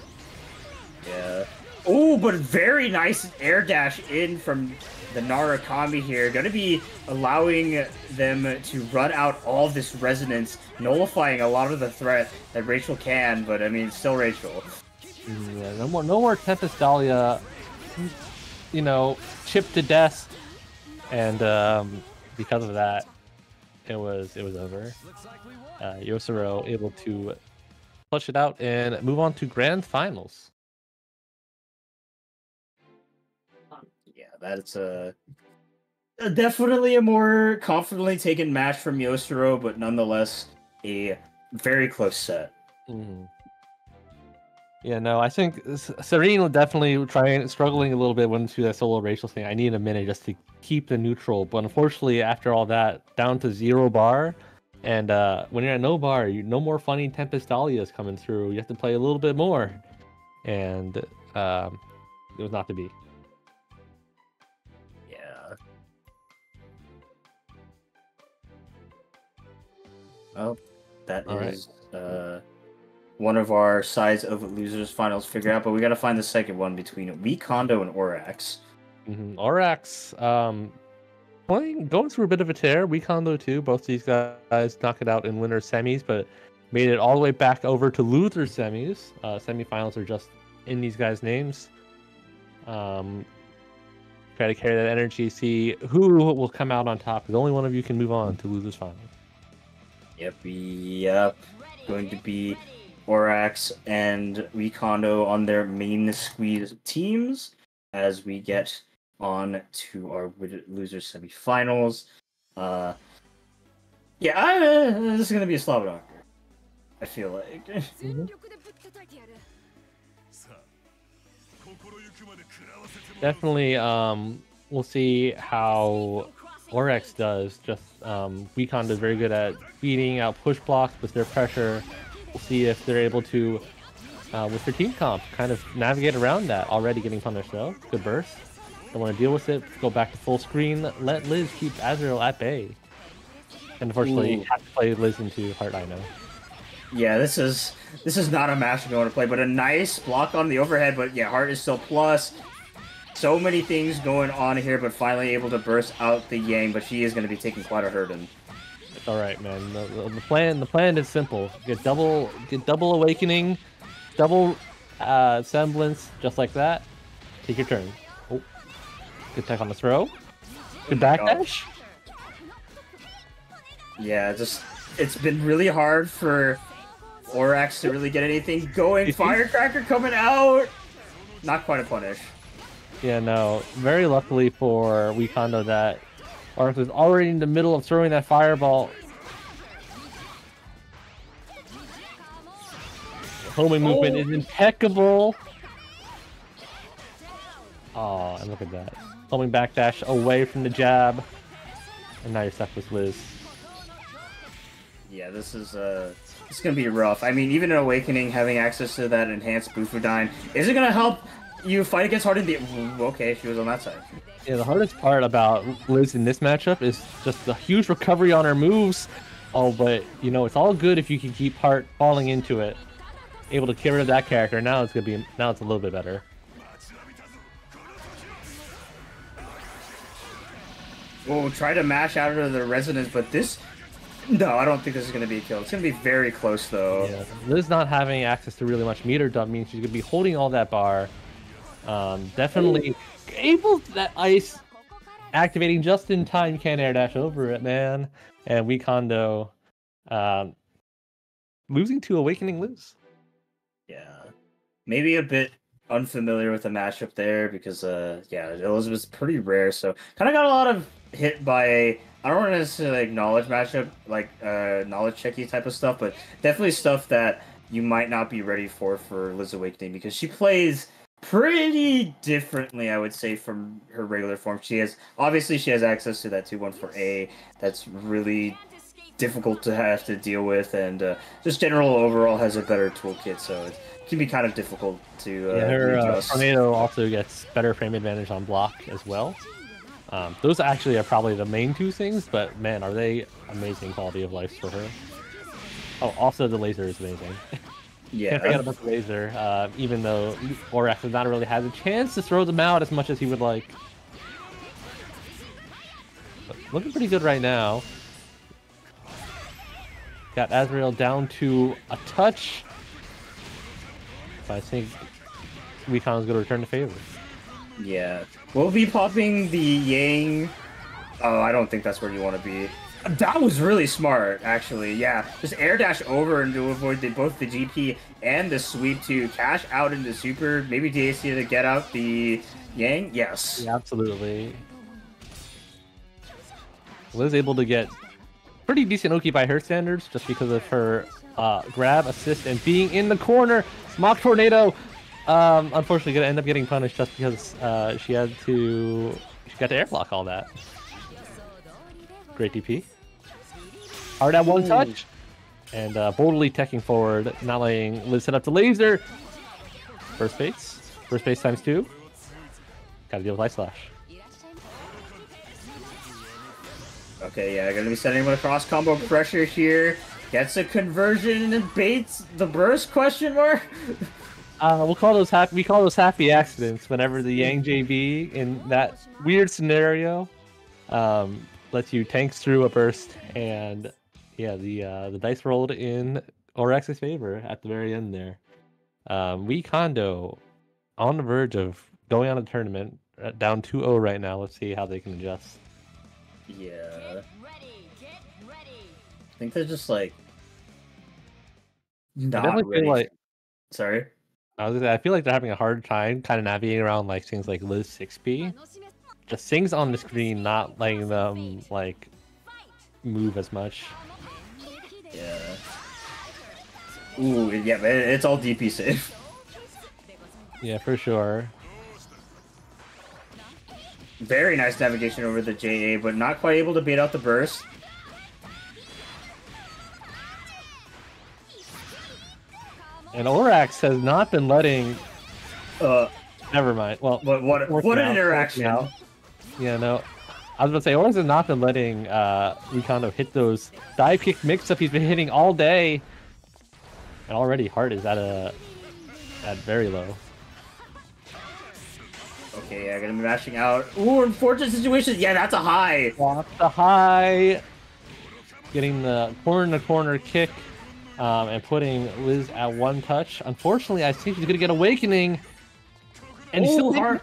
Yeah. Oh, but very nice air dash in from the Narukami here. Gonna be allowing them to run out all this resonance, nullifying a lot of the threat that Rachel can, but I mean, still Rachel. Yeah, no more Tempest Dahlia, chipped to death, and because of that, it was over. Yosuro able to clutch it out and move on to grand finals. Yeah, that's definitely a more confidently taken match from Yosuro, but nonetheless a very close set. Yeah, no, I think Serene will definitely struggling a little bit when to that solo Rachel thing. I need a minute just to keep the neutral, but unfortunately, after all that, down to 0 bar, and when you're at no bar, no more funny Tempest Dahlias coming through. You have to play a little bit more, and it was not to be. Yeah. Oh, that all is one of our sides of losers finals figure out, but we got to find the second one between WeKondo and Orax. Orax, going through a bit of a tear. WeKondo too. Both these guys knocked it out in winner semis, but made it all the way back over to loser semis. Semifinals are just in these guys' names. Try to carry that energy. See who will come out on top. Because only one of you can move on to losers finals. Yep. Going to be Orax and WeKondo on their main squeeze teams as we get on to our loser semifinals. This is going to be a slobber I feel like. Definitely, we'll see how Orax does. Just WeKondo is very good at beating out push blocks with their pressure. We'll see if they're able to, with their team comp, kind of navigate around that. Already getting punished though. Good burst. Don't want to deal with it. Go back to full screen. Let Liz keep Azrael at bay. And unfortunately, you have to play Liz into Heart I know. Yeah, this is not a match we want to play, but a nice block on the overhead. But yeah, Heart is still plus. So many things going on here, but finally able to burst out the Yang. But she is going to be taking quite a hurting. It's all right, man. The plan is simple. Get double awakening, double semblance, just like that. Take your turn. Oh, good tech on the throw. Good backdash. Yeah, just it's been really hard for Orax to really get anything going. Firecracker coming out. Not quite a punish. Yeah, no. Very luckily for Wekondo that Orax was already in the middle of throwing that fireball. Homing movement is impeccable. Oh, and look at that. Homing backdash away from the jab. And now you're stuck with Liz. Yeah, this is it's gonna be rough. I mean, even in Awakening, having access to that enhanced Bufudyne, is it gonna help you fight against Harden? Okay, she was on that side. Yeah, the hardest part about Liz in this matchup is just the huge recovery on her moves. Oh, but you know, it's all good if you can keep Hart falling into it. Able to get rid of that character. Now it's a little bit better. We'll try to mash out of the resonance, but this... No, I don't think this is going to be a kill. It's going to be very close, though. Yeah, Liz not having access to really much meter dump means she's going to be holding all that bar. Definitely able to that ice activating just in time. You can't air dash over it, man. And Wekondo losing to Awakening Liz. Yeah. Maybe a bit unfamiliar with the matchup there because, yeah, Elizabeth's pretty rare. So kind of got a lot of hit by... I don't want to necessarily like knowledge matchup, like knowledge checky type of stuff, but definitely stuff that you might not be ready for Liz Awakening because she plays pretty differently, I would say, from her regular form. She has access to that 2-1-4A that's really difficult to have to deal with, and just general overall has a better toolkit, so it can be kind of difficult to her Tornado also gets better frame advantage on block as well. Those actually are probably the main two things, but man, are they amazing quality of life for her. Oh, also the laser is amazing. Yeah. Can't forget about the laser, even though Orax has not really had the chance to throw them out as much as he would like. But looking pretty good right now. Got Azrael down to a touch. But I think Wekon's going to return the favor. Yeah. We'll be popping the Yang. Oh, I don't think that's where you want to be. That was really smart, actually. Yeah. Just air dash over and to avoid both the GP and the sweep to cash out into super. Maybe DAC to get out the Yang. Yes. Yeah, absolutely. Liz able to get pretty decent Oki by her standards just because of her grab, assist, and being in the corner. Mock Tornado. Unfortunately, gonna end up getting punished just because she got to air block all that. Great DP. Hard at one touch, and boldly teching forward, not letting Liz set up the laser. First base times 2. Gotta deal with Ice Slash. Okay, yeah, gonna be setting up a cross combo pressure here. Gets a conversion and baits the burst ? We call those happy accidents whenever the Yang JB in that weird scenario lets you tanks through a burst, and yeah, the dice rolled in Orax's favor at the very end there. Wekondo on the verge of going on a tournament, down 2-0 right now. Let's see how they can adjust. Yeah. Get ready. I think they're just like I not definitely ready. feel like Sorry. I feel like they're having a hard time kind of navigating around like things like Liz 6P. Just things on the screen not letting them like move as much. Yeah. Ooh, yeah, it's all DP safe. Yeah, for sure. Very nice navigation over the JA, but not quite able to bait out the burst. And Orax has not been letting. Never mind. Well, what an interaction! Yeah, no. I was about to say Orax has not been letting Wekondo hit those dive kick mix-up he's been hitting all day, and already Hart is at very low. Okay, yeah, gonna be mashing out. Ooh, unfortunate situation. Yeah, that's a high. Block the high. Getting the corner-to-corner kick. and putting Liz at 1 touch. Unfortunately, I think he's gonna get Awakening, and he's still hard.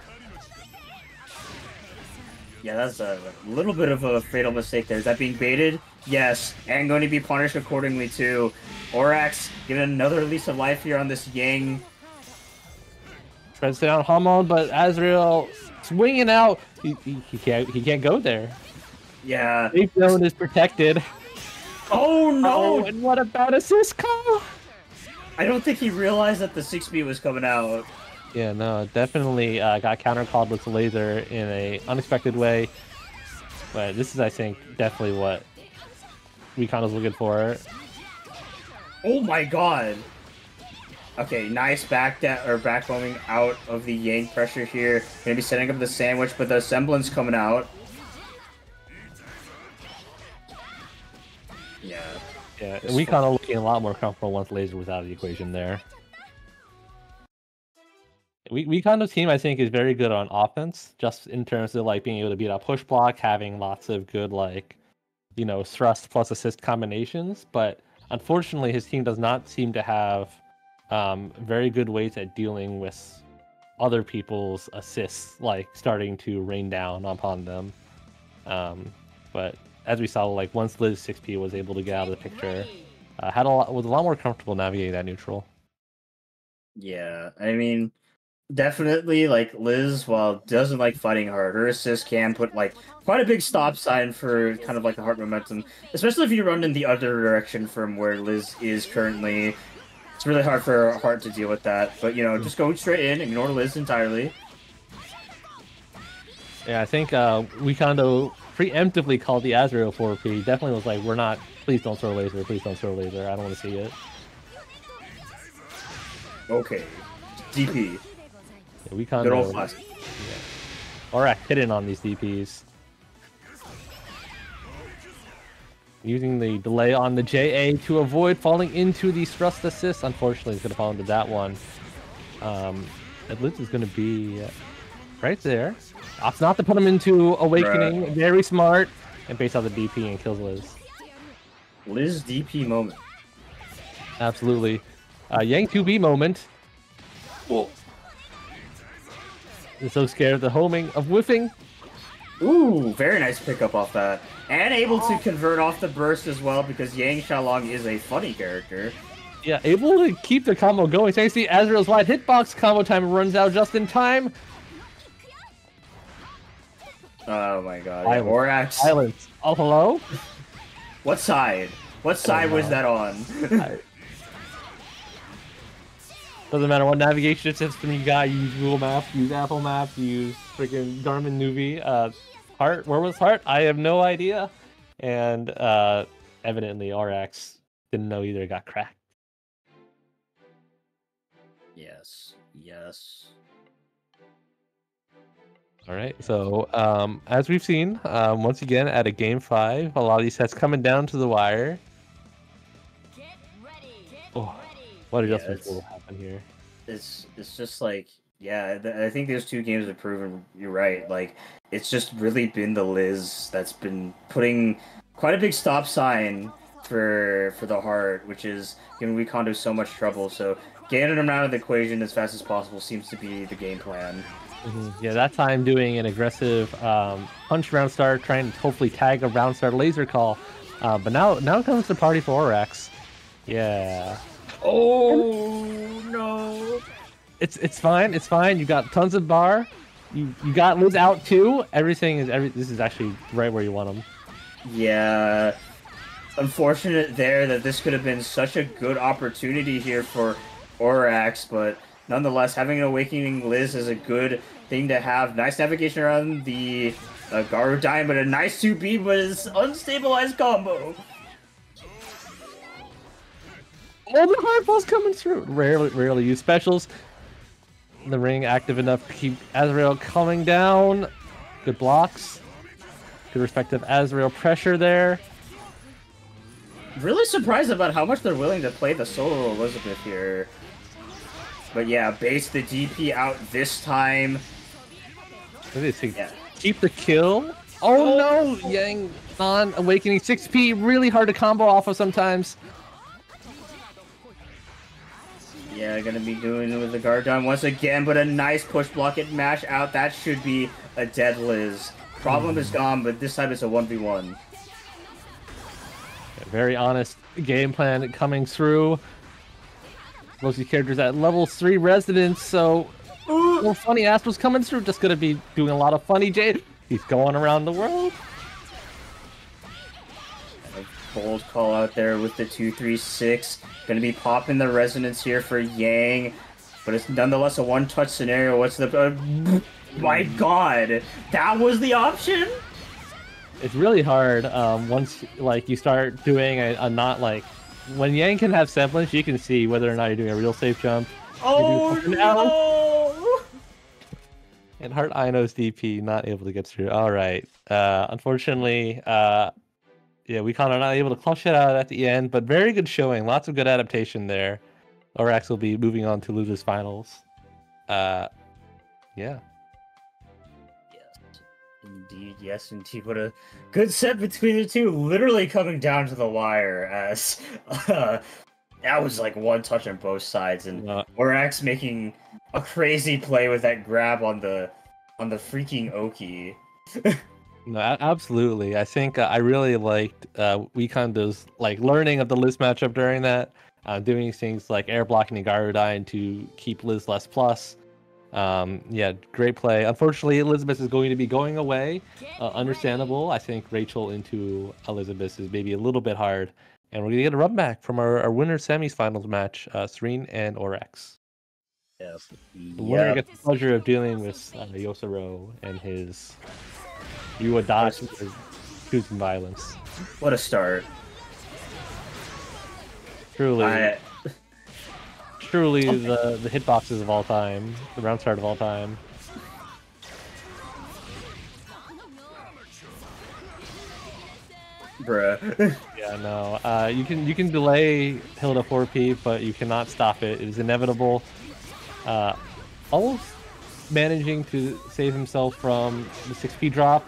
Yeah, that's a little bit of a fatal mistake there. Is that being baited? Yes, and going to be punished accordingly too. Orax giving another lease of life here on this Yang. Tries down Hamon, but Azrael swinging out. He can't go there. Yeah. Safe zone is protected. Oh no! Oh, and what about assist call? I don't think he realized that the 6B was coming out. Yeah, no, definitely got counter-called with the laser in a unexpected way. But this is, I think, definitely what Recon was looking for. Oh my god! Okay, nice back roaming out of the Yang pressure here. Gonna be setting up the sandwich, but the semblance coming out. Yeah. Yeah, and Recon are looking a lot more comfortable once laser was out of the equation there. Recon's team, I think, is very good on offense, just in terms of like being able to beat out push block, having lots of good like, you know, thrust plus assist combinations. But unfortunately, his team does not seem to have very good ways at dealing with other people's assists, like starting to rain down upon them. But as we saw, like once Liz 6P was able to get out of the picture, was a lot more comfortable navigating that neutral. Yeah, I mean, definitely, like, Liz, while doesn't like fighting hard, her assist can put, like, quite a big stop sign for kind of, like, the heart momentum. Especially if you run in the other direction from where Liz is currently. It's really hard for Heart to deal with that. But, you know, just go straight in, ignore Liz entirely. Yeah, I think Wekondo preemptively called the Azrael 4P. Definitely was like, we're not, please don't throw laser, please don't throw laser, I don't want to see it. Okay. DP. Yeah, Wekondo. Good old flash. Yeah. Alright, hidden on these DPs. Using the delay on the JA to avoid falling into the thrust assist. Unfortunately, he's going to fall into that one. Liz is going to be right there. Opts not to put him into Awakening. Right. Very smart. And baits out the DP and kills Liz. Liz DP moment. Absolutely. Yang 2B moment. Whoa. He's so scared of the homing of whiffing. Ooh, very nice pickup off that. And able to convert off the burst as well, because Yang Xiaolong is a funny character. Yeah, able to keep the combo going. So you see Azrael's wide hitbox combo time runs out just in time. Oh my god. Yeah, Orax. Silence. Oh, hello? What side? What side was that on? Doesn't matter what navigation system you got. You use Google Maps, use Apple Maps, use freaking Garmin Nuvi. Heart, where was Heart? I have no idea. And evidently RX didn't know either. It got cracked. Yes. Yes. All right. So as we've seen, once again at a game 5, a lot of these sets coming down to the wire. Get ready. What adjustments will happen here? It's just like, yeah, I think those two games have proven you're right. Like, it's just really been the Liz that's been putting quite a big stop sign for the Heart, which is giving Wekondo so much trouble. So getting him out of the equation as fast as possible seems to be the game plan. Yeah, that time doing an aggressive punch round start, trying to hopefully tag a round start laser call. But now comes the party for Orax. Yeah. Oh no! It's fine. It's fine. You got tons of bar. You got Liz out too. This is actually right where you want them. Yeah. Unfortunate there that this could have been such a good opportunity here for Orax, but nonetheless, having an Awakening Liz is a good thing to have. Nice navigation around the Garu Dime, but a nice 2B, but it's unstabilized combo. Oh, the hardball's coming through. Rarely use specials. The ring active enough to keep Azrael coming down. Good blocks. Good respective Azrael pressure there. Really surprised about how much they're willing to play the solo Elizabeth here. But yeah, base the DP out this time. Yeah. Keep the kill. Oh no! Yang on Awakening 6P. Really hard to combo off of sometimes. Yeah, gonna be doing it with the guard down once again, but a nice push block and mash out. That should be a dead Liz. Problem is gone, but this time it's a 1v1. Very honest game plan coming through. Most of these characters at level 3 residence, so little funny ass was coming through. Just gonna be doing a lot of funny J. He's going around the world. A bold call out there with the 2-3-6. Gonna be popping the resonance here for Yang, but it's nonetheless a one-touch scenario. What's the? My God, that was the option. It's really hard once like you start doing a not like when Yang can have semblance, you can see whether or not you're doing a real safe jump. Oh no! And Heart Ino's DP not able to get through. All right, unfortunately, yeah, we kind of not able to clutch it out at the end, but very good showing. Lots of good adaptation there. Orax will be moving on to losers finals. Yeah. Indeed, yes, indeed. What a good set between the two. Literally coming down to the wire as that was like one touch on both sides, and Orax making a crazy play with that grab on the freaking Oki. No, absolutely. I think I really liked Weekondo's like learning of the Liz matchup during that, doing things like air blocking and Gyrodyne to keep Liz less plus. Yeah, great play. Unfortunately, Elizabeth is going to be going away. Understandable. I think Rachel into Elizabeth is maybe a little bit hard. And we're going to get a run back from our winner semis finals match, Serene and Orax. Yep. The winner gets the pleasure of dealing with Yosaro and his Yuadashi choosing violence. What a start. Truly. Truly the hitboxes of all time, the round start of all time. Bruh. Yeah, no. You can delay Hilda 4P, but you cannot stop it. It is inevitable. Almost managing to save himself from the 6P drop.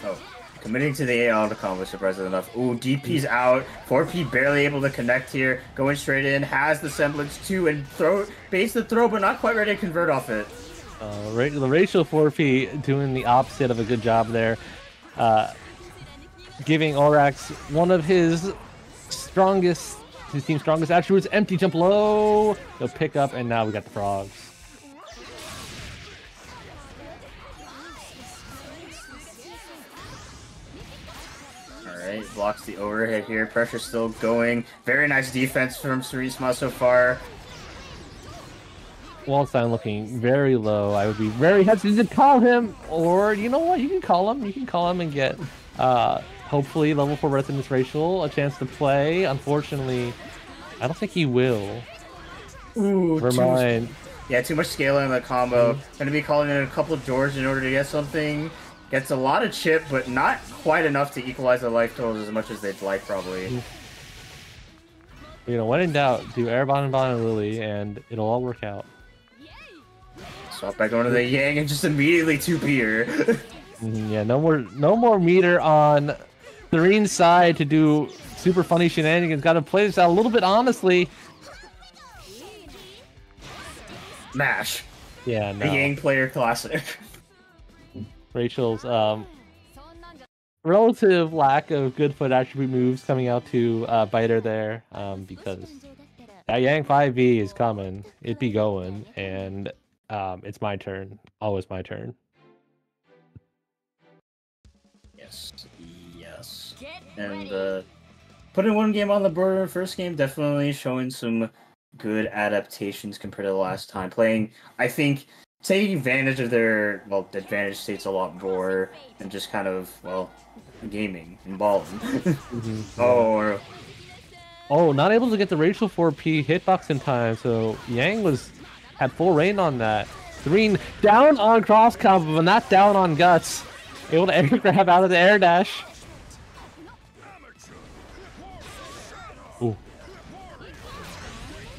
Oh, committing to the AR to combo, surprisingly enough. Ooh, DP's out. 4P barely able to connect here. Going straight in, has the semblance too, and baits the throw, but not quite ready to convert off it. The Rachel 4P doing the opposite of a good job there. Giving Orax one of his team's strongest attributes, empty jump low. They'll pick up, and now we got the frogs. Alright, blocks the overhead here. Pressure still going. Very nice defense from Surisma so far. Wallstein looking very low. I would be very hesitant to call him, or you know what? You can call him. You can call him and get, hopefully, level 4 Resonance Rachel a chance to play. Unfortunately, I don't think he will. Ooh, never mind. Too much scaling in the combo. Gonna be calling in a couple of doors in order to get something. Gets a lot of chip, but not quite enough to equalize the life totals as much as they'd like, probably. You know, when in doubt, do Airborne and Bon and Lily, and it'll all work out. Swap back onto the Yang and just immediately 2P-er. Yeah, no more meter on Serene's side to do super funny shenanigans. Got to play this out a little bit honestly. Mash. Yeah, no. The Yang player classic. Rachel's relative lack of good foot attribute moves coming out to bite her there, because that Yang 5V is coming. It be going, and it's my turn. Always my turn. Yes. And putting one game on the board in the first game, definitely showing some good adaptations compared to the last time. Playing, I think, taking advantage of their, advantage states a lot more than just kind of, gaming and balling. Oh, not able to get the Rachel 4P hitbox in time, so Yang had full reign on that. Serene down on cross combo, but not down on guts. Able to air grab out of the air dash.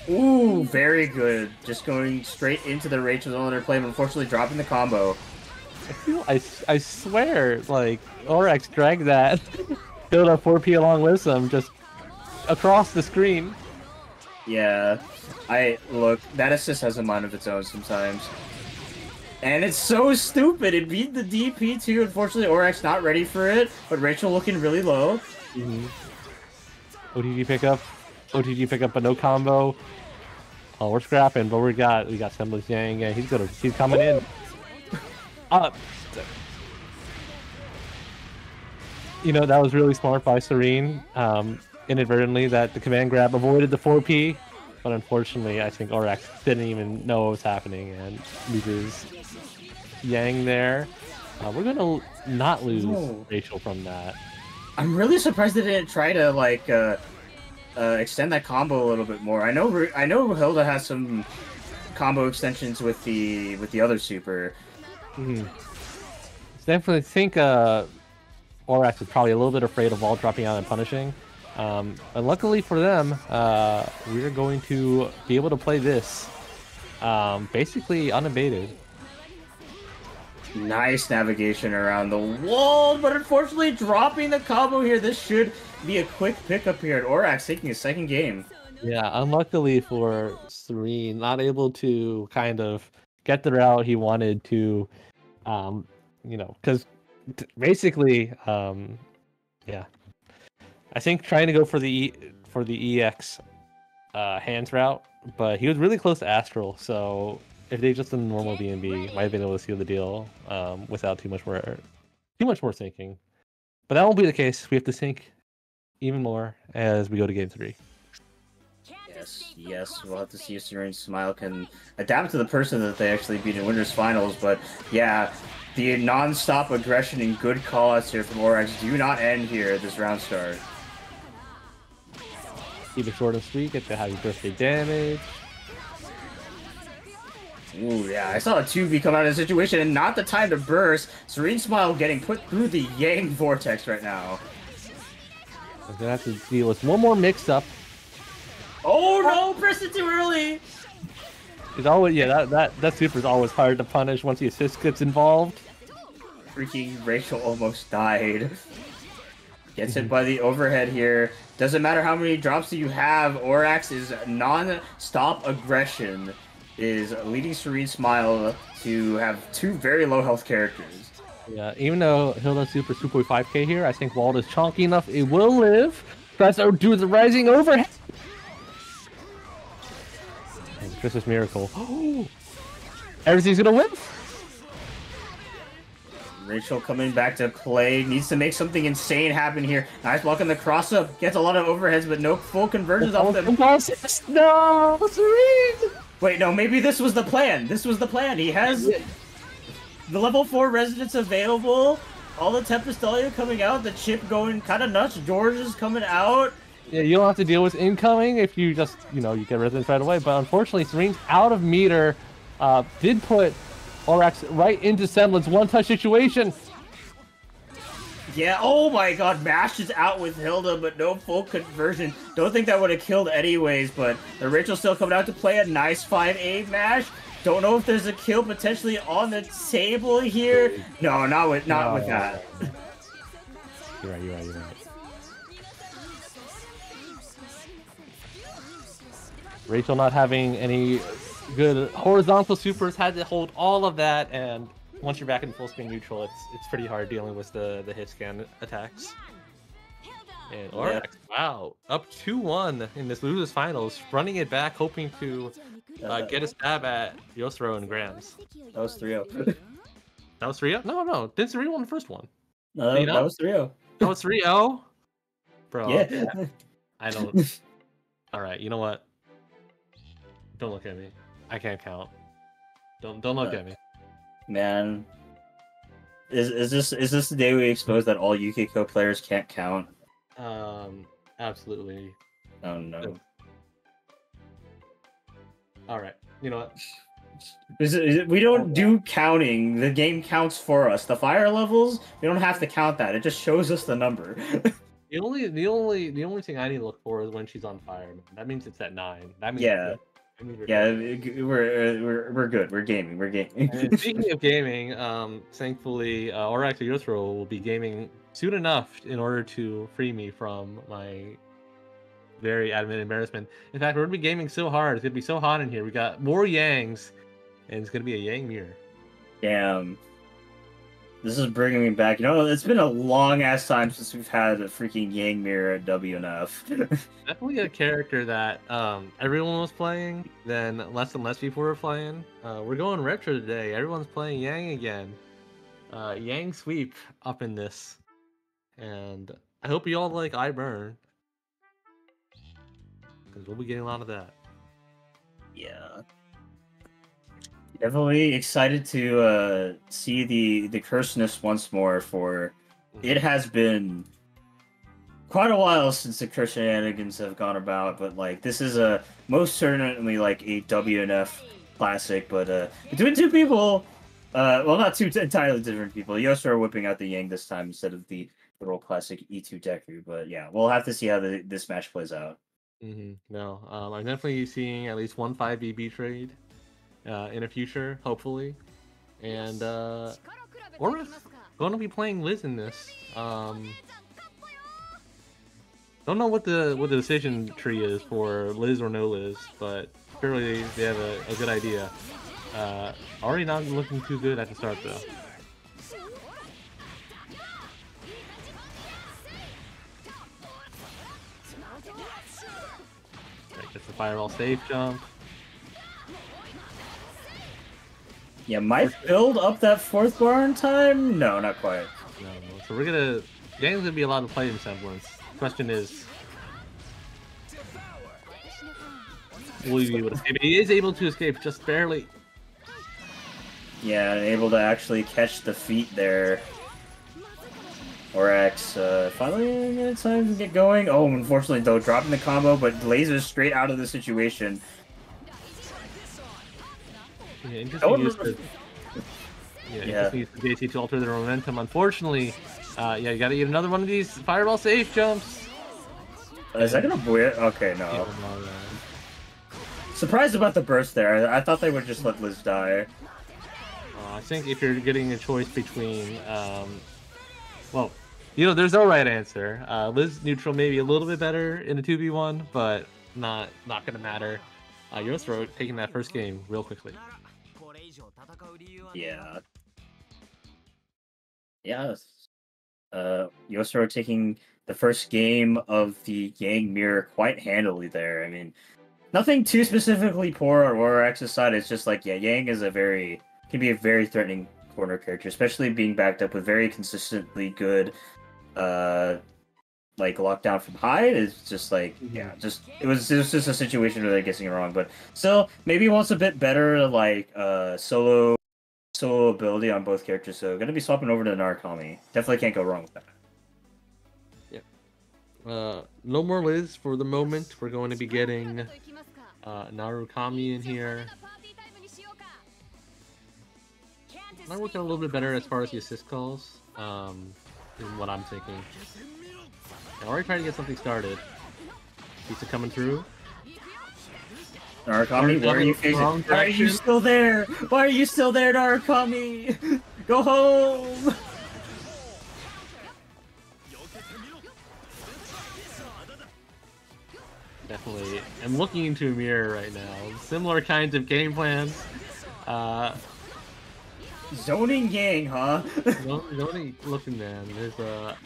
Ooh, very good. Just going straight into the Rachel zone they're playing, unfortunately dropping the combo. I swear, like, Orax dragged that. Build up 4P along with them, just across the screen. Yeah, that assist has a mind of its own sometimes. And it's so stupid. It beat the DP too. Unfortunately, Orak's not ready for it, but Rachel looking really low. OTG pickup. OTG pickup, but no combo. Oh, we're scrapping, but we got Semblance Yang. Yeah, he's coming in. You know, that was really smart by Serene. Inadvertently, that the command grab avoided the 4P, but unfortunately, I think Orax didn't even know what was happening and loses Yang there. We're gonna not lose Rachel from that. I'm really surprised they didn't try to like extend that combo a little bit more. I know Hilda has some combo extensions with the other super. Definitely think Orax is probably a little bit afraid of wall dropping out and punishing. But luckily for them, we're going to be able to play this basically unabated. Nice navigation around the wall, but unfortunately dropping the combo here. This should be a quick pickup here at Orax taking his second game. Yeah, unluckily for Serene, not able to kind of get the route he wanted to, you know, because basically, yeah, I think trying to go for the EX hands route, but he was really close to Astral, so if they just did a normal BNB, might have been able to seal the deal without too much more thinking. But that won't be the case. We have to think even more as we go to game 3. Yes, we'll have to see if Serene Smile can adapt to the person that they actually beat in Winners Finals, but yeah, the non-stop aggression and good call-outs here from Orax do not end here at this round start. Keep it short and sweet, get the happy birthday damage. Ooh, yeah, I saw a 2v come out of the situation and not the time to burst. Serene Smile getting put through the Yang Vortex right now. We're gonna have to deal with one more mix-up. Oh no, press it too early! It's always, yeah, that super is always hard to punish once the assist gets involved. Freaking Rachel almost died. Gets hit by the overhead here. Doesn't matter how many drops that you have, Orax's non-stop aggression is leading Serene Smile to have 2 very low health characters. Yeah, even though Hilda's super 2.5k here, I think Wald is chonky enough, it will live. Tries to do the rising overhead. And Christmas Miracle. Everything's gonna win. Rachel coming back to play, needs to make something insane happen here. Nice block on the cross-up, gets a lot of overheads, but no full conversions off them. No, Serene! Wait, no, maybe this was the plan. This was the plan. He has the level 4 residents available, all the Tempestolia coming out, the chip going kind of nuts, George is coming out. Yeah, you don't have to deal with incoming if you just, you know, you get residents right away, but unfortunately Serene's out of meter, did put Orax right into Semblance one-touch situation. Yeah, oh my god, Mash is out with Hilda, but no full conversion. Don't think that would have killed anyways, but the Rachel still coming out to play a nice 5-8 Mash. Don't know if there's a kill potentially on the table here. No, not with that. You're right. Rachel not having any good horizontal supers, had to hold all of that, and once you're back in full screen neutral, it's pretty hard dealing with the hit scan attacks. And Orax, wow, up 2-1 in this losers finals, running it back, hoping to get a stab at Yosro and Grams. That was 3-0. That was 3-0? No, didn't Serena win the first one? No, that was 3-0. That was 3-0? Bro, yeah. I don't... Alright, you know what? Don't look at me. I can't count. Don't look at me. Man, is this the day we expose that all UKCO players can't count? Absolutely. Oh no. All right. You know what? We don't do counting. The game counts for us. The fire levels, we don't have to count that. It just shows us the number. The only thing I need to look for is when she's on fire. Man. That means it's at 9. That means yeah. We're good. We're gaming. And speaking of gaming, thankfully, Orax Yosro will be gaming soon enough in order to free me from my very adamant embarrassment. In fact, we're gonna be gaming so hard. It's gonna be so hot in here. We got more Yangs, and it's gonna be a Yang mirror. Damn. This is bringing me back. You know, it's been a long ass time since we've had a freaking Yang mirror at WNF. Definitely a character that everyone was playing, then less and less people were playing. We're going retro today. Everyone's playing Yang again. Yang sweep up in this. And I hope you all like I Burn. Because we'll be getting a lot of that. Yeah. Definitely excited to see the curseness once more, for it has been quite a while since the curse shenanigans have gone about, but like this is a most certainly like a WNF classic, but between two people, well, not two entirely different people. Yosura whipping out the Yang this time instead of the old classic E2 Deku, but yeah, we'll have to see how this match plays out. No, I'm definitely seeing at least one 5BB trade in the future, hopefully, and we're going to be playing Liz in this. Don't know what the decision tree is for Liz or no Liz, but surely they have a good idea. Already not looking too good at the start though. Right, gets the fireball safe jump. Yeah, might build up that fourth bar in time? No, not quite. No. So we're gonna... Gang's gonna be a lot of play in semblance. Question is... will he be able to escape? He is able to escape, just barely. Yeah, able to actually catch the feet there. Orex, finally getting time to get going. Oh, unfortunately though, dropping the combo, but lasers straight out of the situation. Yeah, just use the JC to alter their momentum. Unfortunately, yeah, you gotta get another one of these fireball safe jumps. Is that gonna buoy it? Okay, no. Yeah, Surprised about the burst there. I thought they would just let Liz die. I think if you're getting a choice between, well, you know, there's no right answer. Liz neutral maybe a little bit better in a 2v1, but not gonna matter. Yosura taking that first game real quickly. Yeah. Yeah. Yosura taking the first game of the Yang mirror quite handily there. I mean, nothing too specifically poor on Orex's side. It's just like, yeah, Yang is can be a very threatening corner character, especially being backed up with very consistently good like lockdown from high. Is just like, yeah, it was just a situation where they're guessing it wrong, but still maybe wants a bit better like solo ability on both characters, so gonna be swapping over to Narukami. Definitely can't go wrong with that. Yeah. No more Liz for the moment. We're going to be getting Narukami in here. Might work out a little bit better as far as the assist calls, is what I'm thinking. I already tried to get something started. Pizza coming through. Narukami, where are you facing? Why are you still there? Why are you still there, Narukami? Go home! Definitely. I'm looking into a mirror right now. Similar kinds of game plans. Zoning Yang, huh? Zoning looking, man. There's a...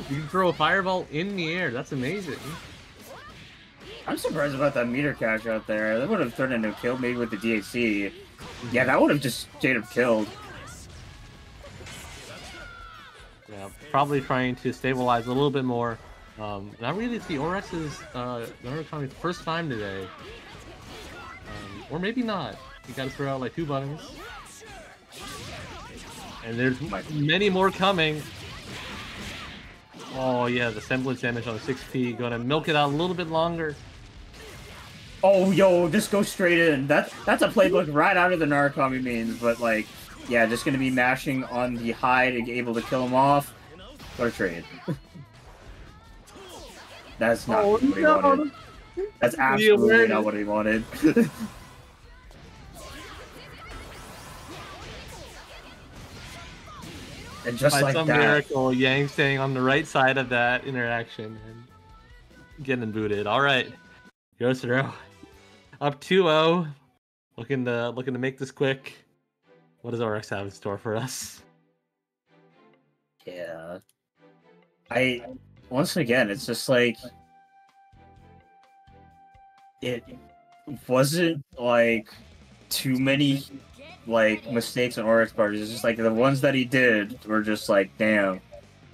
You can throw a fireball in the air. That's amazing. I'm surprised about that meter cache out there. That would have turned into a kill, maybe with the DHC. Yeah, that would have just straight up killed. Yeah, probably trying to stabilize a little bit more. Not really see Orex's Narukami first time today. Or maybe not. You gotta throw out like 2 buttons. And there's many more coming. Oh yeah, the semblance damage on 6P. Gonna milk it out a little bit longer. Oh, yo, just go straight in. That's a playbook right out of the Narukami mains, but like, yeah, just gonna be mashing on the high to get able to kill him off. What a trade. That's not what he wanted. That's absolutely not what he wanted. And just by like some that, miracle, Yang staying on the right side of that interaction. And getting booted. All right, Yosuro up 2-0. Looking to make this quick. What does RX have in store for us? Yeah. Once again, it's just like it wasn't like too many like mistakes on RX parties. It's just like the ones that he did were just like, damn,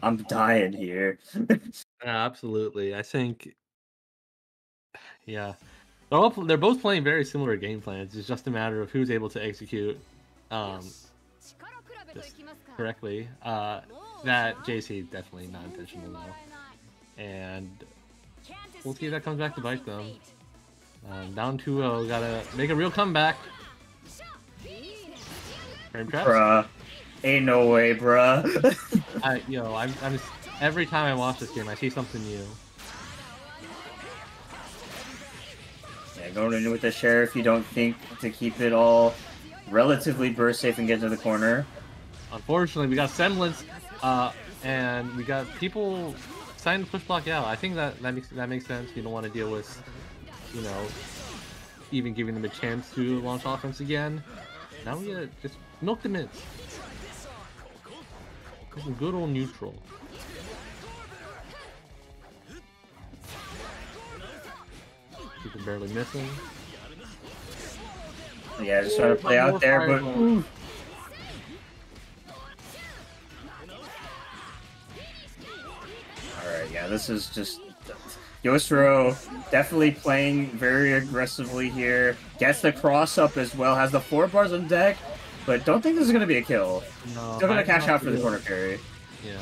I'm dying here. Absolutely. I think, yeah, they're both playing very similar game plans. It's just a matter of who's able to execute just correctly. That JC definitely not intentional though, and we'll see if that comes back to bite them. Down 2-0, gotta make a real comeback. Frame traps? Bruh. Ain't no way, bruh. I'm just, every time I watch this game, I see something new. Yeah, going in with the Sheriff, you don't think to keep it all relatively burst safe and get to the corner. Unfortunately, we got Semblance, and we got people signing to push block out. I think that makes sense. You don't want to deal with, you know, even giving them a chance to launch offense again. Now we gotta just milk the mints. Some good old neutral. People barely missing. Yeah, just trying to play out there, but ooh. Alright, yeah, this is just Yosuro definitely playing very aggressively here. Gets the cross up as well, has the 4 bars on deck, but don't think this is gonna be a kill. No, Still gonna cash out for the corner carry. Yeah.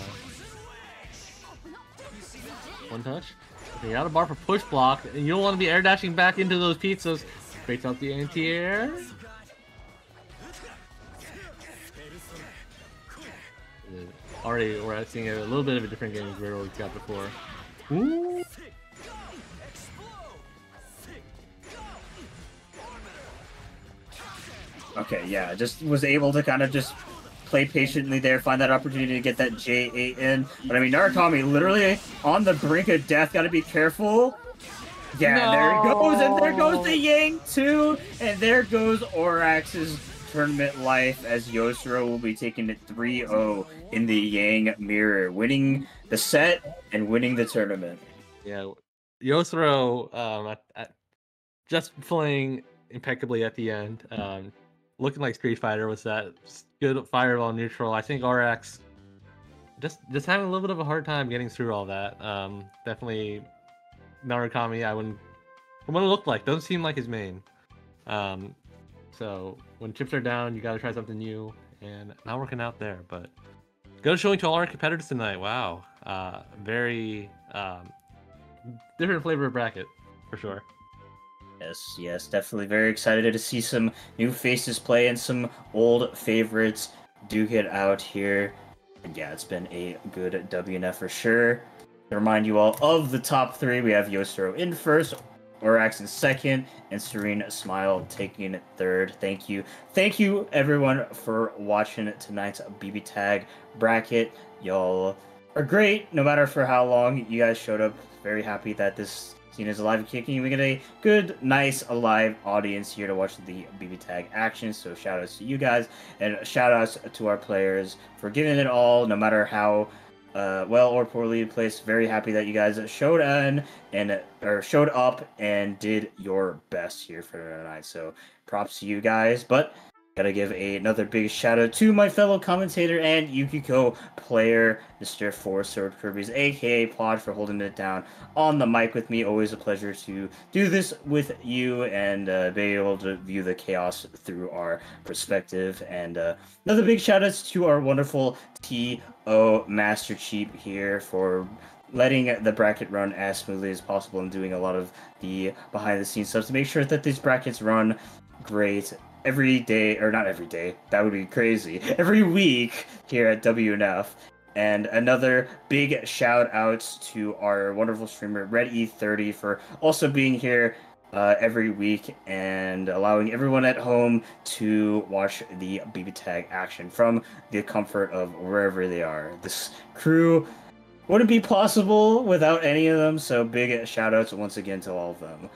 One touch. You got a bar for push block, and you don't want to be air dashing back into those pizzas. Breaks out the anti-air. Already, we're seeing a little bit of a different game than we've got before. Ooh. Okay, yeah, just was able to kind of just play patiently there, find that opportunity to get that J8 in. But I mean, Narukami literally on the brink of death, gotta be careful. Yeah, no. There it goes, and there goes the Yang too, and there goes Orax's tournament life as Yosuro will be taking it 3-0 in the Yang mirror, winning the set and winning the tournament. Yeah, Yosuro just playing impeccably at the end. Looking like Street Fighter was that good fireball neutral. I think RX just having a little bit of a hard time getting through all that. Definitely Narukami, I wouldn't look like. Doesn't seem like his main. So when chips are down, you got to try something new, and not working out there. But good showing to all our competitors tonight. Wow, very different flavor of bracket for sure. Yes, definitely very excited to see some new faces play and some old favorites duke it out here. And yeah, it's been a good WNF for sure. To remind you all of the top 3, we have Yosuro in first, Orax in second, and Serene Smile taking third. Thank you everyone for watching tonight's BB Tag bracket. Y'all are great, no matter for how long you guys showed up. Very happy that this scene is alive and kicking. We get a good, nice, alive audience here to watch the BB Tag action. So shout outs to you guys, and shout outs to our players for giving it all, no matter how well or poorly placed. Very happy that you guys showed up and did your best here for tonight. So props to you guys. But gotta give another big shout out to my fellow commentator and Yukiko player, Mr. Four Sword Kirby's, aka Pod, for holding it down on the mic with me. Always a pleasure to do this with you and be able to view the chaos through our perspective. And another big shout out to our wonderful T.O. Master Cheap here for letting the bracket run as smoothly as possible and doing a lot of the behind the scenes stuff to make sure that these brackets run great every day, or not every day, that would be crazy, every week here at WNF. And another big shout out to our wonderful streamer Red E30 for also being here every week and allowing everyone at home to watch the BB Tag action from the comfort of wherever they are. This crew wouldn't be possible without any of them. So big shout outs once again to all of them.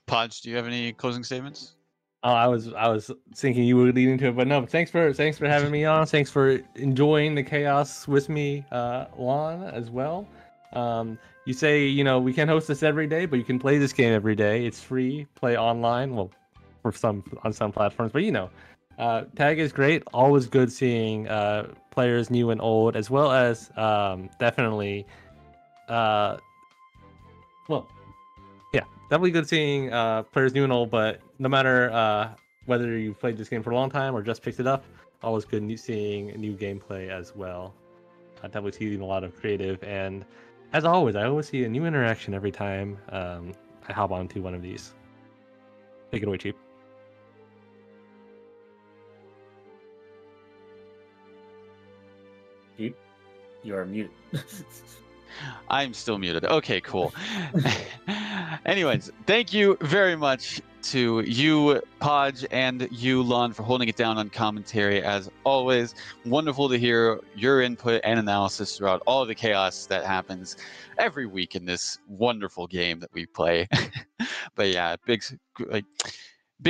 Podge, do you have any closing statements? Oh, I was thinking you were leading to it, but no. But thanks for having me on. Thanks for enjoying the chaos with me, Lon, as well. You say we can't host this every day, but you can play this game every day. It's free. Play online. Well, on some platforms, but tag is great. Always good seeing players new and old, as well as definitely definitely good seeing players new and old, but no matter whether you played this game for a long time or just picked it up, always good seeing new gameplay as well. Definitely seeing a lot of creative, and as always, I always see a new interaction every time I hop onto one of these. Take it away, Cheap. Cheap, you are muted. I'm still muted. Okay, cool. Anyways, thank you very much to you, Podge, and you, Lon, for holding it down on commentary. As always, wonderful to hear your input and analysis throughout all of the chaos that happens every week in this wonderful game that we play. But yeah, big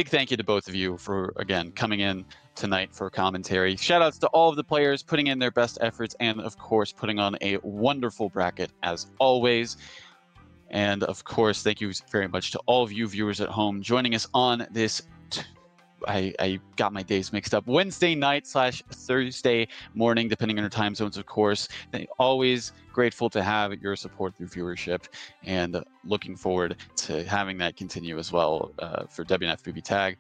thank you to both of you for, again, coming in tonight for commentary. Shout outs to all of the players putting in their best efforts and, of course, putting on a wonderful bracket as always. And, of course, thank you very much to all of you viewers at home joining us on this I got my days mixed up. Wednesday night / Thursday morning, depending on your time zones, of course. Always grateful to have your support through viewership, and looking forward to having that continue as well for WNF BBTAG.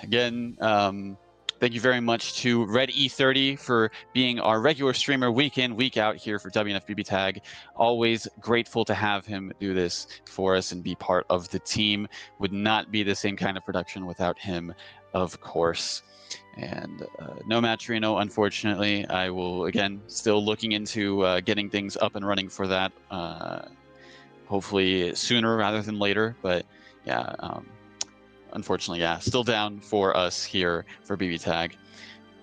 Again, thank you very much to Red E30 for being our regular streamer week in, week out here for WNF BBTAG. Always grateful to have him do this for us and be part of the team. Would not be the same kind of production without him, of course. And no Matrino, unfortunately. I will, again, still looking into getting things up and running for that. Hopefully sooner rather than later. But yeah, unfortunately, yeah, still down for us here for BBTAG.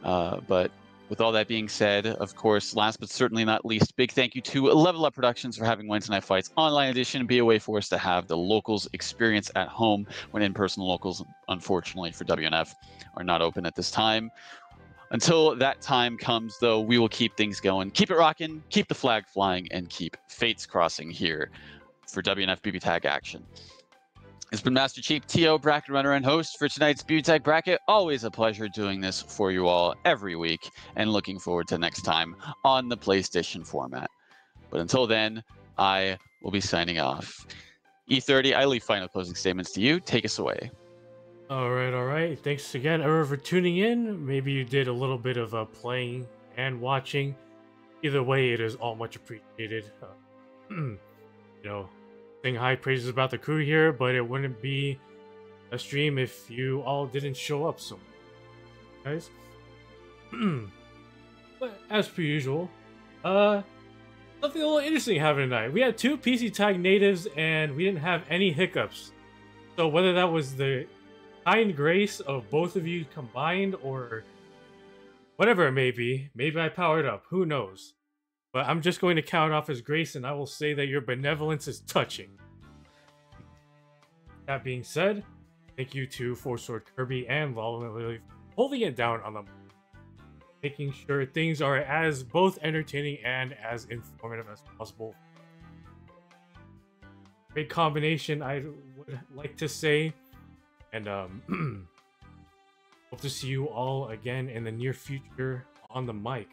But with all that being said, of course, last but certainly not least, big thank you to Level Up Productions for having Wednesday Night Fights Online Edition be a way for us to have the locals experience at home when in-person locals, unfortunately for WNF, are not open at this time. Until that time comes, though, we will keep things going, keep it rocking, keep the flag flying, and keep fates crossing here for WNF BBTAG action. It's been Master Chief, TO, bracket runner, and host for tonight's BBTAG bracket. Always a pleasure doing this for you all every week, and looking forward to next time on the PlayStation format. But until then, I will be signing off. E30, I leave final closing statements to you. Take us away. All right. Thanks again, everyone, for tuning in. Maybe you did a little bit of playing and watching. Either way, it is all much appreciated. Saying high praises about the crew here, but it wouldn't be a stream if you all didn't show up. So, guys, but as per usual, something a little interesting happened tonight. We had 2 PC tag natives, and we didn't have any hiccups. So whether that was the kind grace of both of you combined, or whatever it may be, maybe I powered up. Who knows? But I'm just going to count off as grace, and I will say that your benevolence is touching. That being said, thank you to Four Sword Kirby and Lala holding it down on them, making sure things are as both entertaining and as informative as possible. Great combination, I would like to say, and hope to see you all again in the near future on the mic.